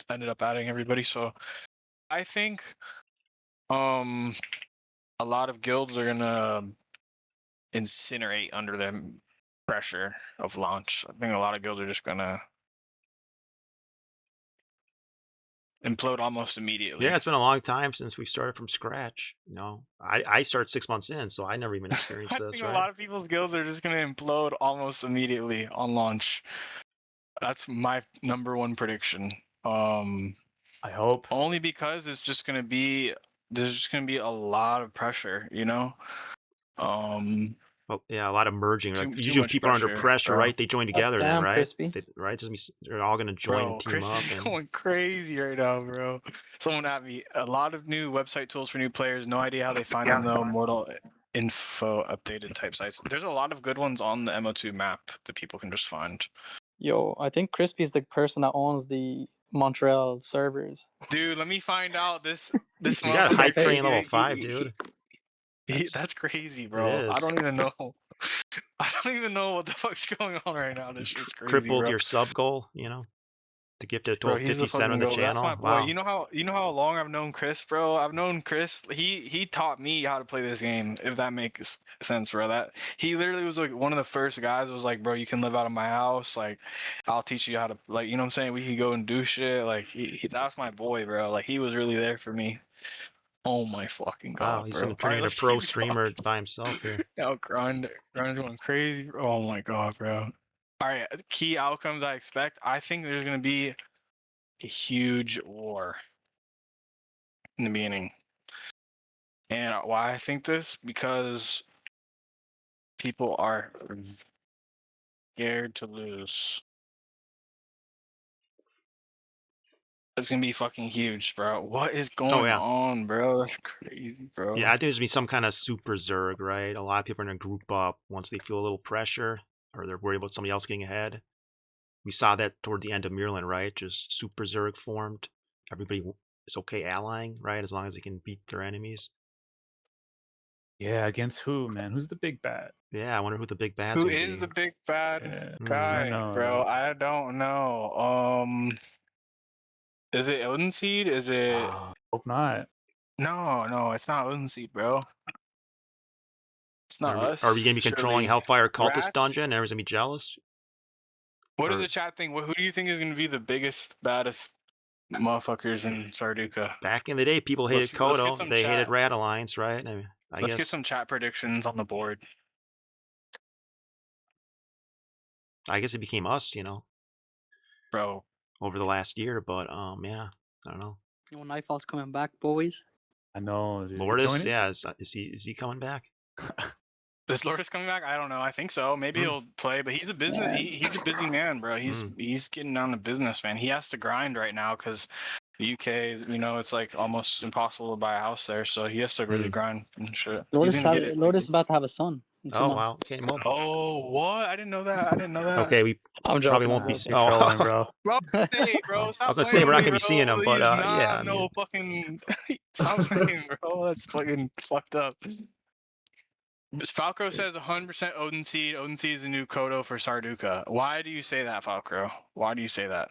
ended up adding everybody. So I think a lot of guilds are gonna incinerate under the pressure of launch. I think a lot of guilds are just gonna implode almost immediately. Yeah, it's been a long time since we started from scratch. I started 6 months in, so I never even experienced this. I think right? a lot of people's guilds are just gonna implode almost immediately on launch. That's my number one prediction. I hope only because there's just gonna be a lot of pressure, Well, yeah, a lot of merging. Too Usually when people are under pressure, bro. right? They join together then, right? Crispy. Right? They're all gonna join and team Chris up. is going crazy right now, bro. Someone at me. A lot of new website tools for new players. No idea how they find them though. Mortal info updated type sites. There's a lot of good ones on the MO2 map that people can just find. Yo, I think Crispy is the person that owns the Montreal servers. Dude, let me find out this. You got a hype train level 5, dude. That's crazy, bro. I don't even know. I don't even know what the fuck's going on right now. This shit's crazy. Tripled bro. your sub goal, to get to 50 cent on the channel. That's my boy. Wow. You know how long I've known Chris, bro. I've known Chris. He taught me how to play this game. If that makes sense, bro. That he literally was like one of the first guys. Was like, bro, you can live out of my house. Like, I'll teach you how to like. You know what I'm saying? We could go and do shit. Like, that's my boy, bro. Like, he was really there for me. Oh my fucking god, wow, he's bro. gonna turn into a pro streamer by himself here. Now Grind's going crazy. Oh my god, bro. All right, key outcomes I expect. I think there's gonna be a huge war in the beginning. And why I think this? Because people are scared to lose. It's gonna be fucking huge, bro. What is going on, bro? That's crazy, bro. Yeah, I think there's gonna be some kind of super Zerg, right? A lot of people are gonna group up once they feel a little pressure, or they're worried about somebody else getting ahead. We saw that toward the end of Mirland, right? Just Super Zerg formed. Everybody is okay allying, right? As long as they can beat their enemies. Yeah, against who, man? Who's the big bad? Yeah, I wonder who the big bad's Who gonna is be. the big bad Yeah, guy, know, bro? right? I don't know. Is it Odin Seed? Is it? Hope not. No, it's not Odin Seed, bro. It's not us. Are we gonna be controlling surely. Hellfire Cultist Rats? Dungeon? And everyone's gonna be jealous? What does Or- the chat think? Who do you think is going to be the biggest, baddest motherfuckers in Sarducaa? Back in the day, people hated Let's get Kodo. some They hated chat. Rat Alliance, right? I mean, Let's get some chat predictions on the board. I guess it became us, you know, Bro, over the last year. But yeah, I don't know. You know, Nightfall's coming back, boys. I know, dude. Lourdes, Joining? yeah, is he coming back? is Lourdes coming back? I don't know. I think so. Maybe he'll play, but he's a business. He's a busy man, bro. He's getting down to business, man. He has to grind right now because the UK is, you know, it's like almost impossible to buy a house there, so he has to really grind and shit. Lourdes, He's gonna get it. Lourdes is about to have a son in 2 Oh months. wow, okay, well, Oh, what? I didn't know that. okay, we I'm probably joking. won't be. You're trolling, bro. Bro, hey, bro, I stop was gonna say we're not playing, gonna be seeing him, bro. but He's not yeah, I no mean, fucking. Stop playing, bro. That's fucking fucked up. Falco says 100% Odin Seed. Odin Seed is the new Kodo for Sarducaa. Why do you say that, Falco? Why do you say that?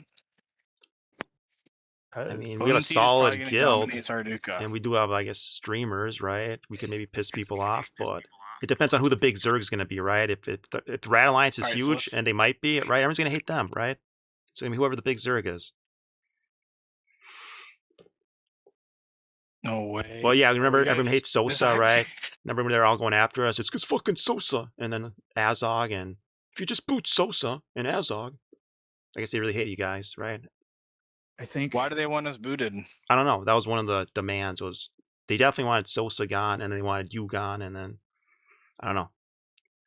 I mean, we have Odin a Seed is probably solid gonna guild, dominate Sarducaa. and we do have, I guess, streamers, right? We could maybe piss people off, but it depends on who the big Zerg is gonna be, right? If the Rat Alliance is Alright, so huge, let's- and they might be, right? Everyone's gonna hate them, right? It's gonna be whoever the big Zerg is. No way. Well, yeah, remember You guys everyone hates just- Sosa, right? Remember when they're all going after us? It's because fucking Sosa, and then Azog, and if you just boot Sosa and Azog, I guess they really hate you guys, right? I think. Why do they want us booted? I don't know. That was one of the demands. Was they definitely wanted Sosa gone, and then they wanted you gone, and then I don't know.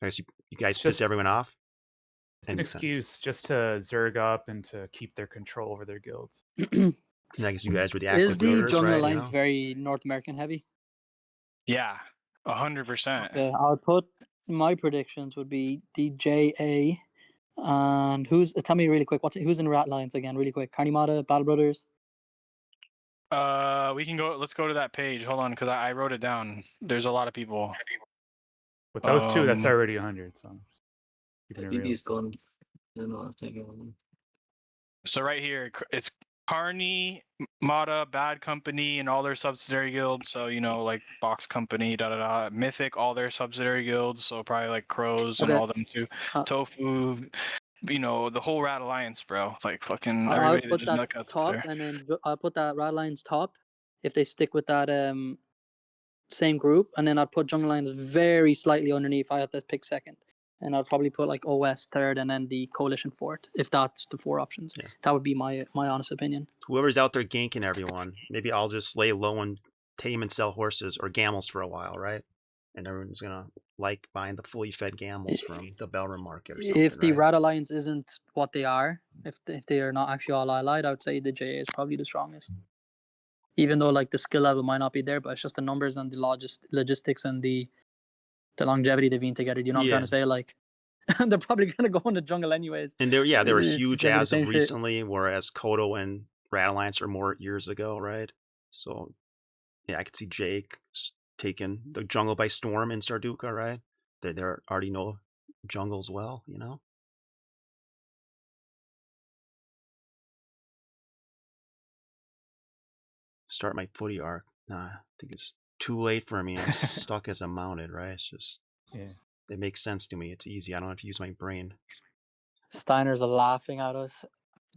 I guess you guys It's piss just- everyone off. It's an excuse just to Zerg up and to keep their control over their guilds. And I guess you guys were the Is active the voters, Jungle right? Alliance very North American heavy? Yeah, 100%. Okay, I'll put my predictions would be DJA, and tell me really quick who's in Rat Alliance again, really quick. Carnimata, Battle Brothers. We can go. Let's go to that page. Hold on, because I wrote it down. There's a lot of people. With those two, that's Um, already 100. So keeping it real. BB's gone. They're not taking one. So right here, it's Carney, Mata, Bad Company, and all their subsidiary guilds. So, you know, like Box Company, Mythic, all their subsidiary guilds. So probably like Crows and Okay. all them too. Tofu, you know, the whole Rat Alliance, bro. Like fucking I'll everybody that put just that nut top, there. and then I'll put that Rat Alliance top if they stick with that same group, and then I'd put Jungle Alliance very slightly underneath. I have to pick second, and I'd probably put like OS third, and then the Coalition fourth, if that's the 4 options. Yeah. That would be my honest opinion. Whoever's out there ganking everyone, maybe I'll just lay low and tame and sell horses or gamels for a while, right? And everyone's gonna like buying the fully fed gamels from the Belram market or something. If the right? Rat Alliance isn't what they are, if they are not actually all allied, I would say the JA is probably the strongest. Even though like the skill level might not be there, but it's just the numbers and the logistics and the longevity they've been together. Do you know what I'm trying to say? Like they're probably gonna go in the jungle anyways. And they were It's huge gonna be the as same of shit. recently, whereas Kodo and Rat Alliance are more years ago, right? So yeah, I could see Jake taking the jungle by storm in Sarducaa, right? There already know jungles well, you know. Start my footy arc. Nah, I think it's too late for me. I'm stuck as a mounted, right? It's just it makes sense to me. It's easy. I don't have to use my brain. Steiner's laughing at us.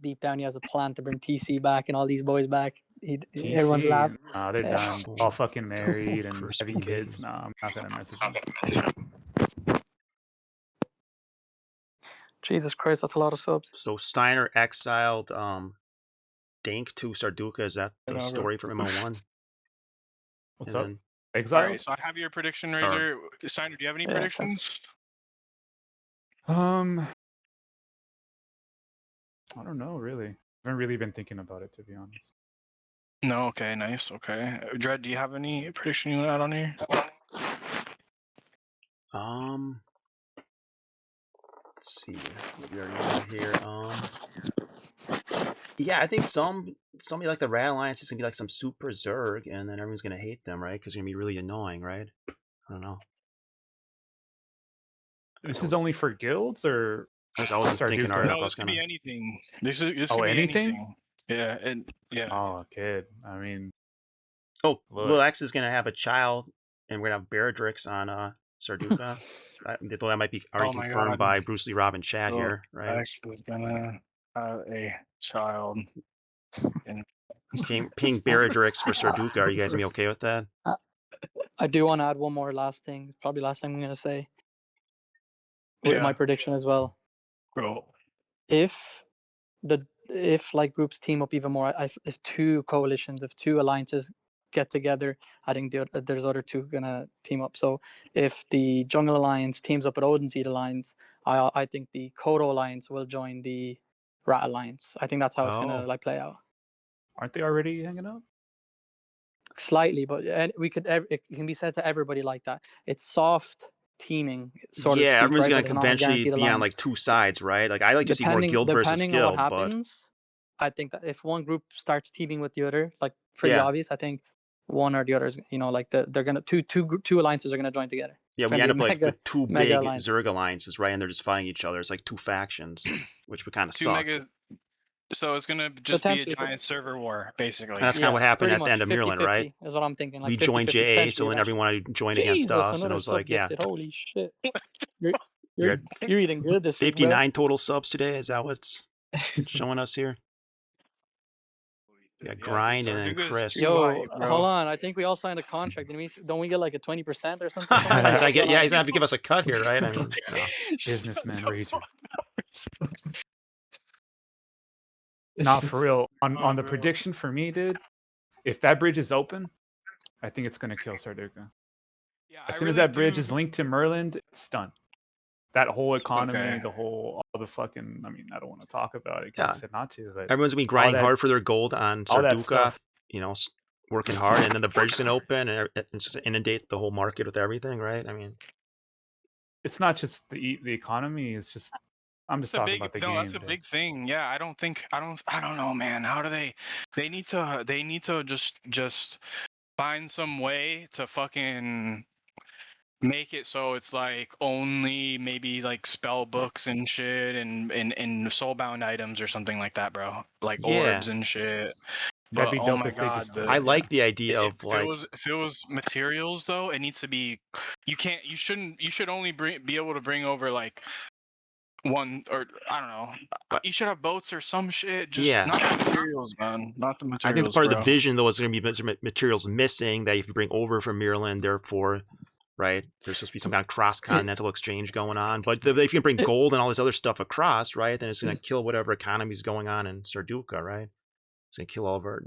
Deep down, he has a plan to bring TC back and all these boys back. Everyone's laughing. Nah, they're Yeah. done. All fucking married and First having baby. kids. Nah, I'm not gonna message them. Jesus Christ, that's a lot of subs. So Steiner exiled Dank to Sarducaa. Is that the story from MO1? What's And up? then- Exile? All right, so I have your prediction, Razer. Steiner, do you have any Yeah, predictions? I don't know, really. I haven't really been thinking about it, to be honest. No. Okay. Nice. Okay. Dread, do you have any prediction you want to add on here? Let's see what we already got here. Yeah, I think somebody like the Rat Alliance is gonna be like some super Zerg, and then everyone's gonna hate them, right? Because they're gonna be really annoying, right? I don't know. This is only for guilds, or I was always thinking Sarducaa? our No, was this could gonna. be anything. This Oh, could be anything? anything. Yeah, and yeah. Oh, kid. I mean, Oh, look. Lil X is gonna have a child, and we're gonna have Beradrix on Sarducaa. Though that might be already Oh my confirmed God. by Bruce Lee, Rob, and Chad Lil here, right? X is gonna have a child. And Paying Beradrix for Sarducaa. Are you guys gonna be okay with that? I do want to add one more last thing. It's probably last thing I'm gonna say. With my prediction as well. bro. If like groups team up even more, if two coalitions, if two alliances get together, I think there's other two gonna team up. So if the Jungle Alliance teams up with Odin Seed Alliance, I think the Kodo Alliance will join the Rat Alliance. I think that's how it's gonna like play out. Aren't they already hanging out? Slightly, but it can be said to everybody like that. It's soft teaming, sort of Yeah, speak, everyone's right? gonna But it's not a eventually guaranteed be on alliance. like two sides, right? Like I like to see more guild versus Depending on guild, what but happens, I think that if one group starts teaming with the other, like pretty Yeah. obvious, I think one or the other is, like they're gonna two alliances are gonna join together. yeah, It's we gonna end be up a like with two mega big alliance. Zerg alliances, right? And they're just fighting each other. It's like two factions, which would kind of Two suck. mega. So it's gonna just be a Potentially, giant server war, basically. And that's kind of what happened pretty at the end of much Mirland, right? 50-50 is what I'm thinking. Like We joined 50-50 JA, so potentially then eventually. everyone joined against Jesus, us, and another it was sub like, yeah, gifted. Holy shit! You're, Yeah. you're eating good this week, bro. 59 total subs today. Is that what's showing us here? Yeah, Grind and then Sarducaa's Chris. too Yo, hype, bro. hold on. I think we all signed a contract. Don't we get like a 20% or something? yeah, he's What's going gonna on? have to give us a cut here, right? I mean, no. Businessman Razer. Nah, for real. On the prediction for me, dude, if that bridge is open, I think it's gonna kill Sarducaa. Yeah, As I soon as really that bridge do- is linked to Merland, it's done. That whole economy, Okay. all the fucking. I mean, I don't want to talk about it Yeah. because I said not to, but Everyone's gonna be grinding that- hard for their gold on all that Sarducaa, stuff. Working hard, and then the bridge is gonna open, and it's just inundate the whole market with everything, right? I mean, it's not just the economy. It's just I'm just That's a talking big about the no. game. That's a dude. big thing. Yeah, I don't know, man. How do they? They need to just find some way to fucking make it so it's like only maybe like spell books and shit and soulbound items or something like that, bro. Like Yeah. orbs and shit. That'd But be oh dope my if they god, just. the, I like the idea of like, if it was materials though, it needs to be. You should only be able to bring over like one, or I don't know. You should have boats or some shit. Just Yeah. not the materials, man. Not the I materials. think the part of bro. the vision though is going to be materials missing that if you bring over from Mirland, therefore, right? There's supposed to be some kind of cross-continental exchange going on. But if you can bring gold and all this other stuff across, right, then it's going to kill whatever economy is going on in Sarducaa, right? It's going to kill all of our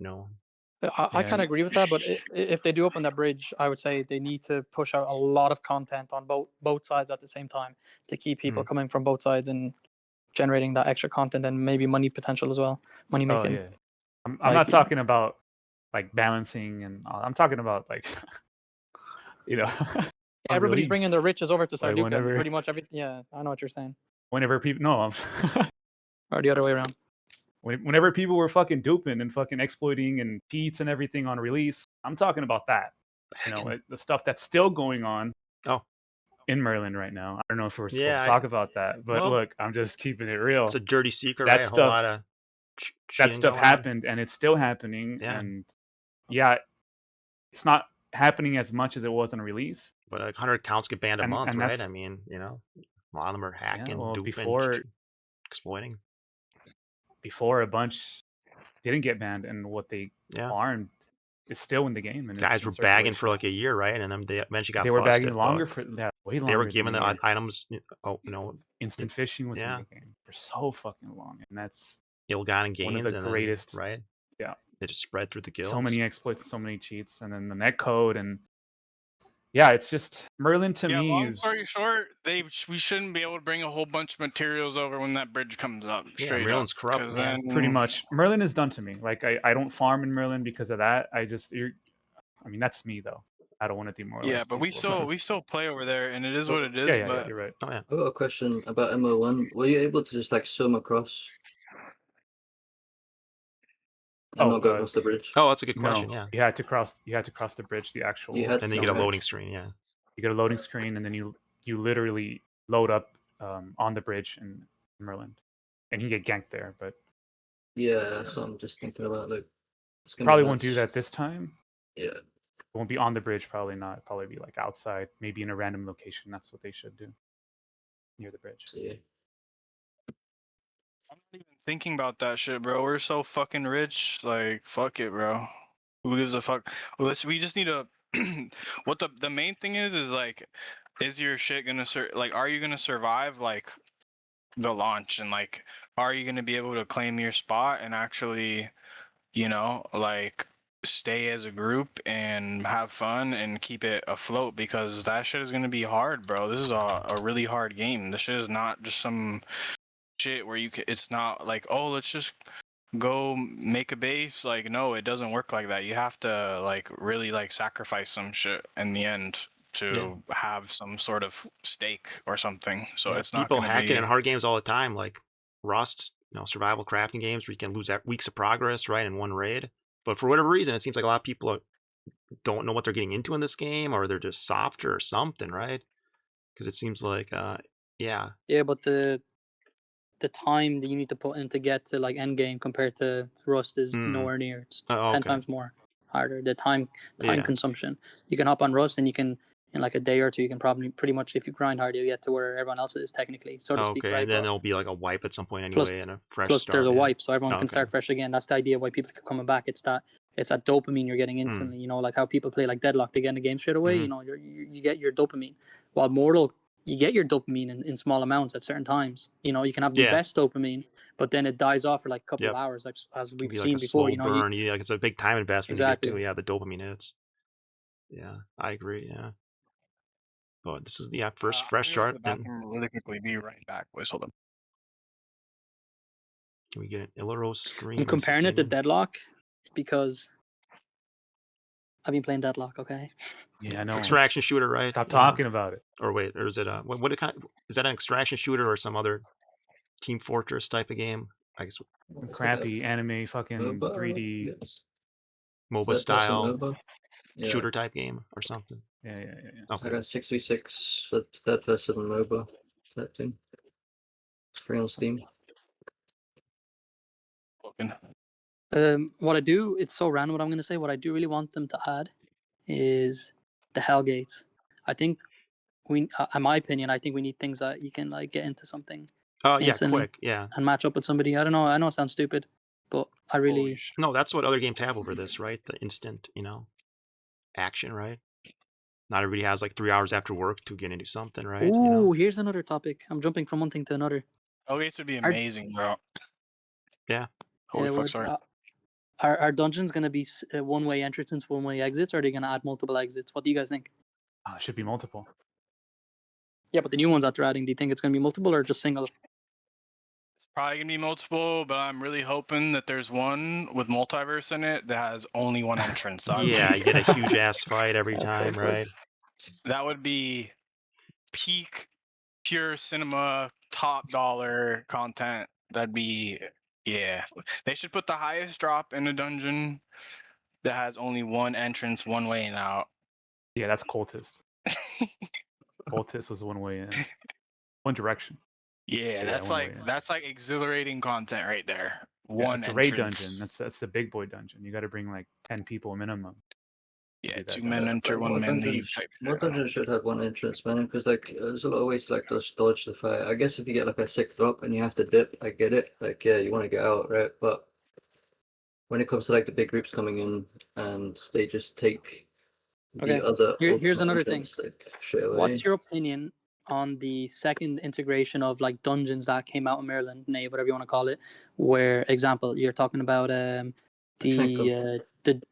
I kind of agree with that, but if they do open that bridge, I would say they need to push out a lot of content on both sides at the same time to keep people coming from both sides and generating that extra content and maybe money potential as well, money Oh making. yeah, I'm Like, not talking about like balancing and all. I'm talking about like on Everybody's release. bringing their riches over to Like, Sarducaa. whenever- Pretty much everything. Yeah, I know what you're saying. Whenever people Or the other way around. whenever people were fucking duping and fucking exploiting and cheats and everything on release, I'm talking about that. The stuff that's still going on. Oh. In Merland right now. I don't know if we're supposed Yeah, to talk about that, but well, look, I'm just keeping it real. It's a dirty secret, That right? stuff- A whole lot of That stuff going on. happened and it's still happening. Yeah. And yeah, it's not happening as much as it was on release. But like 100 accounts get banned a And- month, and right? that's- I mean, a lot of them are hacking, well, duping, before- exploiting. Before a bunch didn't get banned, and what they farmed is still in the game. And Guys it's in were bagging for circulation. like a year, right? And then they eventually got They were busted, bagging longer but for way longer. they were than given a the year. items. Instant fishing was Yeah. in the game for so fucking long, and that's ill-gotten gains. one of the and then, greatest. right? Yeah, They just spread through the guilds. so many exploits, so many cheats, and then the net code, and yeah, it's just Merlin to me long is. story short, we shouldn't be able to bring a whole bunch of materials over when that bridge comes up. Straight Merlin's up, corrupt, 'cause man. then Pretty much, Merlin is done to me. Like I don't farm in Merlin because of that. I mean, that's me though. I don't want to demoralize. Yeah, but we people. still play over there, and it is what it is. yeah, but you're right. Oh yeah. I got a question about MO1. Were you able to just like swim across and not go across the bridge? Oh, that's a good No, question. Yeah. you had to cross the bridge, the actual. You had And to then you get a Okay. loading screen. Yeah. You get a loading screen, and then you literally load up on the bridge in Merlin, and you get ganked there. But Yeah, so I'm just thinking about like it's gonna be probably won't do nuts. that this time. Yeah. It won't be on the bridge. Probably not. Probably be like outside, maybe in a random location. That's what they should do near the bridge. So, yeah. I'm not even thinking about that shit, bro. We're so fucking rich. Like, fuck it, bro. Who gives a fuck? We just need to. What the main thing is like, is your shit gonna like? Are you gonna survive like the launch, and like, are you gonna be able to claim your spot and actually, like stay as a group and have fun and keep it afloat? Because that shit is gonna be hard, bro. This is a really hard game. This shit is not just some shit where it's not like, oh, let's just go make a base. Like, no, it doesn't work like that. You have to like really like sacrifice some shit in the end to have some sort of stake or something. So it's not people gonna hacking be in hard games all the time, like Rust, survival crafting games where you can lose weeks of progress right in one raid. But for whatever reason, it seems like a lot of people don't know what they're getting into in this game, or they're just softer or something, right? Because it seems like Yeah, but the time that you need to put in to get to like end game compared to Rust is nowhere near. It's 10 times more harder. The time consumption. You can hop on Rust and you can in like a day or two you can probably pretty much, if you grind hard, you'll get to where everyone else is technically, so to speak. Okay, Right? and then But there'll be like a wipe at some point anyway, and a fresh plus start. there's a yeah. wipe, so everyone can start fresh again. That's the idea why people keep coming back. It's that dopamine you're getting instantly. You know, like how people play like Deadlock, they get in the game straight away. You know, you get your dopamine. While Mortal, you get your dopamine in small amounts at certain times. You know, you can have the best dopamine, but then it dies off for like a couple of hours, like as we've seen before. You know, burn. Like it's a big time investment to get to. Yeah, the dopamine hits. Yeah, I agree. Yeah. But this is first fresh start. And really quickly. Be right back. Please hold on. Can we get an Illuros screen? I'm comparing it to Deadlock because I've been playing Deadlock. Okay. Yeah, I know. Extraction shooter, right? Stop talking about it. Or wait, or is it what kind? Is that an extraction shooter or some other Team Fortress type of game? I guess crappy anime fucking MOBA, 3D MOBA style MOBA? shooter type game or something. Yeah. Okay. I got 6v6 for third person MOBA type thing. It's free on Steam. What I do, it's so random what I'm going to say. What I do really want them to add is the Hellgates. I think in my opinion, I think we need things that you can like get into something. Quick, and match up with somebody. I don't know. I know it sounds stupid, but I really no. That's what other games have over this, right? The instant, action, right? Not everybody has like 3 hours after work to get into something, right? Ooh, here's another topic. I'm jumping from one thing to another. Hellgates would be amazing, bro. Yeah. Holy fuck, sorry. Are dungeons going to be one-way entrances, one-way exits, or are they going to add multiple exits? What do you guys think? It should be multiple. Yeah, but the new ones that they're adding, do you think it's going to be multiple or just single? It's probably going to be multiple, but I'm really hoping that there's one with multiverse in it that has only one entrance. You get a huge ass fight every time, right? That would be peak pure cinema, top dollar content. That'd be, yeah. They should put the highest drop in a dungeon that has only one entrance, one way and out. Yeah, that's Cultist. Cultist was one way in, one direction. Yeah, that's like exhilarating content right there. One it's a raid dungeon. That's the big boy dungeon. You got to bring like 10 people minimum. Yeah, 2 men enter, 1 man leave. What dungeon should have one entrance, man? Because like there's a lot of ways to like dodge the fight. I guess if you get like a sick drop and you have to dip, I get it. Like you want to get out, right? But when it comes to like the big groups coming in and they just take the other. Here's another thing. Like, what's your opinion on the second integration of like dungeons that came out in Maryland, Nave, whatever you want to call it? Where example, you're talking about the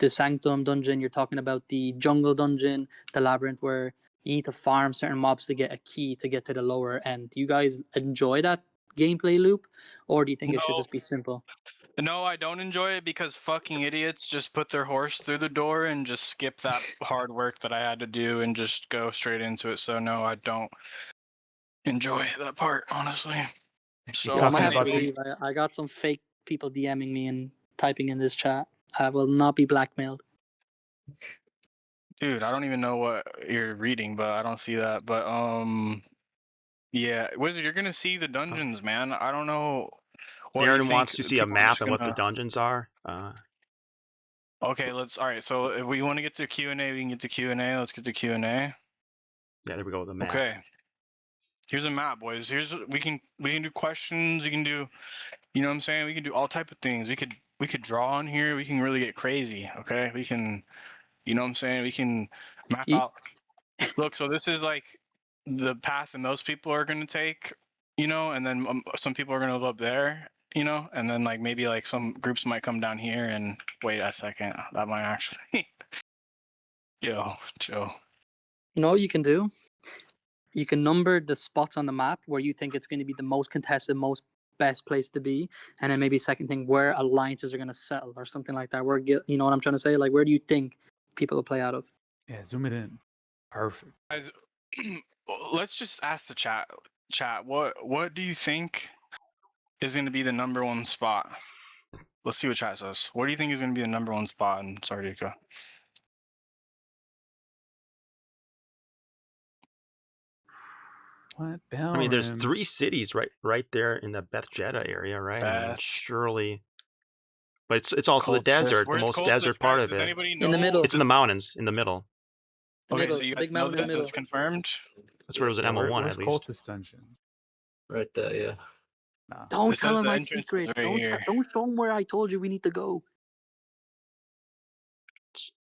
Sanctum dungeon, you're talking about the Jungle dungeon, the Labyrinth, where you need to farm certain mobs to get a key to get to the lower end. Do you guys enjoy that gameplay loop, or do you think it should No. just be simple? No, I don't enjoy it because fucking idiots just put their horse through the door and just skip that hard work that I had to do and just go straight into it. So no, I don't enjoy that part, honestly. So Well, I might talking have to about the- leave. I got some fake people DMing me and typing in this chat. I will not be blackmailed. dude, I don't even know what you're reading, but I don't see that. But yeah, Wizard, you're gonna see the dungeons, man. I don't know what you Aaron think. wants to see a People are just map and what the gonna- dungeons are. Okay, let's. All right, so if we want to get to Q&A, we can get to Q&A. Let's get to Q&A. Yeah, there we go with the map. Okay. Here's a map, boys. Here's we can do questions. We can do, you know what I'm saying? We can do all type of things. We could draw on here. We can really get crazy. Okay, we can, you know what I'm saying? We can map Ye- out. Look, so this is like the path that most people are gonna take, you know, and then some people are gonna live up there, you know, and then like maybe like some groups might come down here and wait a second. That might actually, yo, Joe. You know what you can do? You can number the spots on the map where you think it's going to be the most contested, most best place to be, and then maybe second thing where alliances are going to settle or something like that. Where you know what I'm trying to say? Like where do you think people will play out of? Yeah, zoom it in. Perfect. Guys, let's just ask the chat. Chat, what do you think is going to be the number one spot? Let's see what chat says. What do you think is going to be the number one spot in Sarducaa? What? I mean, there's Bellrim. 3 cities right there in the Beth Jetta area, right? I mean, Beth. surely, but it's also the Cultist. desert, the Where's most Cultist, desert part guys? of Does it. anybody know? In the middle. It's in the mountains, in the middle. The Okay, middle, so you the guys big know mountain in the this middle. is confirmed. That's where it was at Yeah, MO1 where's at least. Cultist Dungeon? Right there, yeah. Nah. Don't It tell says him the my entrance is secret. right here. Don't show him where I told you we need to go.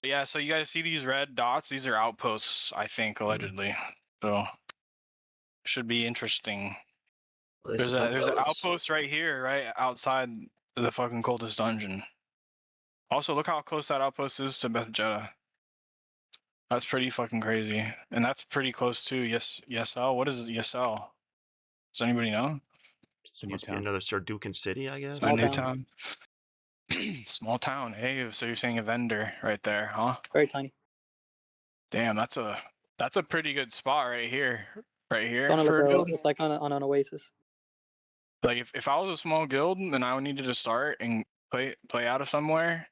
Yeah, so you guys see these red dots? These are outposts, I think, allegedly. So should be interesting. Well, There's this is an outpost. outpost right here, right outside the fucking cultist dungeon. Also, look how close that outpost is to Beth Jetta. That's pretty fucking crazy, and that's pretty close to Yesel. What is Yesel? Does anybody know? It's a new Must be town. another Sarducan city, I guess. A Small new town. town. Small town. Hey, so you're saying a vendor right there, huh? Very tiny. Damn, that's a pretty good spot right here. Right It's here on a for a little. guild. It's like on an oasis. Like if I was a small guild and I needed to start and play out of somewhere,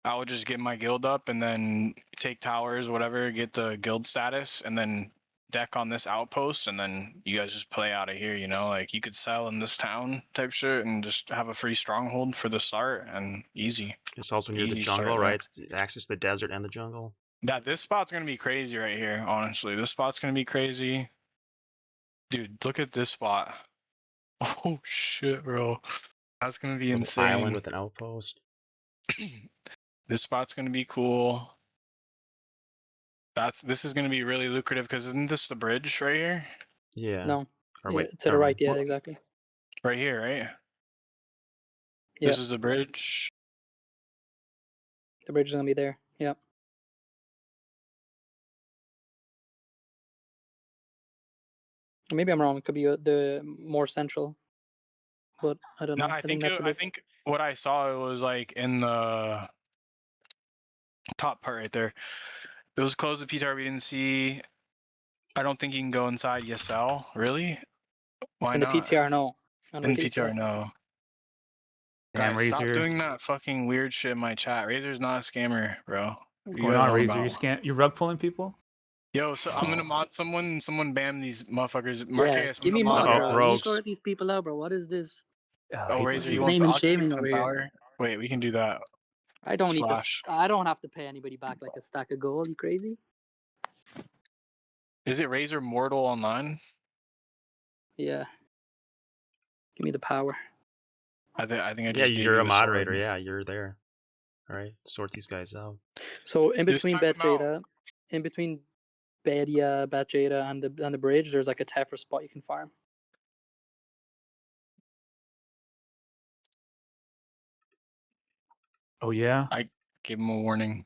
I would just get my guild up and then take towers, whatever, get the guild status, and then deck on this outpost, and then you guys just play out of here. You know, like you could sell in this town type shit and just have a free stronghold for the start and easy. It's also near the Easy jungle, start, right? yeah. It's access to the desert and the jungle. This spot's gonna be crazy right here. Honestly, this spot's gonna be crazy, dude. Look at this spot. Oh shit, bro. That's gonna be Little insane. island with an outpost. This spot's gonna be cool. This is gonna be really lucrative because isn't this the bridge right here? Yeah. No. Or Yeah, wait, to the never right. mind. Yeah, exactly. Right here, right? Yeah. This is the bridge. The bridge is gonna be there. Yeah. Maybe I'm wrong. It could be the more central, but I don't No, know. I think that's a I bit. think what I saw it was like in the top part right there. It was closed to PTR. We didn't see. I don't think you can go inside Yesel. Really? Why In the not? PTR, no. On In the PTR, no. Damn, Guys, stop Razer. doing that fucking weird shit in my chat. Razor's not a scammer, bro. What's What going are on, you Razer? about? You rug pulling people? Yo, so I'm gonna mod someone ban these motherfuckers. Yeah. Marquez, I'm Give me gonna mod, Uh-oh, bro. Razor. You rogues. sort these people out, bro. What is this? I Oh, hate to Razor, see you it. want? Naming I'll give you shaming some over here. power. Wait, we can do that. I don't need to. Slash. I don't have to pay anybody back like a stack of gold. You crazy? Is it Razor Mortal Online? Yeah. Give me the power. I think I Yeah, just gave you're you a the sword. moderator. Yeah, you're there. All right, sort these guys out. So in Just between time 'em out. Betjada, in between Betjada and the bridge, there's like a Tefra spot you can farm. Oh yeah. Give him a warning.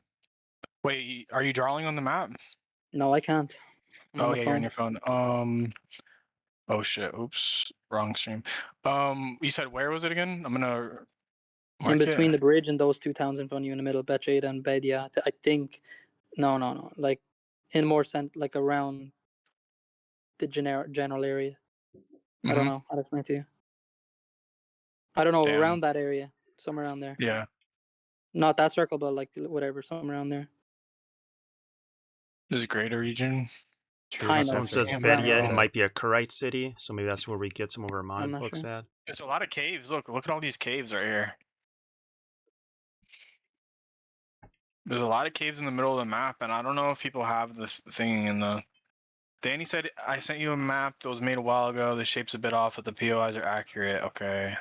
Wait, are you drawing on the map? No, I can't. I'm on Oh the yeah, you're on phone. your phone. Oh shit! Oops, wrong stream. You said where was it again? I'm gonna In mark between it. the bridge and those two towns in front of you in the middle, Betchade and Bedia. I think. No. Like in more like around the general area. I don't Mhm. know. I'll explain to you. I don't know, Damn. around that area, somewhere around there. Yeah. Not that circle, but like whatever, somewhere around there. This greater region. True, Kind not of. Someone that says circle. Around Bedia, there. it might be a Karite city, so maybe that's where we get some of our I'm mounted not books sure. at. There's a lot of caves. Look at all these caves right here. There's a lot of caves in the middle of the map, and I don't know if people have this thing in the. Danny said I sent you a map that was made a while ago. The shape's a bit off, but the POIs are accurate. Okay.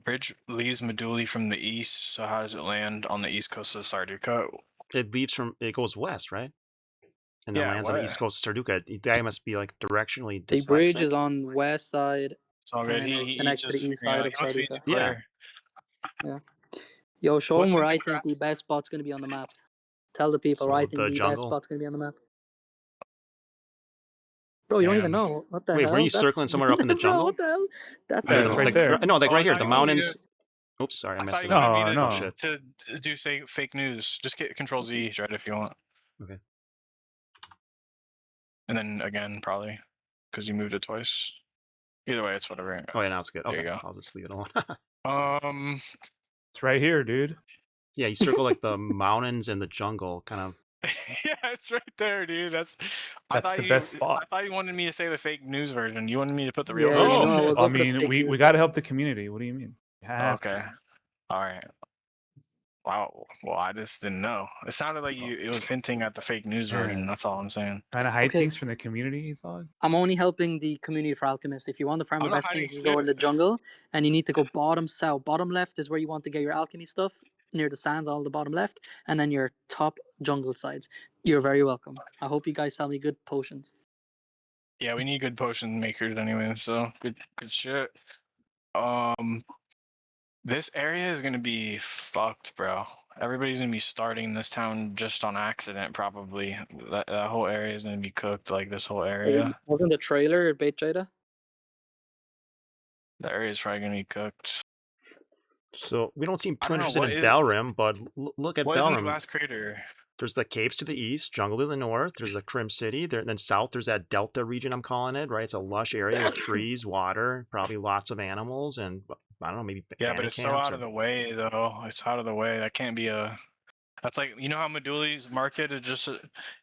Bridge leaves Meduli from the east. So how does it land on the east coast of Sarducaa? It goes west, right? And then Yeah, lands on the what? east coast of Sarducaa. That must be like directionally The dyslexic. bridge is on west side, It's all and good. then it He connects to the just east figuring side out. of He must be in Sarducaa. the Yeah. clear. Yo, show What's them in where the I crap? think the best spot's gonna be on the map. Tell the people where I So think the the best jungle. spot's gonna be on the map. Bro, you don't even Damn. know. What the Wait, hell? were you circling somewhere up in the Bro, jungle? what the hell? That's Yeah, the it's jungle. right there. No, like Oh, right here. no, The you want me to- mountains. Oops, sorry, I I messed thought it you up. wanted me No, Oh no. shit. to do say fake news. Just get Control Z right if you want. Okay. And then again, probably because you moved it twice. Either way, it's whatever. Oh yeah, now it's good. There Okay, you go. I'll just leave it alone. It's right here, dude. Yeah, you circle like the mountains and the jungle, kind of. Yeah, it's right there, dude. I That's thought the you. best spot. I thought you wanted me to say the fake news version. You wanted me to put the real Yeah, version. no, we'll I go for the mean, fake we news. got to help the community. What do you mean? We have Okay. to. All right. Wow. Well, I just didn't know. It sounded like it was hinting at the fake news version. Yeah. That's all I'm saying. Trying to hide Okay. things from the community, you thought? I'm only helping the community for Alchemist. If you want to farm I'm the not best hiding things, you go in the shit. jungle, and you need to go bottom south. Bottom left is where you want to get your alchemy stuff, near the sands, all the bottom left, and then your top jungle sides. You're very welcome. I hope you guys sell me good potions. Yeah, we need good potion makers anyway. So good shit. This area is gonna be fucked, bro. Everybody's gonna be starting this town just on accident, probably. That whole area is gonna be cooked, like this whole area. Wasn't the trailer Bait Jada? The area is probably gonna be cooked. So we don't seem I too don't know, interested what in is- Belrim, but look at What is in the Belrim. glass crater? There's the caves to the east, jungle to the north. There's the Crim City. Then south, there's that Delta region. I'm calling it, right? It's a lush area with trees, water, probably lots of animals, and I don't know, maybe Yeah, but bandit it's so camps out of the way, though. It's out of the way. That can't be a. That's like, you know how Meduli's market is just,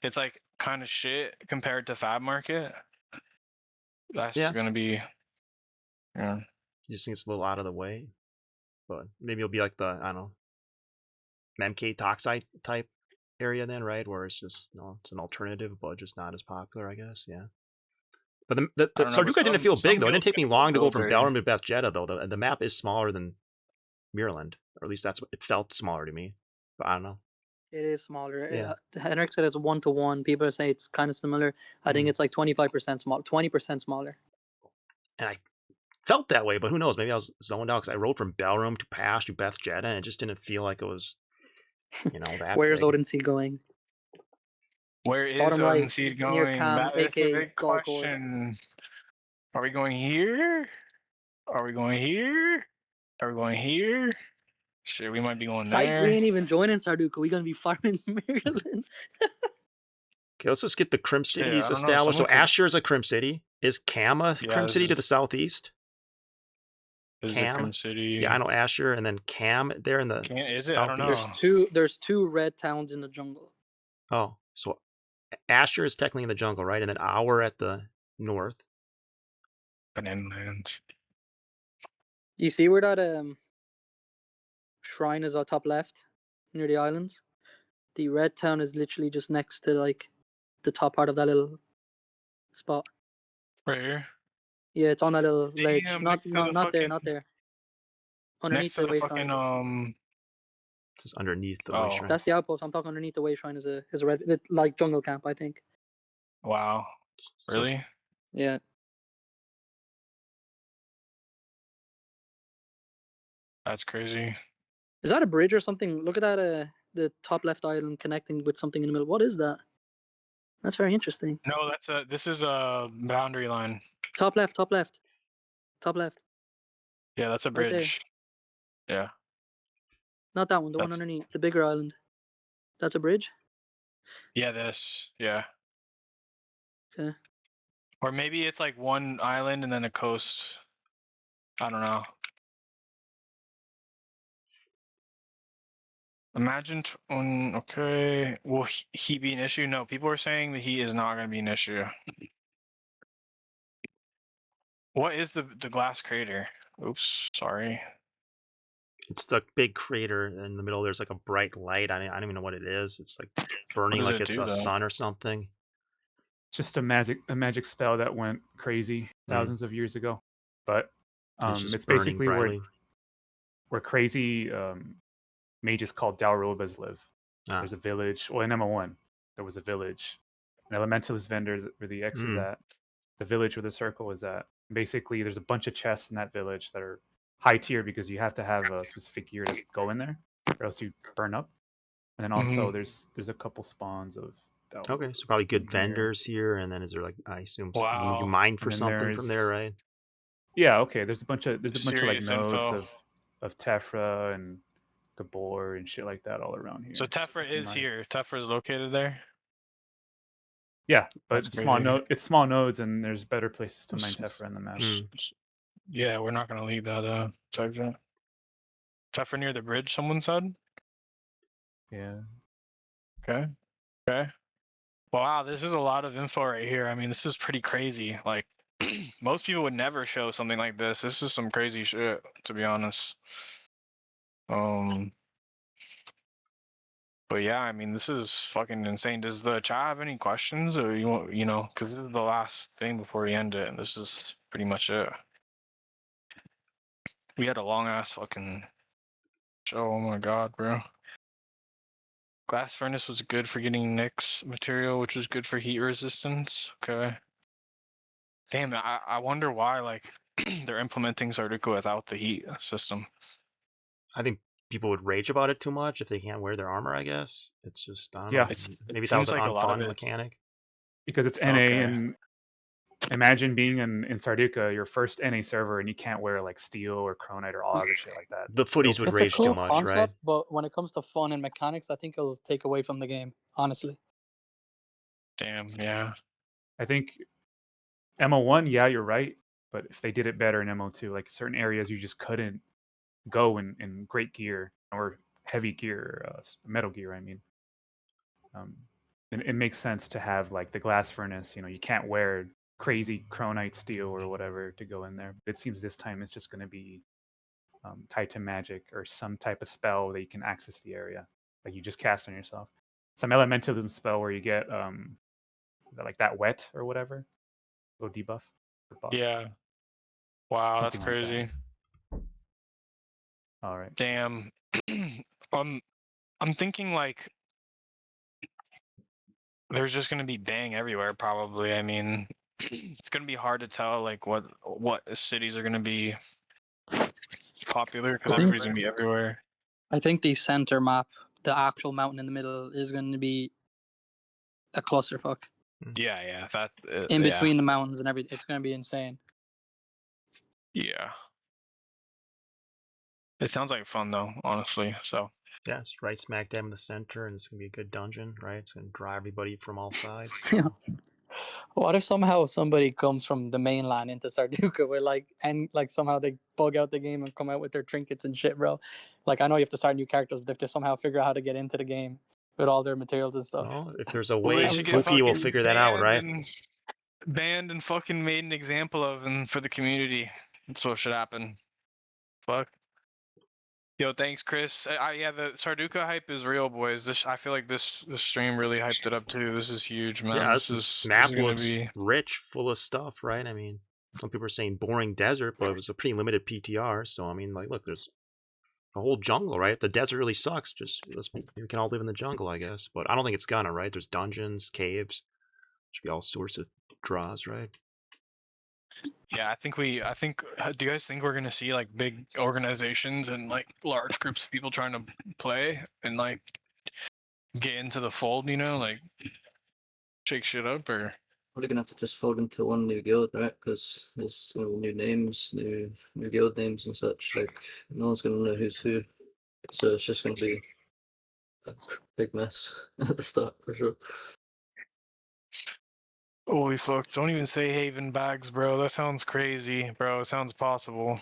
it's like kind of shit compared to Fab Market. That's Yeah. gonna be. Yeah. You just think it's a little out of the way, but maybe it'll be like the I don't know, MK Toxite type area then, right? Where it's just it's an alternative, but just not as popular, I guess. Yeah. But the I don't know, but Sarducaa didn't feel some big though. It didn't guilds take me can long to go feel from very- Belrim to Beth Jetta though. The map is smaller than Mirland, or at least that's what it felt smaller to me. But I don't know. It is smaller. Yeah. Henrik said it's 1-to-1. People say it's kind of similar. I think it's like 25% small, 20% smaller. And I felt that way, but who knows? Maybe I was zoned out because I rode from Belrim to Pash to Beth Jetta, and it just didn't feel like it was, that. Where's big. Odin Sea going? Where is Bottom right, Odin Seed near going? Cam, That is the aka big Golf Course. question. Are we going here? Are we going here? Are we going here? Shit, we might be going Sight, there. we ain't even joining Sarducaa. We gonna be farming Maryland. Okay, let's just get the Crim Shit, cities I don't know, established. So someone could- Asher is a Crim city. Is Cam a Yeah, Crim this city is- to the southeast? This is a Cam? Crim City. Yeah, I know Asher, and then Cam there in the Is it? I don't southeast. know. There's two red towns in the jungle. Oh, so Asher is technically in the jungle, right? And then Our at the north. An inland. You see where that shrine is on top left, near the islands? The red town is literally just next to like the top part of that little spot. Right here. Yeah, it's on that little ledge. Damn, Not next to the not there, fucking- not there. Underneath Next to the the way fucking shrine. Just underneath the Oh. way shrine. That's the outpost. I'm talking underneath the way shrine is a red like jungle camp, I think. Wow. So it's- Really? Yeah. That's crazy. Is that a bridge or something? Look at that the top left island connecting with something in the middle. What is that? That's very interesting. No, this is a boundary line. Top left, top left, top left. Yeah, that's a Right there. bridge. Yeah. Not that one. The one That's- underneath, the bigger island. That's a bridge. Yeah, this. Yeah. Okay. Or maybe it's like one island and then a coast. I don't know. Imagine okay. Will heat be an issue? No, people are saying the heat is not going to be an issue. What is the glass crater? Oops, sorry. It's the big crater in the middle. There's like a bright light. I don't even know what it is. It's like burning does like it it's do, a though? sun or something. It's just a magic spell that went crazy thousands of years ago. But just it's burning basically brightly. where crazy mages called Dalrobas live. Ah. There's a village. Well, in MO1, there was a village. An elementalist vendor where the X is at. The village where the circle is at. Basically, there's a bunch of chests in that village that are high tier because you have to have a specific gear to go in there, or else you burn up. And then also there's a couple spawns of Okay, so probably good vendors here, and then is there like I assume you Wow. mine for And then something from there, right? Yeah, okay. There's a bunch of like Serious nodes info. of Tephra and Gabor and shit like that all around here. So Tephra is here. Tephra is located there. Yeah, but That's it's small crazy. it's small nodes, and there's better places to mine Tephra in the map. Yeah, we're not gonna leave that section. Tephra near the bridge, someone said. Yeah. Okay. Okay. Wow, this is a lot of info right here. I mean, this is pretty crazy. Like, most people would never show something like this. This is some crazy shit, to be honest. But yeah, I mean, this is fucking insane. Does the chat have any questions, or because this is the last thing before we end it, and this is pretty much it. We had a long ass fucking show. Oh my god, bro. Glass furnace was good for getting Nyx material, which was good for heat resistance. Okay. Damn, I wonder why like they're implementing Sarducaa without the heat system. I think people would rage about it too much if they can't wear their armor. I guess it's just I don't know. Maybe that was an unfun mechanic. Because it's NA, and imagine being in Sarducaa, your first NA server, and you can't wear like steel or chronite or all other shit like that. The footies would It's rage a cool too much, concept, right? but when it comes to fun and mechanics, I think it'll take away from the game. Honestly. Damn, yeah. I think MO1, yeah, you're right. But if they did it better in MO2, like certain areas you just couldn't go in great gear or heavy gear, metal gear, I mean. It makes sense to have like the glass furnace, you can't wear crazy chronite steel or whatever to go in there. It seems this time it's just going to be tied to magic or some type of spell that you can access the area, like you just cast on yourself. Some elementalism spell where you get like that wet or whatever, little debuff. Or buff. Yeah. Wow, Something that's crazy. Like that. All right. Damn. I'm thinking like there's just gonna be bang everywhere probably. I mean, it's gonna be hard to tell like what cities are gonna be popular because everybody's gonna be everywhere. I think the center map, the actual mountain in the middle, is going to be a clusterfuck. Yeah, that in between the mountains and everything, it's going to be insane. Yeah. It sounds like fun though, honestly. So yeah, it's right smack dab in the center, and it's gonna be a good dungeon, right? It's gonna draw everybody from all sides. Yeah. What if somehow somebody comes from the mainland into Sarducaa with like somehow they bug out the game and come out with their trinkets and shit, bro? Like I know you have to start new characters, but if they somehow figure out how to get into the game with all their materials and stuff. Well, if there's a way, Fookie will figure that out, right? Banned and fucking made an example of, and for the community, that's what should happen. Fuck. Yo, thanks, Chris. Yeah, the Sarducaa hype is real, boys. I feel like this stream really hyped it up too. This is huge, man. Yeah, this map is gonna looks be rich, full of stuff, right? I mean, some people are saying boring desert, but it was a pretty limited PTR. So I mean, like, look, there's a whole jungle, right? If the desert really sucks, we can all live in the jungle, I guess. But I don't think it's gonna, right? There's dungeons, caves, should be all sorts of draws, right? Yeah, do you guys think we're gonna see like big organizations and like large groups of people trying to play and like get into the fold, like shake shit up, or Probably gonna have to just fold into one new guild, right? Because there's new names, new guild names and such. Like no one's gonna know who's who, so it's just gonna be a big mess at the start for sure. holy fuck! Don't even say Haven bags, bro. That sounds crazy, bro. It sounds possible.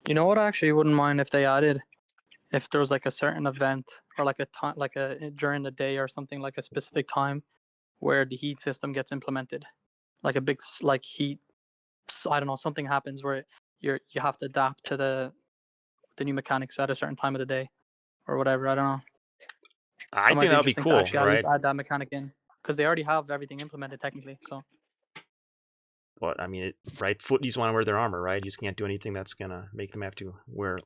You know what? I actually wouldn't mind if they added, if there was like a certain event or like a time, like a during the day or something, like a specific time where the heat system gets implemented, like a big like heat. I don't know, something happens where you have to adapt to the new mechanics at a certain time of the day or whatever. I don't know. I That might think be that would be interesting to cool, actually at least right? add that mechanic in, because they already have everything implemented technically. So But I mean, right? Footies want to wear their armor, right? You just can't do anything that's gonna make them have to wear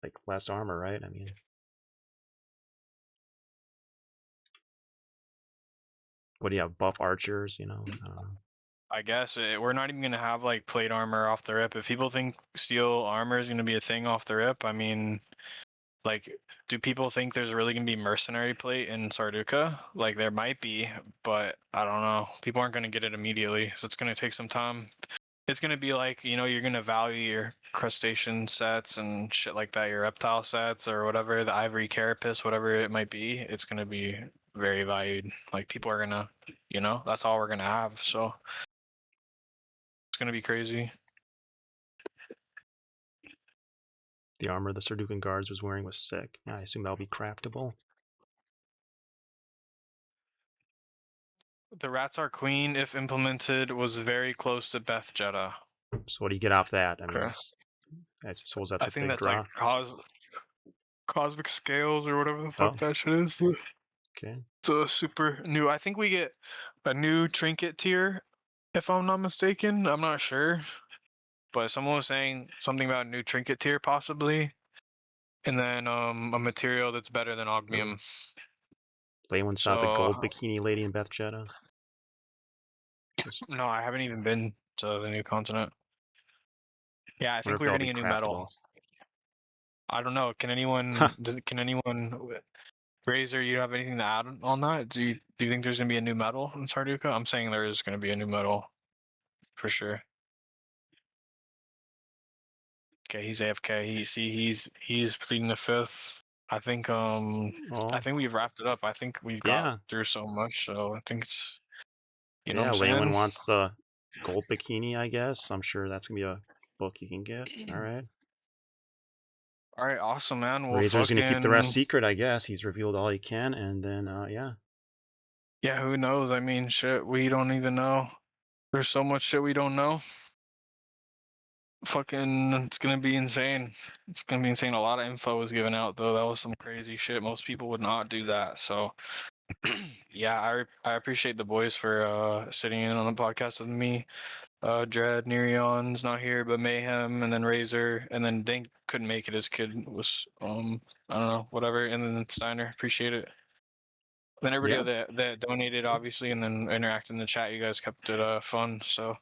like less armor, right? I mean, what do you have? Buff archers, you know? I don't know. I guess we're not even gonna have like plate armor off the rip. If people think steel armor is gonna be a thing off the rip, I mean, like, do people think there's really gonna be mercenary plate in Sarducaa? Like, there might be, but I don't know. People aren't gonna get it immediately, so it's gonna take some time. It's gonna be like, you know, you're gonna value your crustacean sets and shit like that, your reptile sets or whatever, the ivory carapace, whatever it might be. It's gonna be very valued. Like, people are gonna, you know, that's all we're gonna have. So it's gonna be crazy. The armor the Sarducan guards was wearing was sick. Yeah, I assume that'll be craftable. The Ratzar Queen, if implemented, was very close to Beth Jeddah. So what do you get off that? I mean, Okay. I suppose that's I a think big that's draw. like cosmic scales or whatever the fuck Oh. that shit is. Okay. The super new. I think we get a new trinket tier, if I'm not mistaken. I'm not sure, but someone was saying something about a new trinket tier possibly, and then a material that's better than ogmium. Laywin saw the So gold bikini lady in Beth Jeddah. no, I haven't even been to the new continent. Yeah, I think Wonder if we're that'll getting be a new metal. craftable. I don't know. Can anyone? Huh. Can anyone? Razer, you have anything to add on that? Do you think there's gonna be a new metal in Sarducaa? I'm saying there is gonna be a new metal for sure. Okay, he's AFK. He's pleading the fifth. I think Oh, we've wrapped it up. I think we've got yeah. through so much, so I think it's, you know Yeah, what I'm saying? Laywin wants the gold bikini, I guess. I'm sure that's gonna be a book you can get. All right. All right, awesome, man. Well, Razor's gonna keep the rest fucking secret, I guess. He's revealed all he can, and then yeah. yeah, who knows? I mean, shit, we don't even know. There's so much shit we don't know. Fucking, it's gonna be insane. It's gonna be insane. A lot of info was given out though. That was some crazy shit. Most people would not do that. So, yeah, I appreciate the boys for sitting in on the podcast with me. Dread, Nerion's not here, but Mayhem, and then Razor, and then Dink couldn't make it. His kid was I don't know, whatever. And then Steiner, appreciate it. Then everybody that donated, obviously, and then interacted in the chat. You guys kept it fun. So